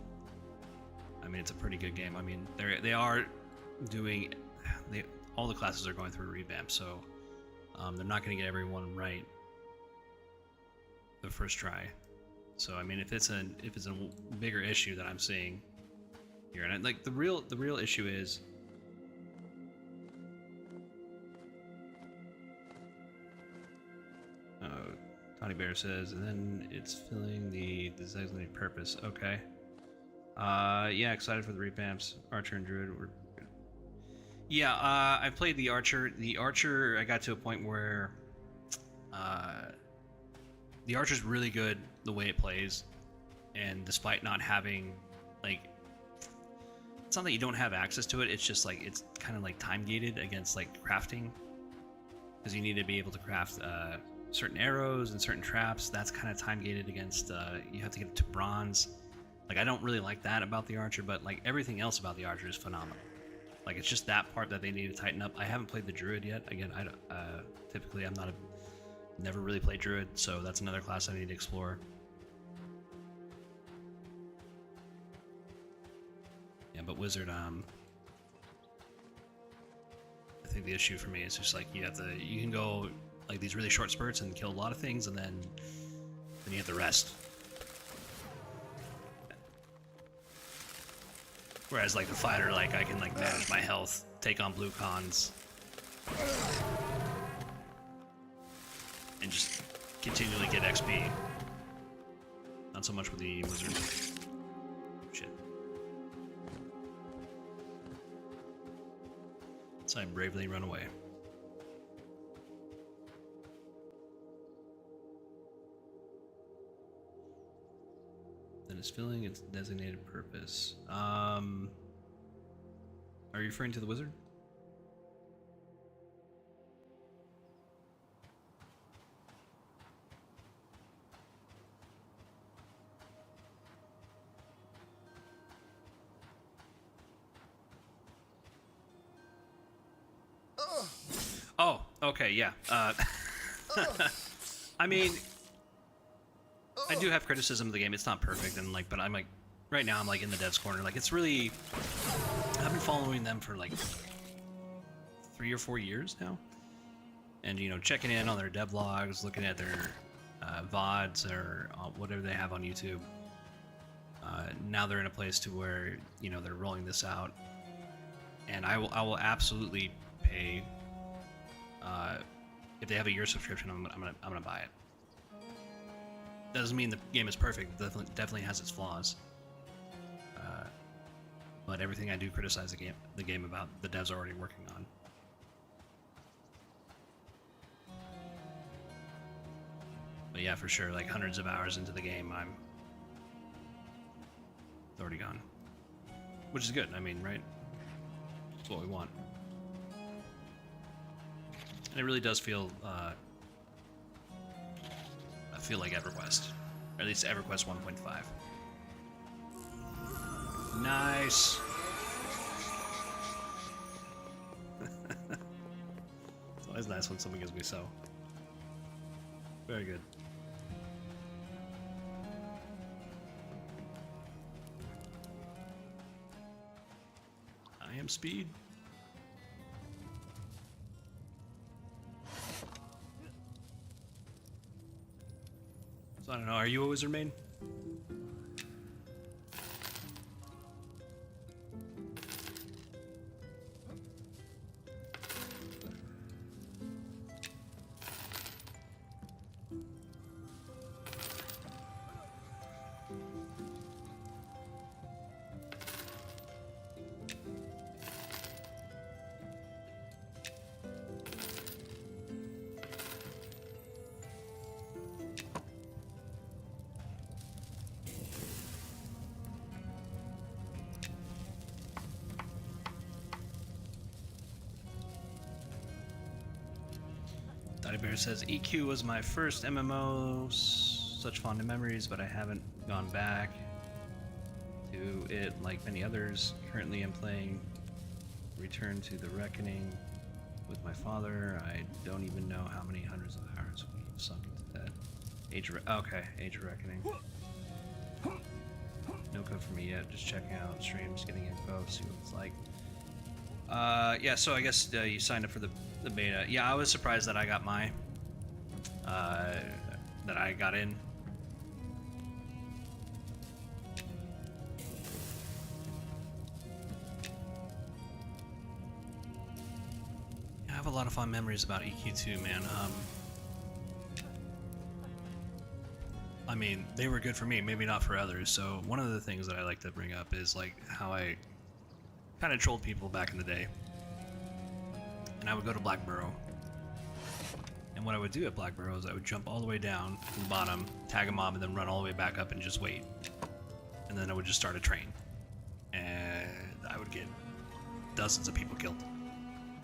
I mean, it's a pretty good game. I mean, they are doing, all the classes are going through a revamp, so they're not going to get everyone right the first try. So I mean, if it's a bigger issue that I'm seeing here, and like the real issue is, Tony Bear says, and then it's filling the designated purpose. Okay. Yeah, excited for the revamps. Archer and Druid were good. Yeah, I played the Archer. The Archer, I got to a point where the archer's really good the way it plays, and despite not having, like, it's not that you don't have access to it, it's just like it's kind of like time gated against like crafting, because you need to be able to craft certain arrows and certain traps. That's kind of time gated against, you have to get to bronze. Like, I don't really like that about the archer, but like everything else about the archer is phenomenal. Like, it's just that part that they need to tighten up. I haven't played the druid yet. Again, typically I'm not never really played druid, so that's another class I need to explore. Yeah, but wizard, I think the issue for me is just like you can go like these really short spurts and kill a lot of things, and then you have to rest. Whereas like the fighter, like I can like manage my health, take on blue cons, and just continually get XP. Not so much with the wizard. Shit. So I bravely run away. Then it's filling its designated purpose. Are you referring to the wizard? Oh, okay, yeah. I mean, I do have criticism of the game. It's not perfect, and like, but I'm like, right now I'm like in the devs corner. Like, it's really, I've been following them for like 3 or 4 years now, and you know, checking in on their devlogs, looking at their VODs or whatever they have on YouTube. Now they're in a place to where, you know, they're rolling this out, and I will absolutely pay. If they have a year subscription, I'm gonna buy it. Doesn't mean the game is perfect. It definitely has its flaws. But everything I do criticize the game about, the devs are already working on. But yeah, for sure, like hundreds of hours into the game, it's already gone. Which is good, I mean, right? That's what we want. And it really does feel, I feel like EverQuest. Or at least EverQuest 1.5. Nice! It's always nice when someone gives me so. Very good. I am speed. So I don't know, are you a wizard main? Bear says, EQ was my first MMO, such fond memories, but I haven't gone back to it like many others. Currently I'm playing Return to the Reckoning with my father. I don't even know how many hundreds of hours we've sunk into that. Age of Reckoning. No code for me yet, just checking out streams, getting info, see what it's like. Yeah, so I guess you signed up for the beta. Yeah, I was surprised that I got that I got in. I have a lot of fond memories about EQ2, man. I mean, they were good for me, maybe not for others. So one of the things that I like to bring up is like how I kind of trolled people back in the day. And I would go to Blackborough, And what I would do at Blackborough is I would jump all the way down to the bottom, tag a mob, and then run all the way back up and just wait. And then I would just start a train. And I would get dozens of people killed.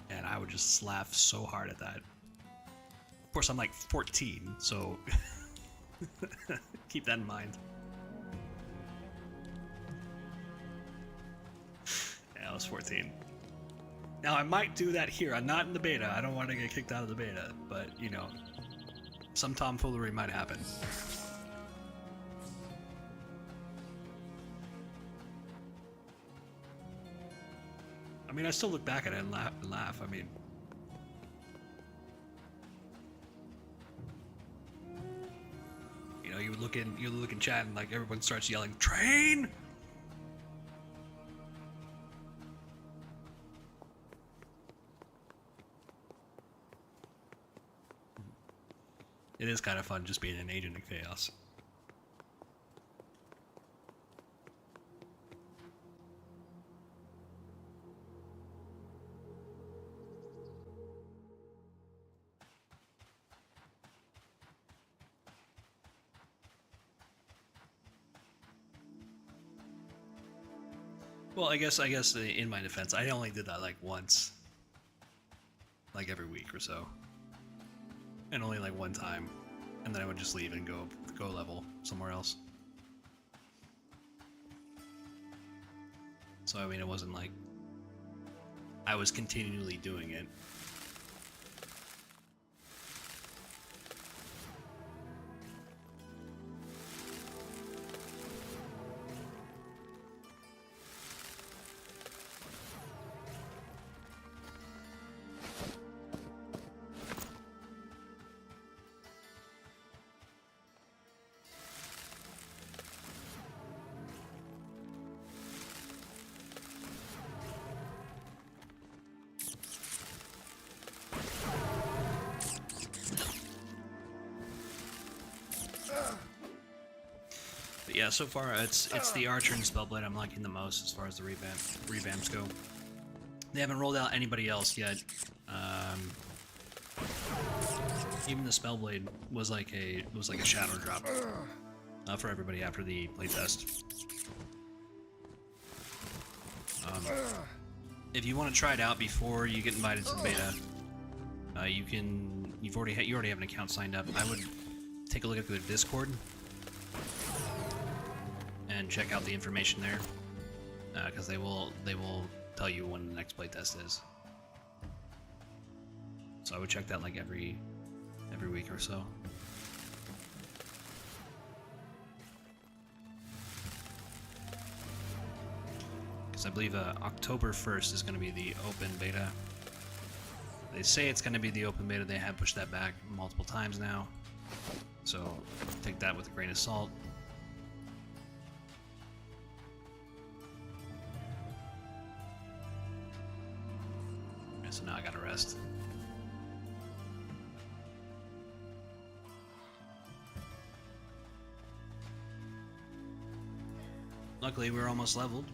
And I would just laugh so hard at that. Of course, I'm like 14, so keep that in mind. Yeah, I was 14. Now, I might do that here. I'm not in the beta. I don't want to get kicked out of the beta. But, you know, some tomfoolery might happen. I mean, I still look back at it and laugh. I mean... You know, you look in chat and, like, everyone starts yelling, "Train!" It is kind of fun just being an agent of chaos. Well, I guess in my defense, I only did that like once, like every week or so. And only like one time, and then I would just leave and go level somewhere else. So I mean, it wasn't like I was continually doing it. Yeah, so far it's the Archer and Spellblade I'm liking the most as far as the revamps go. They haven't rolled out anybody else yet. Even the Spellblade was like a shadow drop for everybody after the playtest. If you want to try it out before you get invited to the beta, you already have an account signed up. I would take a look at the Discord and check out the information there, because they will tell you when the next playtest is. So I would check that like every week or so. Because I believe October 1st is going to be the open beta. They say it's going to be the open beta. They have pushed that back multiple times now, so take that with a grain of salt. So now I gotta rest. Luckily, we're almost leveled.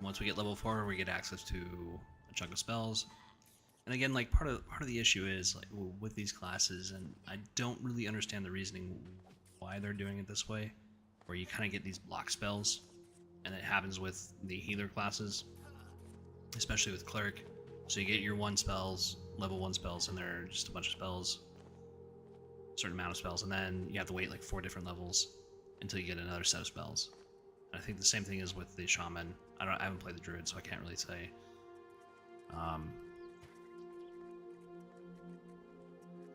Once we get level 4, we get access to a chunk of spells. And again, like part of the issue is like with these classes, and I don't really understand the reasoning why they're doing it this way, where you kind of get these block spells, and it happens with the healer classes, especially with cleric. So you get your level 1 spells, and they're just a bunch of spells, a certain amount of spells, and then you have to wait like 4 different levels until you get another set of spells. And I think the same thing is with the shaman. I haven't played the druid, so I can't really say.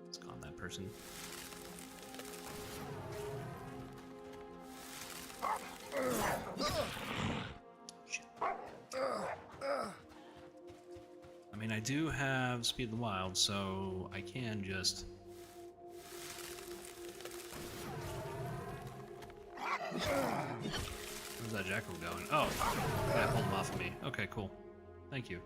Let's calm that person. Shit. I mean, I do have Speed of the Wild, so I can just... Where's that jackal going? Oh, yeah, pulled him off of me. Okay, cool. Thank you.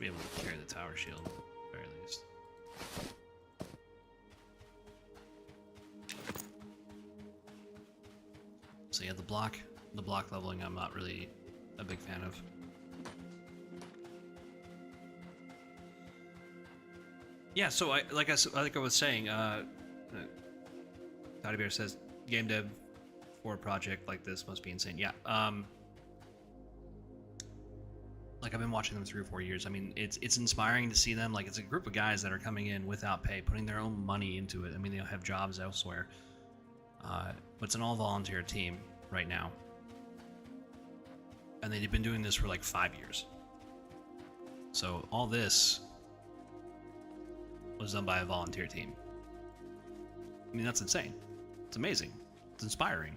be able to carry the tower shield, at the very least. So yeah, the block leveling I'm not really a big fan of. Yeah, so like I was saying, Toddy Bear says game dev for a project like this must be insane. Yeah, like I've been watching them 3 or 4 years. I mean, it's inspiring to see them. Like it's a group of guys that are coming in without pay, putting their own money into it. I mean, they'll have jobs elsewhere, but it's an all volunteer team right now, and they've been doing this for like 5 years. So all this was done by a volunteer team. I mean, that's insane. It's amazing. It's inspiring.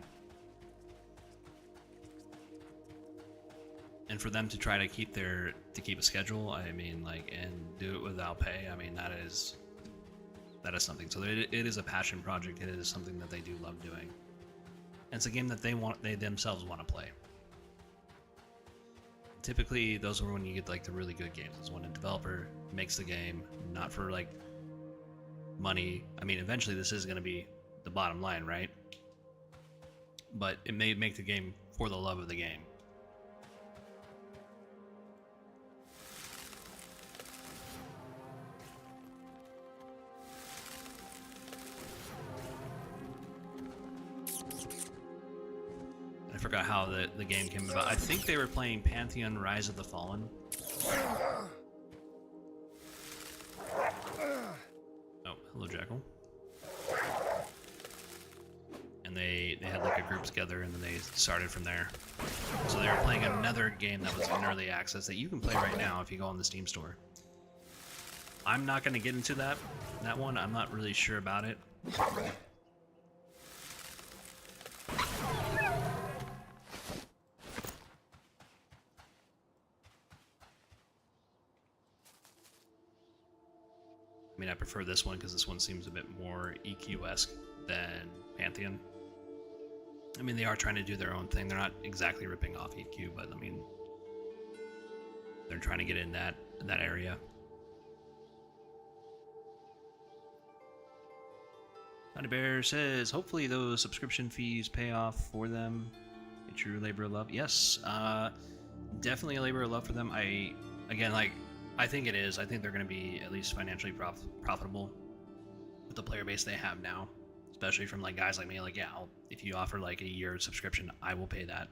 And for them to try to keep a schedule, I mean, like, and do it without pay, I mean, that is something. So it is a passion project. It is something that they do love doing. And it's a game that they themselves want to play. Typically, those are when you get like the really good games. Is when a developer makes the game, not for like money. I mean, eventually this is going to be the bottom line, right? But it may make the game for the love of the game. I forgot how the game came about. I think they were playing Pantheon Rise of the Fallen. Oh, hello, Jackal. And they had like a group together, and then they started from there. So they were playing another game that was in early access that you can play right now if you go on the Steam store. I'm not going to get into that one. I'm not really sure about it. I mean, I prefer this one because this one seems a bit more EQ-esque than Pantheon. I mean, they are trying to do their own thing. They're not exactly ripping off EQ, but I mean, they're trying to get in that area. Honey Bear says, hopefully those subscription fees pay off for them. A true labor of love. Yes, definitely a labor of love for them. I think it is. I think they're going to be at least financially profitable with the player base they have now, especially from like guys like me. Like, yeah, if you offer like a year subscription, I will pay that.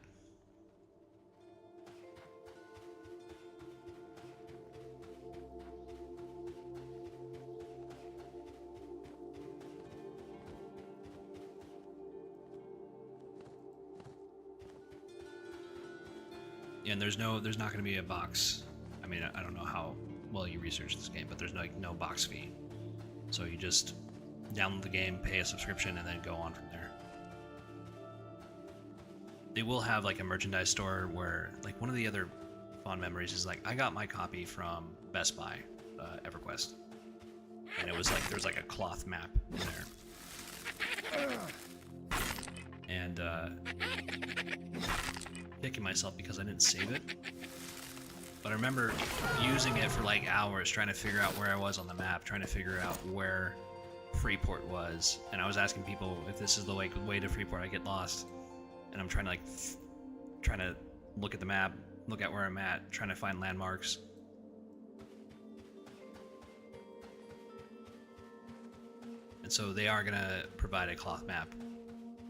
And there's not going to be a box. I mean, I don't know how well you research this game, but there's no box fee. So you just download the game, pay a subscription, and then go on from there. They will have like a merchandise store where, like, one of the other fond memories is like I got my copy from Best Buy, EverQuest, and it was like there's like a cloth map in there, and kicking myself because I didn't save it. But I remember using it for like hours, trying to figure out where I was on the map, trying to figure out where Freeport was, and I was asking people if this is the way to Freeport. I get lost, and I'm trying to look at the map, look at where I'm at, trying to find landmarks. And so they are gonna provide a cloth map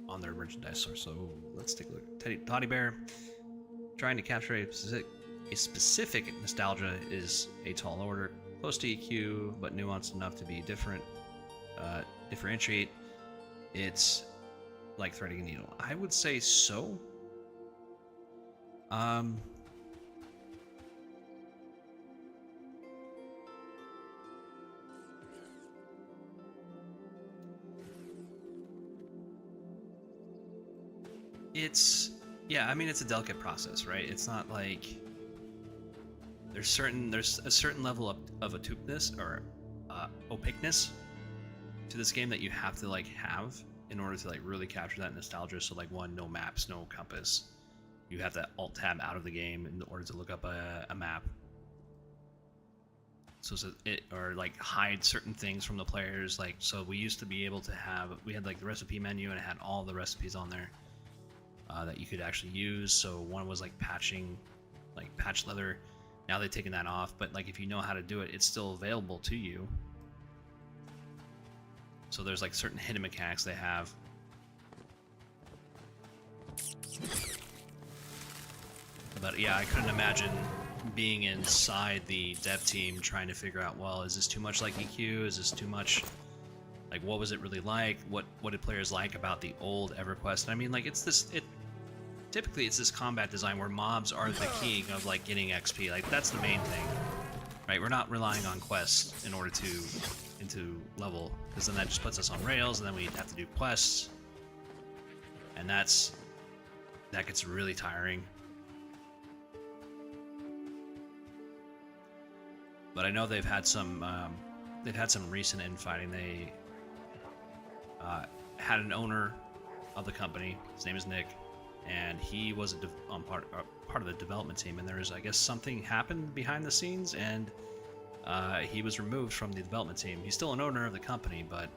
on their merchandise store. So let's take a look. Toddy Bear trying to capture a specific nostalgia is a tall order, close to EQ, but nuanced enough to be differentiate. It's like threading a needle. I would say so. Yeah, I mean, it's a delicate process, right? It's not like there's a certain level of obtuseness or opaqueness to this game that you have to like have in order to like really capture that nostalgia. So like, one, no maps, no compass. You have to alt tab out of the game in order to look up a map. it or like hide certain things from the players. Like, so we used to be able to have, we had like the recipe menu and it had all the recipes on there that you could actually use. So one was like patching, like patch leather. Now they've taken that off, but like if you know how to do it, it's still available to you. So there's like certain hidden mechanics they have. But yeah, I couldn't imagine being inside the dev team trying to figure out, well, is this too much like EQ? Is this too much? Like, what was it really like? What did players like about the old EverQuest? And I mean, like, typically it's this combat design where mobs are the key of like getting XP. Like, that's the main thing, right? We're not relying on quests in order to level, because then that just puts us on rails, and then we have to do quests, and that gets really tiring. But I know they've had some recent infighting. They had an owner of the company. His name is Nick, and he was part of the development team. And there was, I guess, something happened behind the scenes, and he was removed from the development team. He's still an owner of the company, but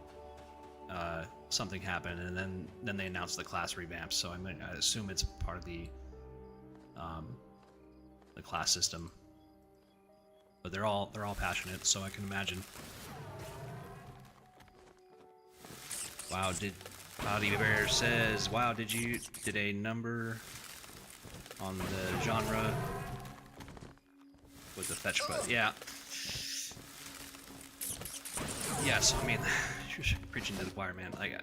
something happened, and then they announced the class revamp. So I assume it's part of the class system. But they're all passionate, so I can imagine. Wow, Cloudy Bear says, wow, did a number on the genre with the fetch quest? Yeah. Yeah, so I mean, you're preaching to the choir, man. Like,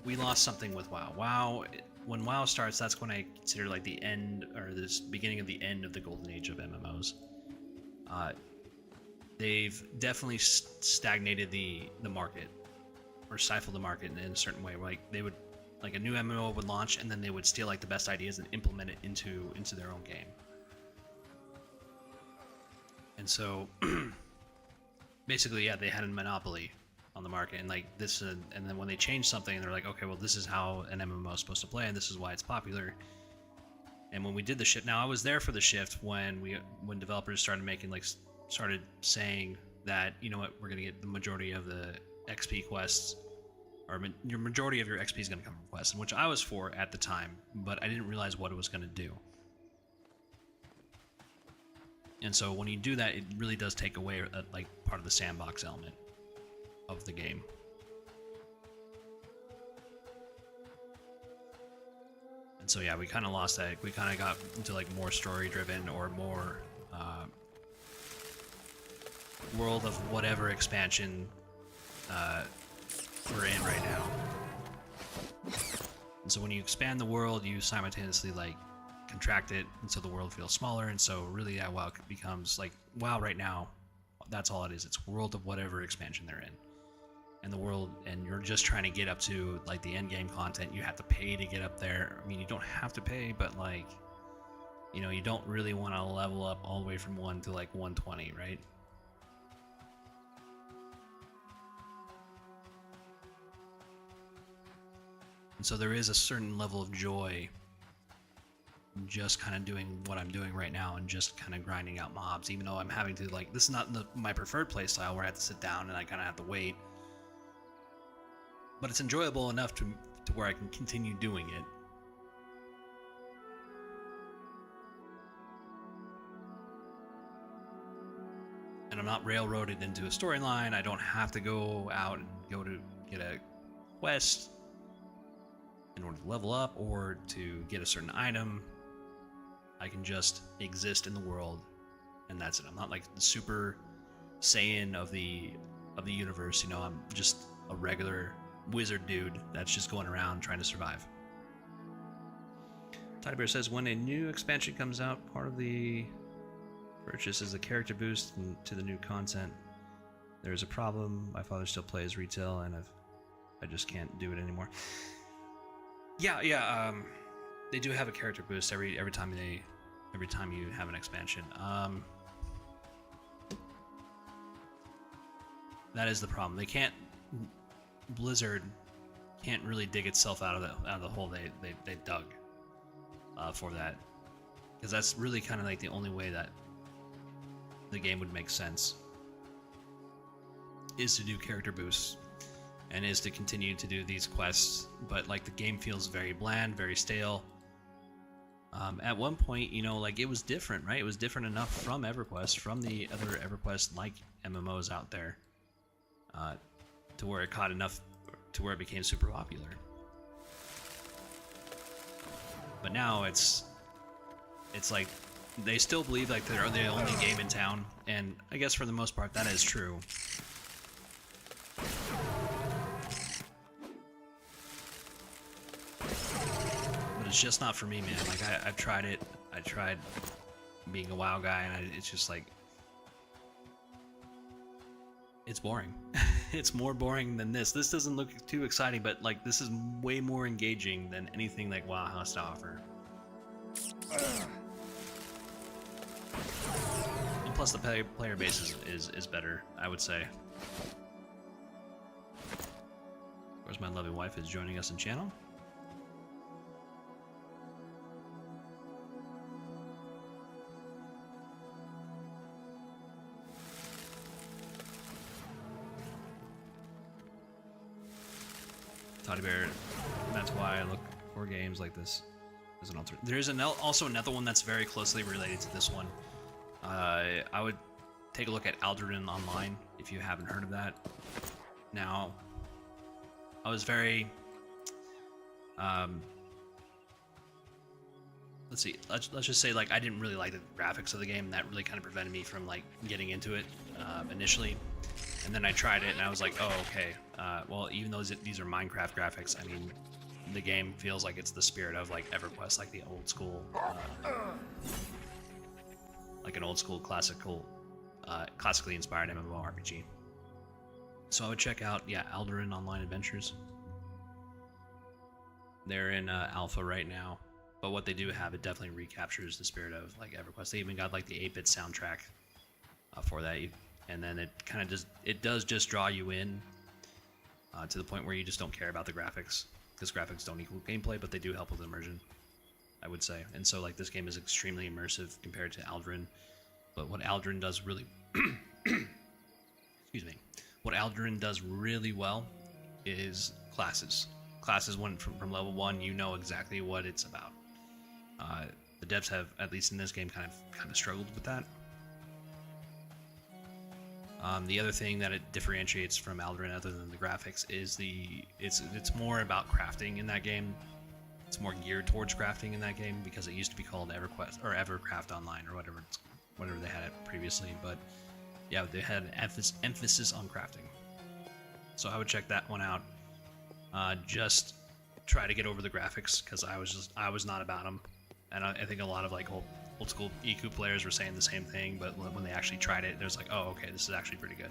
we lost something with WoW. WoW, when WoW starts, that's when I consider like the end, or this beginning of the end of the golden age of MMOs. They've definitely stagnated the market, or stifled the market in a certain way. Like, they would, like, a new MMO would launch, and then they would steal like the best ideas and implement it into their own game. And so basically, yeah, they had a monopoly on the market, and like this, and then when they changed something, they're like, okay, well, this is how an MMO is supposed to play, and this is why it's popular. And when we did the shift, now I was there for the shift when developers started saying that, you know what, we're going to get the majority of the XP quests, or your majority of your XP is going to come from quests, which I was for at the time, but I didn't realize what it was going to do. And so when you do that, it really does take away like part of the sandbox element of the game. And so yeah, we kind of lost that. We kind of got into like more story driven, or more world of whatever expansion we're in right now. And so when you expand the world, you simultaneously like contract it, and so the world feels smaller. And so really, yeah, WoW becomes like, WoW right now, that's all it is. It's world of whatever expansion they're in. And the world, and you're just trying to get up to like the end game content. You have to pay to get up there. I mean, you don't have to pay, but like, you know, you don't really want to level up all the way from 1 to like 120, right? And so there is a certain level of joy just kind of doing what I'm doing right now, and just kind of grinding out mobs, even though I'm having to, like, this is not my preferred playstyle where I have to sit down and I kind of have to wait. But it's enjoyable enough to where I can continue doing it. And I'm not railroaded into a storyline. I don't have to go out and go to get a quest in order to level up or to get a certain item. I can just exist in the world, and that's it. I'm not like the super Saiyan of the universe, you know. I'm just a regular wizard dude that's just going around trying to survive. Teddy Bear says, when a new expansion comes out, part of the purchase is a character boost to the new content. There is a problem. My father still plays retail, and I just can't do it anymore. Yeah. They do have a character boost every time you have an expansion. That is the problem. They can't. Blizzard can't really dig itself out of the hole they dug for that, because that's really kind of like the only way that the game would make sense. is to do character boosts and is to continue to do these quests, but like the game feels very bland, very stale. At one point, you know, like it was different, right? It was different enough from EverQuest, from the other EverQuest like MMOs out there, to where it caught enough to where it became super popular. But now it's like they still believe like they're the only game in town, and I guess for the most part that is true. But it's just not for me, man. Like I've tried it. I tried being a WoW guy, and it's just like it's boring. It's more boring than this. This doesn't look too exciting, but like this is way more engaging than anything like WoW has to offer. And plus the player base is better, I would say. Of course, my lovely wife is joining us in channel. Toddy Bear, that's why I look for games like this as an alternate. There's also another one that's very closely related to this one. I would take a look at Alderaan Online if you haven't heard of that. Now, I was very, let's see, let's just say like I didn't really like the graphics of the game. That really kind of prevented me from like getting into it initially. And then I tried it and I was like, oh, okay. Well, even though these are Minecraft graphics, I mean, the game feels like it's the spirit of like EverQuest, like the old school, like an old school classically inspired MMORPG. So I would check out, yeah, Alderaan Online Adventures. They're in alpha right now, but what they do have, it definitely recaptures the spirit of like EverQuest. They even got like the 8-bit soundtrack for that. And then it kind of does just draw you in to the point where you just don't care about the graphics, because graphics don't equal gameplay, but they do help with immersion, I would say. And so like this game is extremely immersive compared to Alderaan, but what Alderaan does really excuse me, what Alderaan does really well is classes. Classes from level 1, you know exactly what it's about. The devs have, at least in this game, kind of struggled with that. The other thing that it differentiates from Alderaan, other than the graphics, is it's more about crafting in that game. It's more geared towards crafting in that game, because it used to be called EverQuest or EverCraft Online or whatever they had it previously. But yeah, they had an emphasis on crafting. So I would check that one out. Just try to get over the graphics, because I was not about them, and I think a lot of like old school EQ players were saying the same thing, but when they actually tried it, it was like, oh, okay, this is actually pretty good.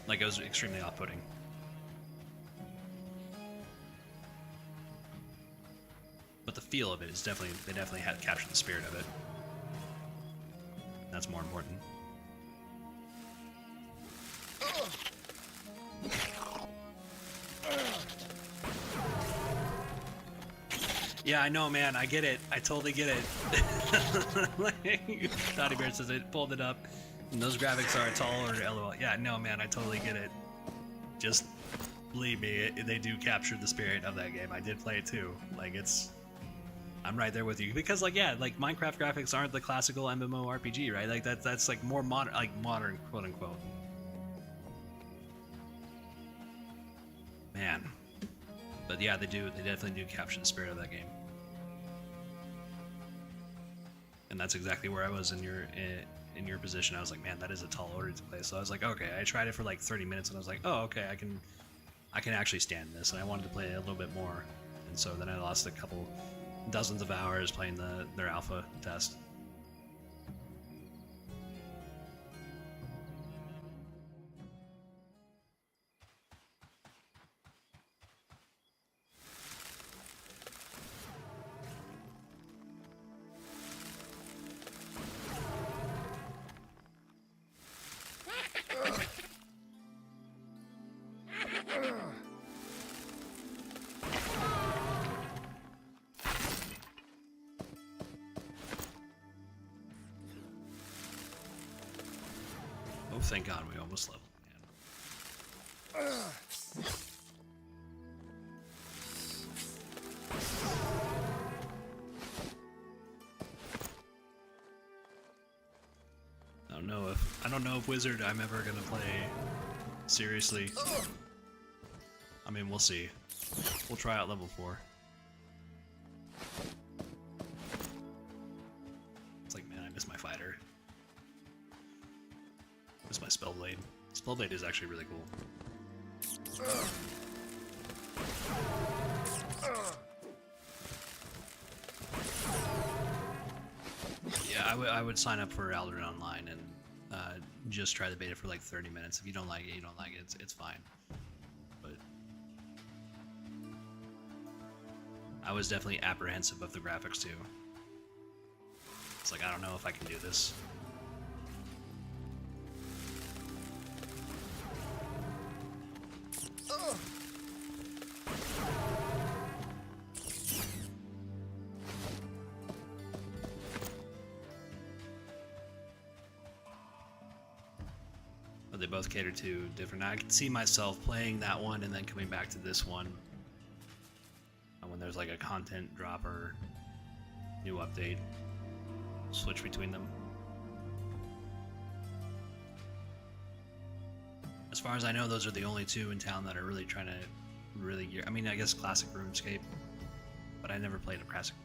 Like, it was extremely off-putting. But the feel of it is they definitely had captured the spirit of it. That's more important. Yeah, I know, man. I get it. I totally get it. Toddy Bear says it pulled it up, and those graphics are taller. LOL. Yeah, no, man. I totally get it. Just believe me, they do capture the spirit of that game. I did play it too. Like, I'm right there with you, because like, yeah, like Minecraft graphics aren't the classical MMORPG, right? Like that's like more modern, quote unquote. Man. But yeah, they definitely do capture the spirit of that game. And that's exactly where I was in your position. I was like, man, that is a tall order to play. So I was like, okay, I tried it for like 30 minutes and I was like, oh, okay, I can actually stand this. And I wanted to play a little bit more. And so then I lost a couple dozens of hours playing their alpha test. thank God we almost leveled. I don't know if Wizard I'm ever gonna play seriously. I mean, we'll see. We'll try out level 4. It's like, man, I miss my fighter. Miss my Spellblade. Spellblade is actually really cool. Yeah, I would sign up for Aldrin Online and just try the beta for like 30 minutes. If you don't like it, you don't like it. It's fine. But I was definitely apprehensive of the graphics too. It's like, I don't know if I can do this. But they both cater to different. I can see myself playing that one and then coming back to this one when there's like a content drop or new update. Switch between them. As far as I know, those are the only two in town that are really trying to I mean, I guess classic RuneScape, but I never played a classic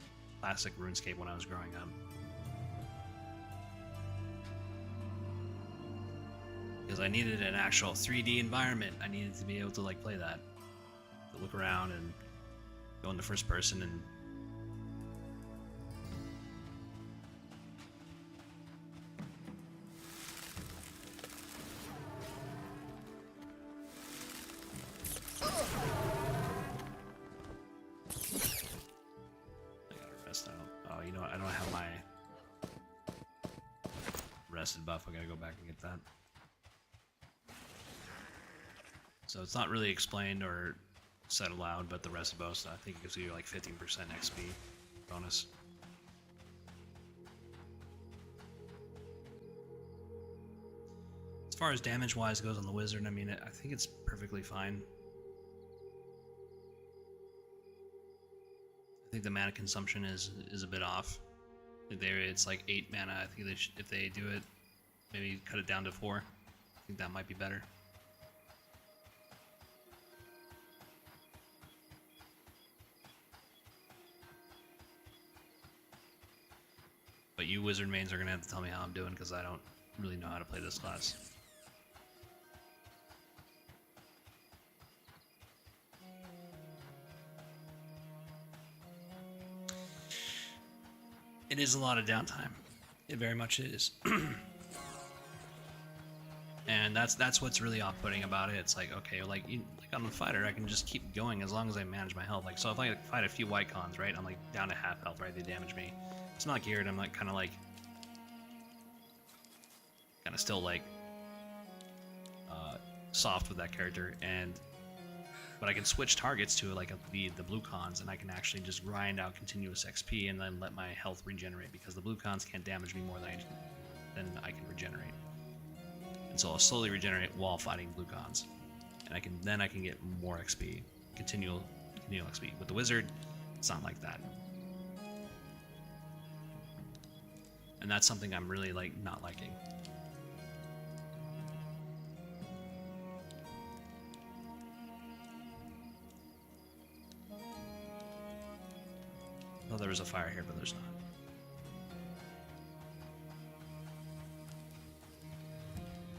RuneScape when I was growing up. Because I needed an actual 3D environment. I needed to be able to like play that. To look around and go into first person and buff. I gotta go back and get that. So it's not really explained or said aloud, but the rested boast, I think it gives you like 15% XP bonus. As far as damage wise goes on the wizard, I mean, I think it's perfectly fine. I think the mana consumption is a bit off. It's like 8 mana. I think they if they do it, maybe cut it down to 4. I think that might be better. But you wizard mains are gonna have to tell me how I'm doing because I don't really know how to play this class. It is a lot of downtime. It very much is. And that's what's really off-putting about it. It's like, okay, like on the fighter, I can just keep going as long as I manage my health. Like, so if I fight a few white cons, right, I'm like down to half health, right? They damage me. It's not geared. I'm like kind of still like soft with that character, but I can switch targets to like the blue cons, and I can actually just grind out continuous XP and then let my health regenerate because the blue cons can't damage me more than I can regenerate. And so I'll slowly regenerate while fighting blue cons, and I can get more XP, continual XP. With the wizard, it's not like that, and that's something I'm really like not liking. Well, there was a fire here, but there's not.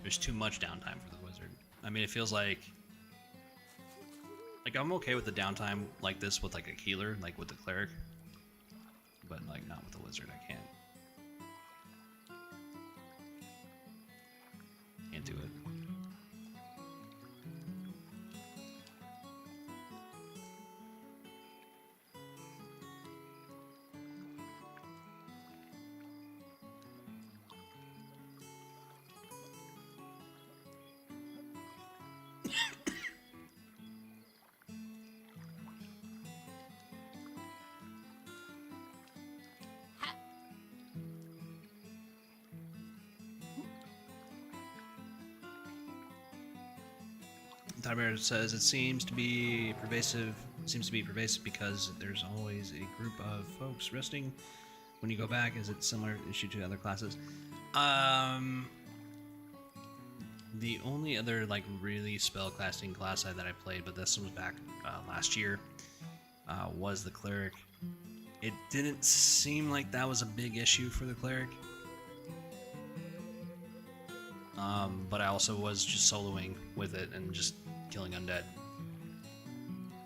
There's too much downtime for the wizard. I mean, it feels like I'm okay with the downtime like this with like a healer, like with the cleric, but like not with the wizard. I can't do it. Tyler says it seems to be pervasive. Seems to be pervasive because there's always a group of folks resting when you go back. Is it similar issue to other classes? The only other like really spellcasting class that I played, but this was back last year, was the cleric. It didn't seem like that was a big issue for the cleric. But I also was just soloing with it and just killing undead.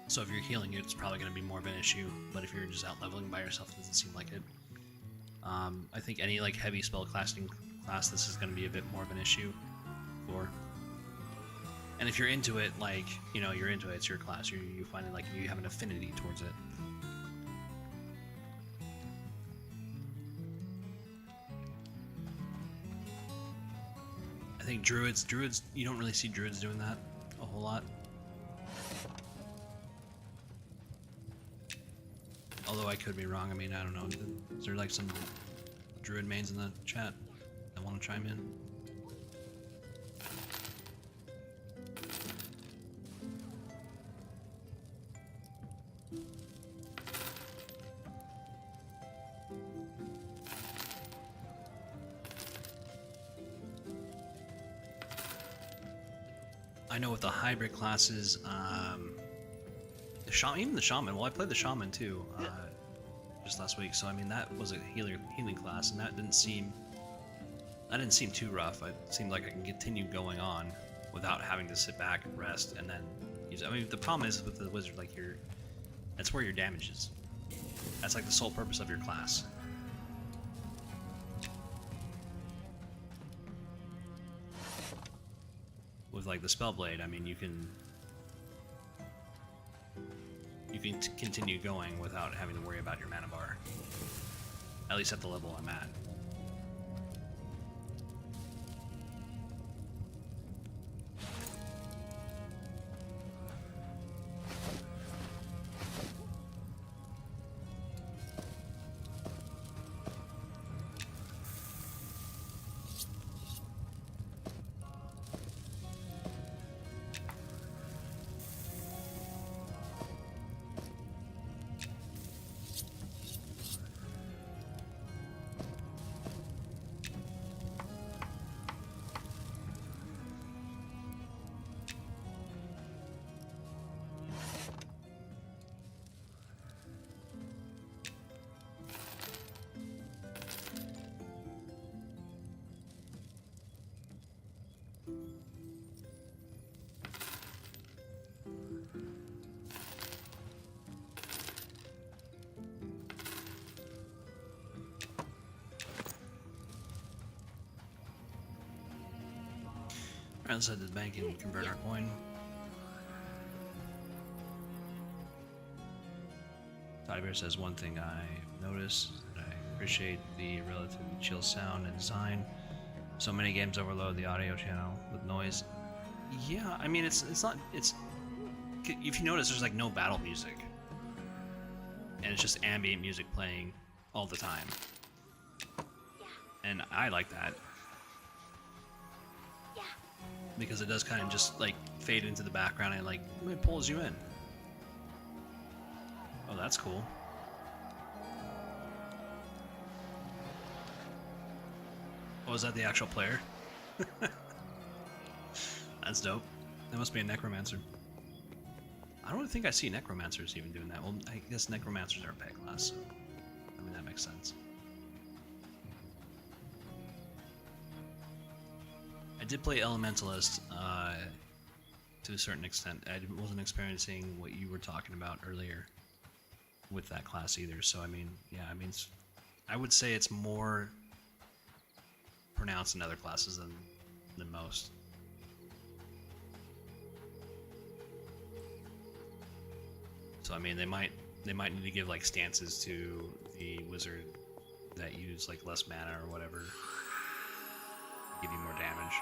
So if you're healing it, it's probably going to be more of an issue. But if you're just out leveling by yourself, it doesn't seem like it. I think any like heavy spellcasting class, this is going to be a bit more of an issue for. And if you're into it, like, you know, you're into it, it's your class, you find it like you have an affinity towards it. I think druids, you don't really see druids doing that a whole lot. Although I could be wrong, I mean, I don't know. Is there like some druid mains in the chat that want to chime in? I know with the hybrid classes, even the shaman. Well, I played the shaman too, just last week. So I mean, that was a healing class, and that didn't seem too rough. It seemed like I can continue going on without having to sit back and rest and then use it. I mean, the problem is with the wizard, like that's where your damage is. That's like the sole purpose of your class. With like the Spellblade, I mean, you can continue going without having to worry about your mana bar. At least at the level I'm at. Alright, let's head to the bank and convert our coin. Toddybear says, one thing I noticed, that I appreciate the relatively chill sound and design. So many games overload the audio channel with noise. Yeah, I mean, it's not, if you notice, there's like no battle music. And it's just ambient music playing all the time. And I like that. Because it does kind of just like fade into the background and like it pulls you in. Oh, that's cool. Oh, is that the actual player? That's dope. That must be a necromancer. I don't think I see necromancers even doing that. Well, I guess necromancers are a pet class, so I mean that makes sense. I did play Elementalist to a certain extent. I wasn't experiencing what you were talking about earlier with that class either. So I mean, yeah, I mean, I would say it's more pronounced in other classes than most. So I mean, they might need to give like stances to the wizard that use like less mana or whatever, give you more damage,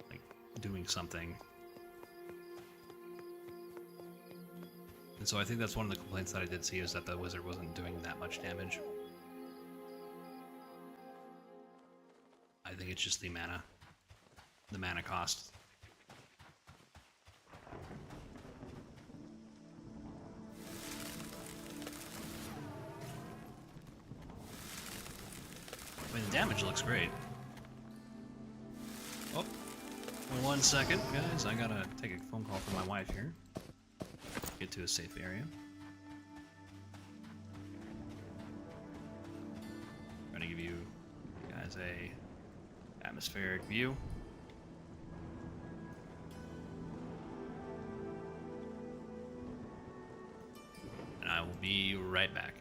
like doing something. And so I think that's one of the complaints that I did see, is that the wizard wasn't doing that much damage. I think it's just the mana cost. damage looks great. Oh, 1 second, guys. I gotta take a phone call from my wife here. Get to a safe area. Trying to give you guys a atmospheric view. And I will be right back.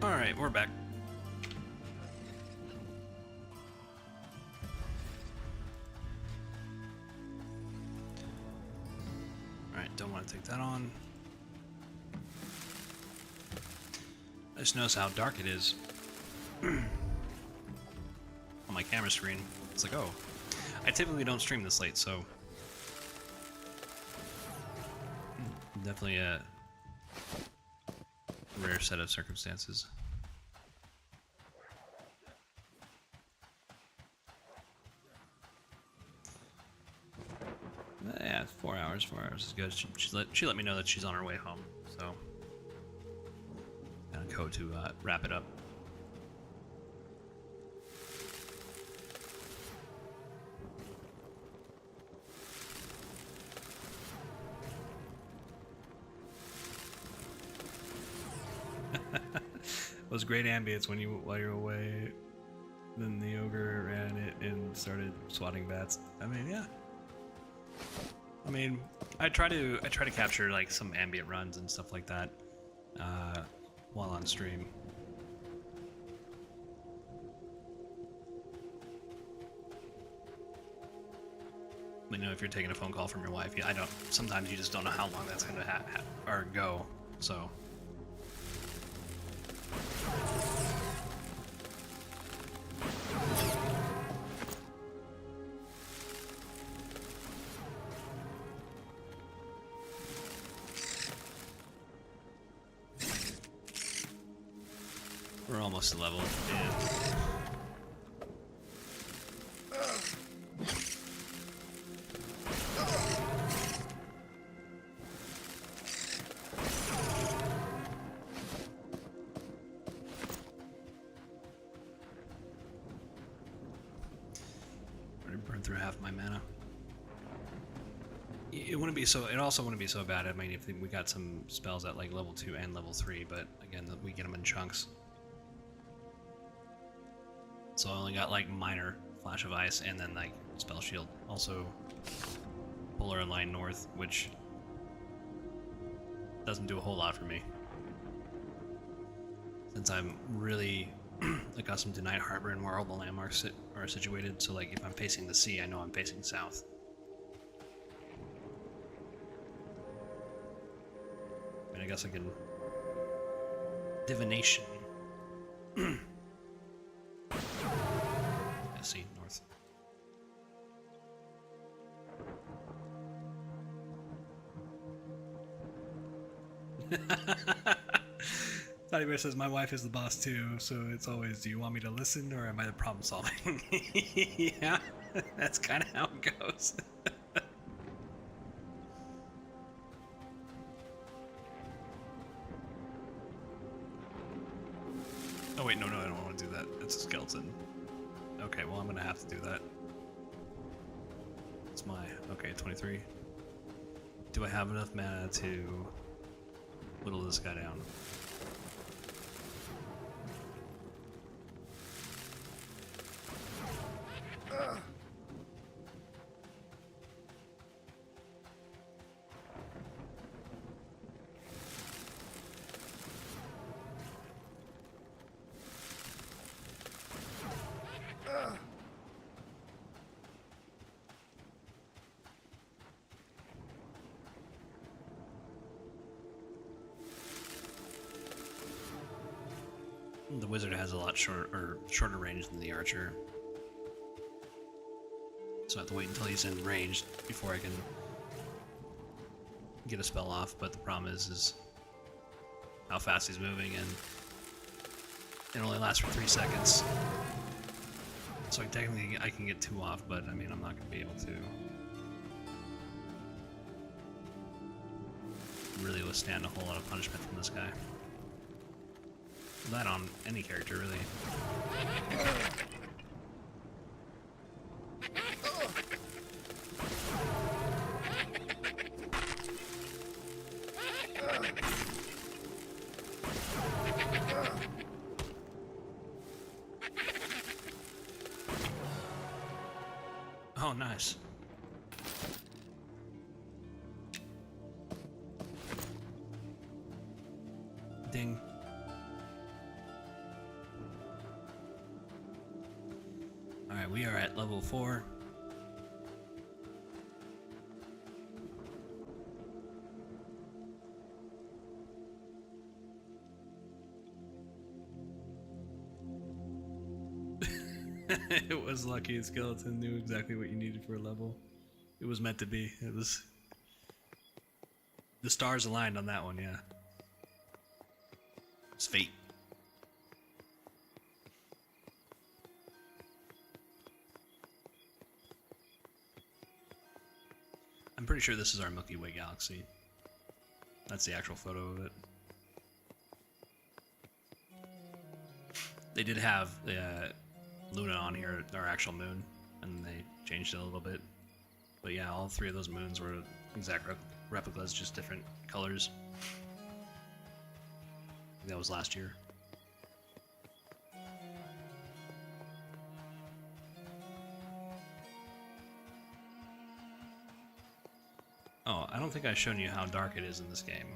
Alright, we're back. Alright, don't want to take that on. I just notice how dark it is on my camera screen. It's like, oh, I typically don't stream this late, so definitely a rare set of circumstances. Yeah, 4 hours. 4 hours is good. She let me know that she's on her way home, so gonna go to wrap it up. Those great ambience while you're away. Then the ogre ran it and started swatting bats. I mean, yeah. I mean, I try to capture like some ambient runs and stuff like that while on stream. You know, if you're taking a phone call from your wife, sometimes you just don't know how long that's gonna or go. So. We're almost to level. Yeah. Already burned through half my mana. It wouldn't be so. It also wouldn't be so bad. I mean, if we got some spells at like level 2 and level 3, but again, we get them in chunks. So I only got like minor Flash of Ice and then like Spell Shield. Also Polar Line North, which doesn't do a whole lot for me. Since I'm really accustomed to Night Harbor and where all the landmarks are situated, so like if I'm facing the sea, I know I'm facing south. I mean, I guess I can... Divination. See, north. Bear says, my wife is the boss too, so it's always, do you want me to listen or am I the problem solving? Yeah, that's kind of how it goes. Oh wait, no, I don't want to do that. It's a skeleton. Okay, well I'm gonna have to do that. It's my, okay, 23. Do I have enough mana to whittle this guy down? The wizard has a lot shorter range than the archer, so I have to wait until he's in range before I can get a spell off. But the problem is how fast he's moving, and it only lasts for 3 seconds. So technically I can get 2 off, but I mean I'm not going to be able to really withstand a whole lot of punishment from this guy. That on any character, really. Oh, nice. Ding. Alright, we are at level 4. It was lucky the skeleton knew exactly what you needed for a level. It was meant to be. It was... The stars aligned on that one, yeah. It's fate. I'm pretty sure this is our Milky Way galaxy. That's the actual photo of it. They did have Luna on here, our actual moon, and they changed it a little bit. But yeah, all 3 of those moons were exact replicas, just different colors. That was last year. Oh, I don't think I've shown you how dark it is in this game.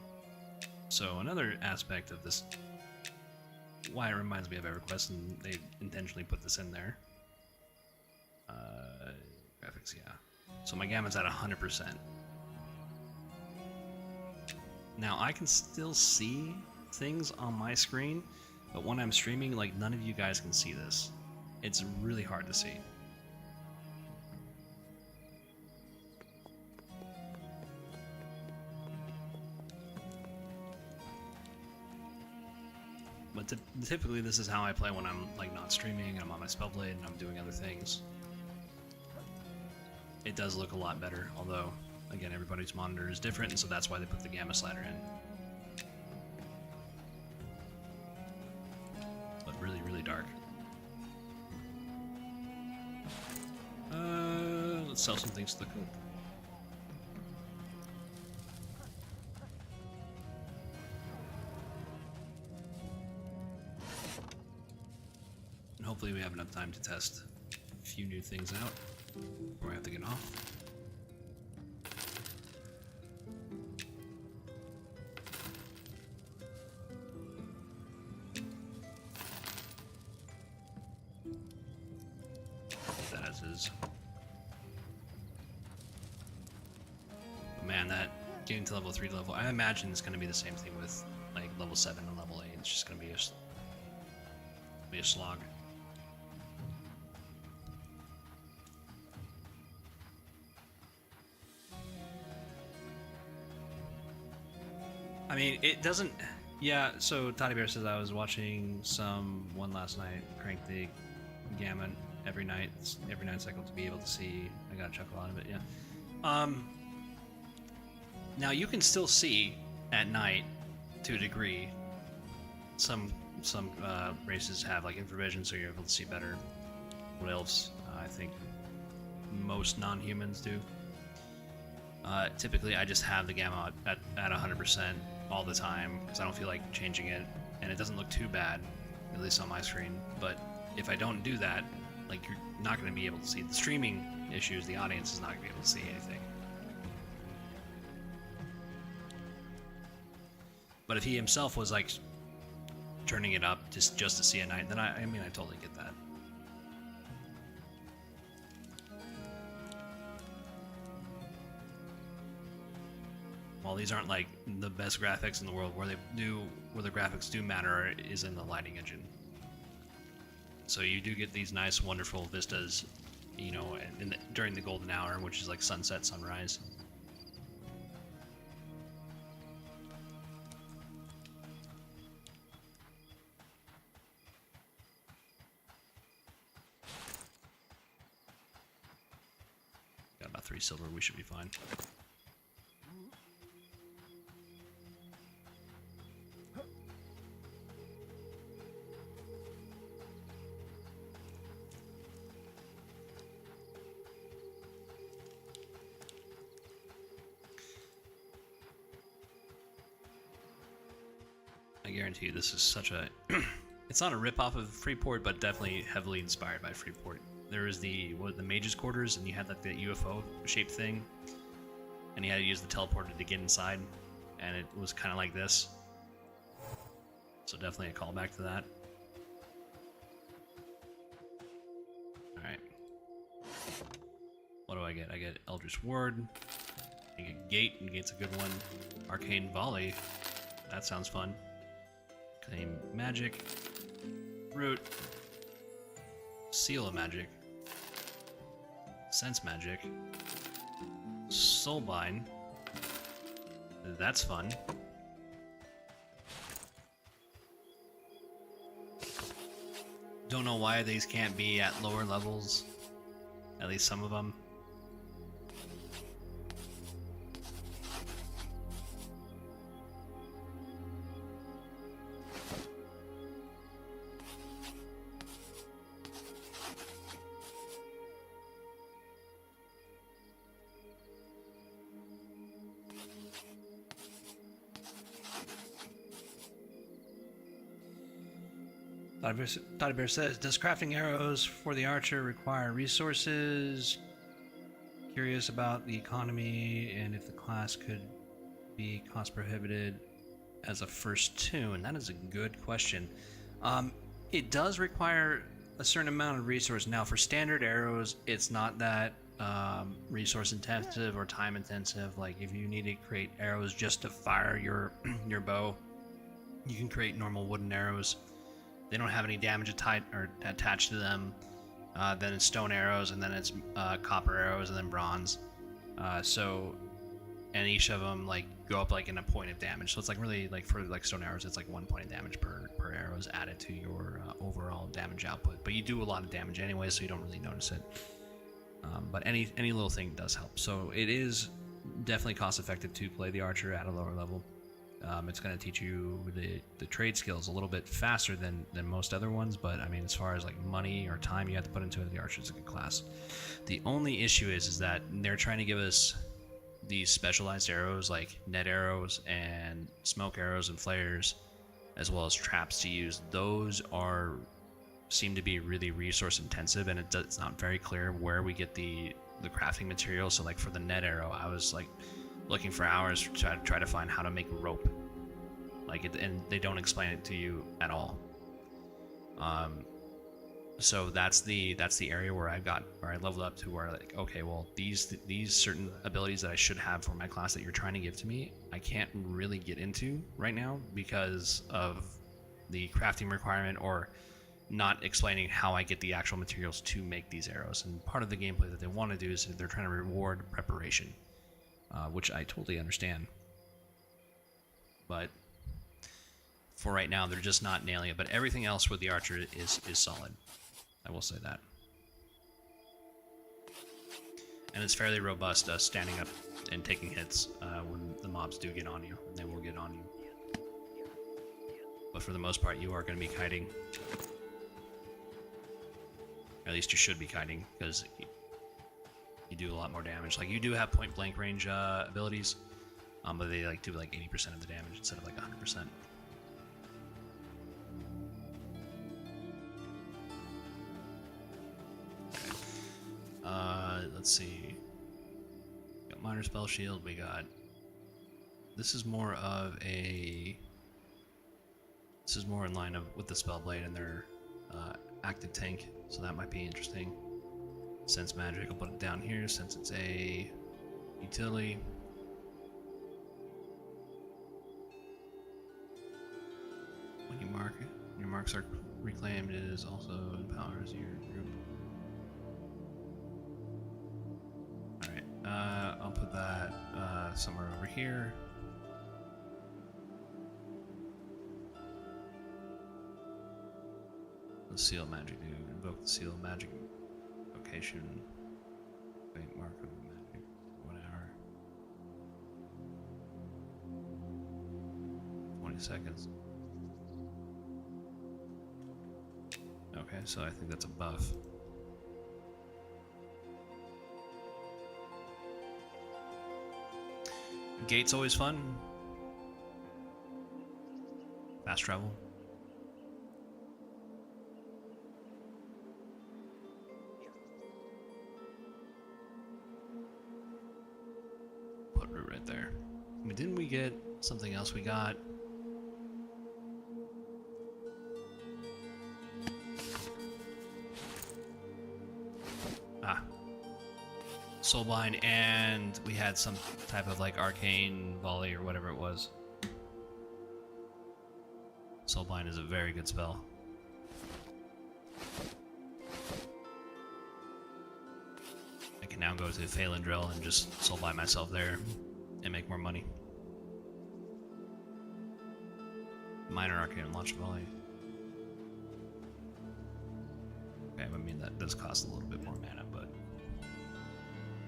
So another aspect of this, why it reminds me of EverQuest, and they intentionally put this in there. Graphics, yeah. So my gamma's at 100%. Now I can still see things on my screen, but when I'm streaming, like, none of you guys can see this. It's really hard to see. But typically this is how I play when I'm like not streaming, I'm on my Spellblade and I'm doing other things. It does look a lot better, although again everybody's monitor is different, and so that's why they put the gamma slider in. But really, really dark. Let's sell some things to the cook. And hopefully we have enough time to test a few new things out before I have to get off. That is. But man, that getting to level 3 to level, I imagine it's going to be the same thing with like level 7 and level 8. It's just going to be a slog. I mean, it doesn't... Yeah, so Toddy Bear says I was watching one last night, crank the gamut every night cycle to be able to see. I got a chuckle out of it, yeah. Now you can still see at night to a degree. Some races have like infravision, so you're able to see better. What else? I think most non-humans do. Typically, I just have the gamma at 100% all the time because I don't feel like changing it, and it doesn't look too bad, at least on my screen. But if I don't do that, like, you're not going to be able to see the streaming issues. The audience is not going to be able to see anything. But if he himself was like turning it up just to see at night, then I mean, I totally get that. While these aren't like the best graphics in the world, where the graphics do matter is in the lighting engine. So you do get these nice, wonderful vistas, you know, during the golden hour, which is like sunset, sunrise. Got about 3 silver, we should be fine. I guarantee you this is such a... It's not a rip-off of Freeport, but definitely heavily inspired by Freeport. There is the Mage's Quarters, and you had like the UFO-shaped thing, and you had to use the teleporter to get inside, and it was kind of like this. So definitely a callback to that. Alright. What do I get? I get Eldritch Ward. I get Gate, and Gate's a good one. Arcane Volley. That sounds fun. Claim Magic. Root. Seal of Magic. Sense Magic. Soulbind. That's fun. Don't know why these can't be at lower levels. At least some of them. Dottie Bear says, does crafting arrows for the archer require resources? Curious about the economy and if the class could be cost prohibited as a first tune. That is a good question. It does require a certain amount of resource. Now, for standard arrows, it's not that resource intensive or time intensive. Like, if you need to create arrows just to fire your bow, you can create normal wooden arrows. They don't have any damage attached to them. Then it's stone arrows, and then it's copper arrows, and then bronze. And each of them like go up like in a point of damage. So it's like really like for like stone arrows, it's like 1 point of damage per arrow is added to your overall damage output. But you do a lot of damage anyway, so you don't really notice it. But any little thing does help. So it is definitely cost effective to play the archer at a lower level. It's going to teach you the trade skills a little bit faster than most other ones, but I mean, as far as like money or time you have to put into it, the archer is a good class. The only issue is that they're trying to give us these specialized arrows like net arrows and smoke arrows and flares, as well as traps to use. Those seem to be really resource intensive, and it's not very clear where we get the crafting material. So like for the net arrow, I was like looking for hours to try to find how to make rope, and they don't explain it to you at all. So that's the area where I leveled up to where, like, okay, well, these certain abilities that I should have for my class that you're trying to give to me, I can't really get into right now because of the crafting requirement or not explaining how I get the actual materials to make these arrows. And part of the gameplay that they want to do is they're trying to reward preparation. Which I totally understand. But for right now. They're just not nailing it, but everything else with the archer is solid. I will say that. And it's fairly robust, standing up and taking hits when the mobs do get on you, and they will get on you. But for the most part, you are going to be kiting. At least you should be kiting, because you do a lot more damage. Like, you do have point blank range abilities, but they like do like 80% of the damage instead of like 100%. Let's see. We got minor spell shield. We got. This is more of a. This is more in line with the spell blade and their active tank, so that might be interesting. Sense magic. I'll put it down here since it's a utility. When you mark it, your marks are reclaimed. It is also empowers your group. I'll put that somewhere over here. The seal magic, dude. Invoke the seal magic location. Wait, mark of magic. Whatever. 20 seconds. Okay, so I think that's a buff. Gate's always fun. Fast travel. Put it right there. I mean, didn't we get something else we got? Soulbind, and we had some type of like arcane volley or whatever it was. Soulbind is a very good spell. I can now go to Phelan Drill and just soulbind myself there and make more money. Minor arcane launch volley. Okay, I mean that does cost a little bit more mana, but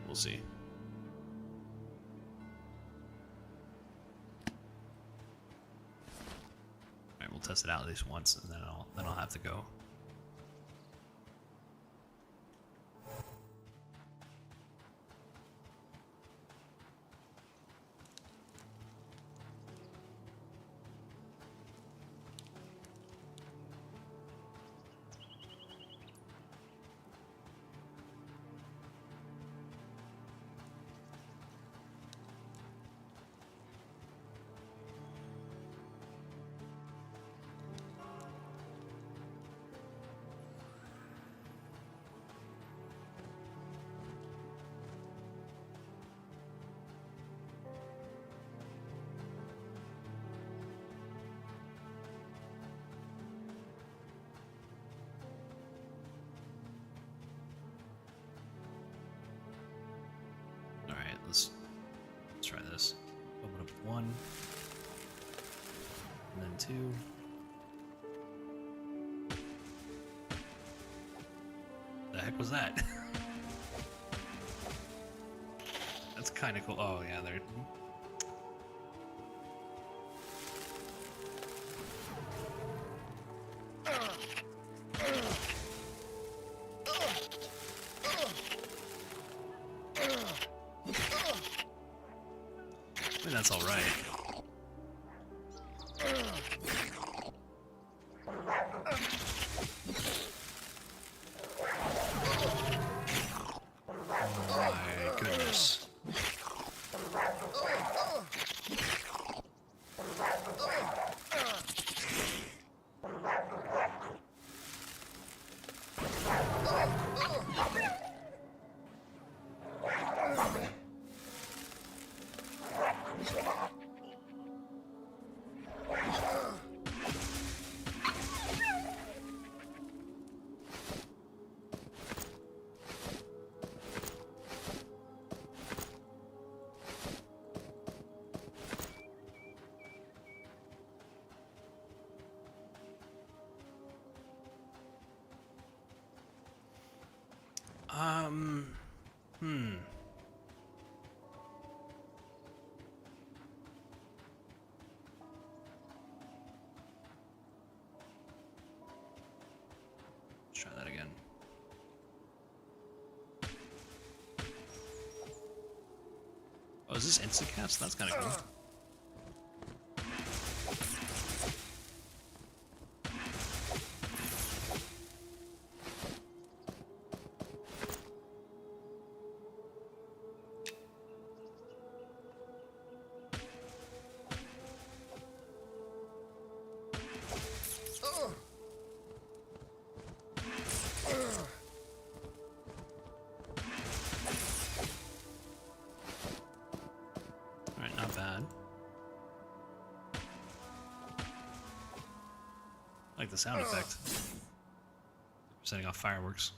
we'll see. Alright, we'll test it out at least once, and then I'll have to go. Let's try this. Open up 1, and then 2. The heck was that? That's kind of cool. Oh yeah, there. I mean, that's all right. Oh my goodness. is this instant cast? That's kind of cool. Alright, not bad. I like the sound effect. Setting off fireworks.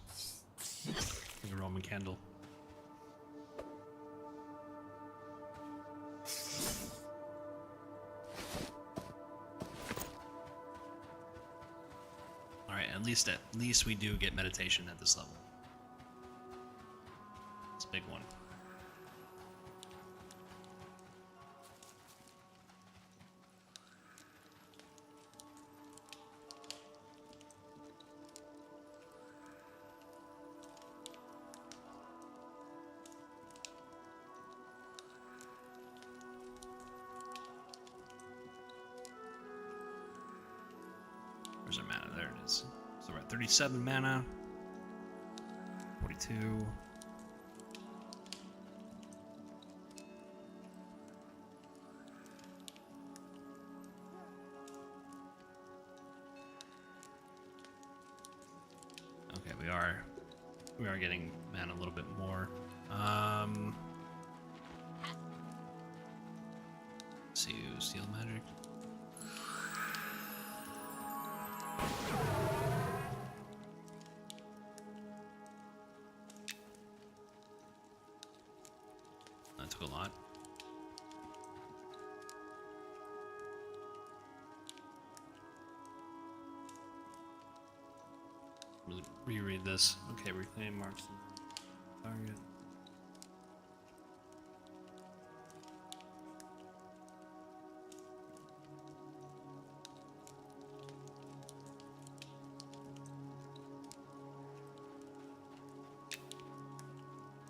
Like a Roman candle. Alright, at least we do get meditation at this level. It's a big one. Where's our mana? There it is. So we're at 37 mana. 42. Okay, we are getting mana a little bit more. Let's see, steal magic. That took a lot. Reread this. Okay, reclaim marks target.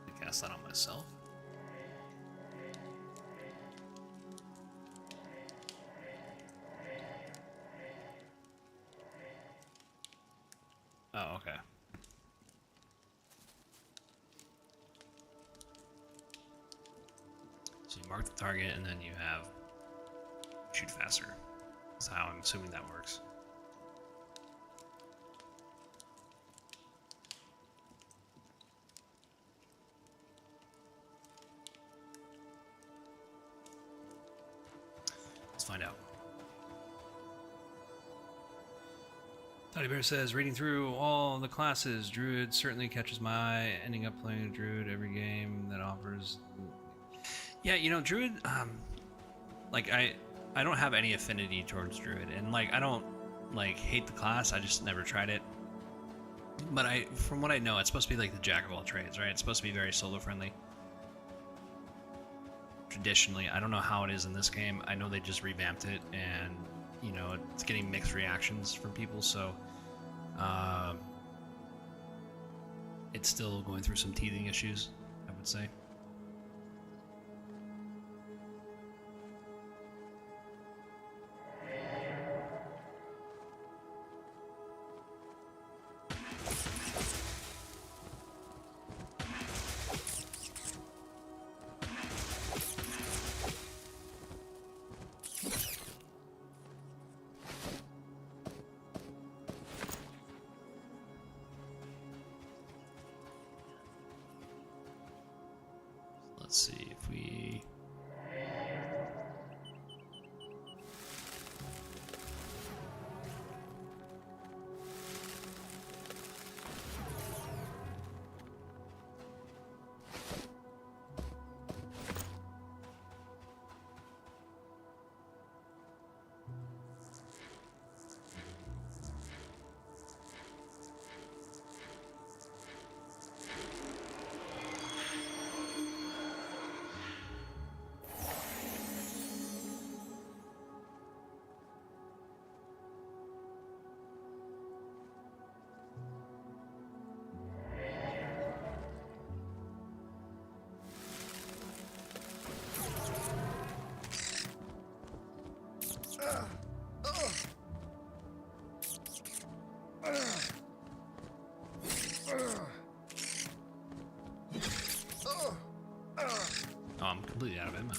I cast that on myself. Oh, okay. So you mark the target and then you have shoot faster. That's how I'm assuming that works. Let's find out. Toddy Bear says, reading through all the classes, Druid certainly catches my eye, ending up playing a Druid every game that offers. Yeah, you know, Druid, like, I don't have any affinity towards Druid, and, like, I don't, like, hate the class, I just never tried it. But from what I know, it's supposed to be like the jack of all trades, right? It's supposed to be very solo friendly. Traditionally, I don't know how it is in this game. I know they just revamped it, and you know, it's getting mixed reactions from people, so it's still going through some teething issues, I would say. completely out of mana.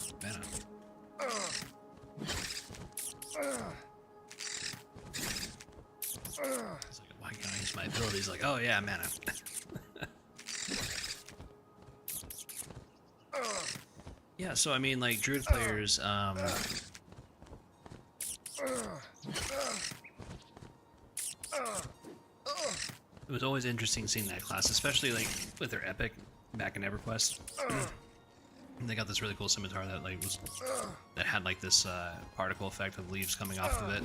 It's like, why can't I use my abilities? Like, oh yeah, mana. Yeah, so I mean, like, druid players, it was always interesting seeing that class, especially like with their epic back in EverQuest. They got this really cool scimitar that like that had like this particle effect of leaves coming off of it.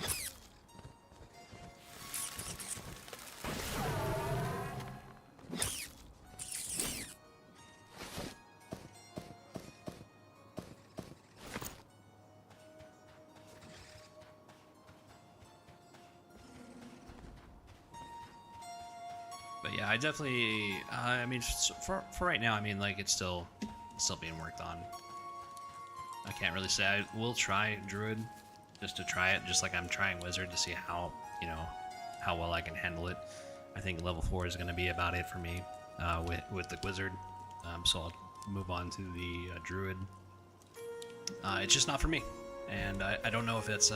But yeah, I definitely, I mean, for right now, I mean, like, it's still being worked on. I can't really say. I will try Druid, just to try it, just like I'm trying Wizard to see how, you know, how well I can handle it. I think level 4 is going to be about it for me with the Wizard, so I'll move on to the Druid. It's just not for me, and I don't know if it's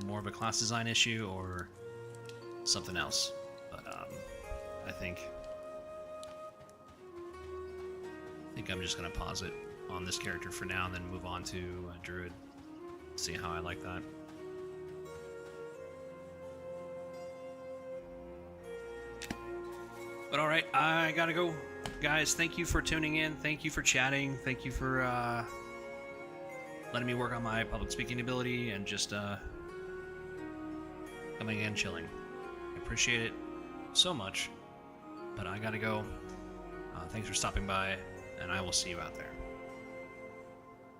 more of a class design issue or something else. I think I'm just gonna pause it on this character for now and then move on to Druid. See how I like that. But alright, I gotta go. Guys, thank you for tuning in. Thank you for chatting. Thank you for letting me work on my public speaking ability and just coming in chilling. I appreciate it so much. But I gotta go. Thanks for stopping by, and I will see you out there.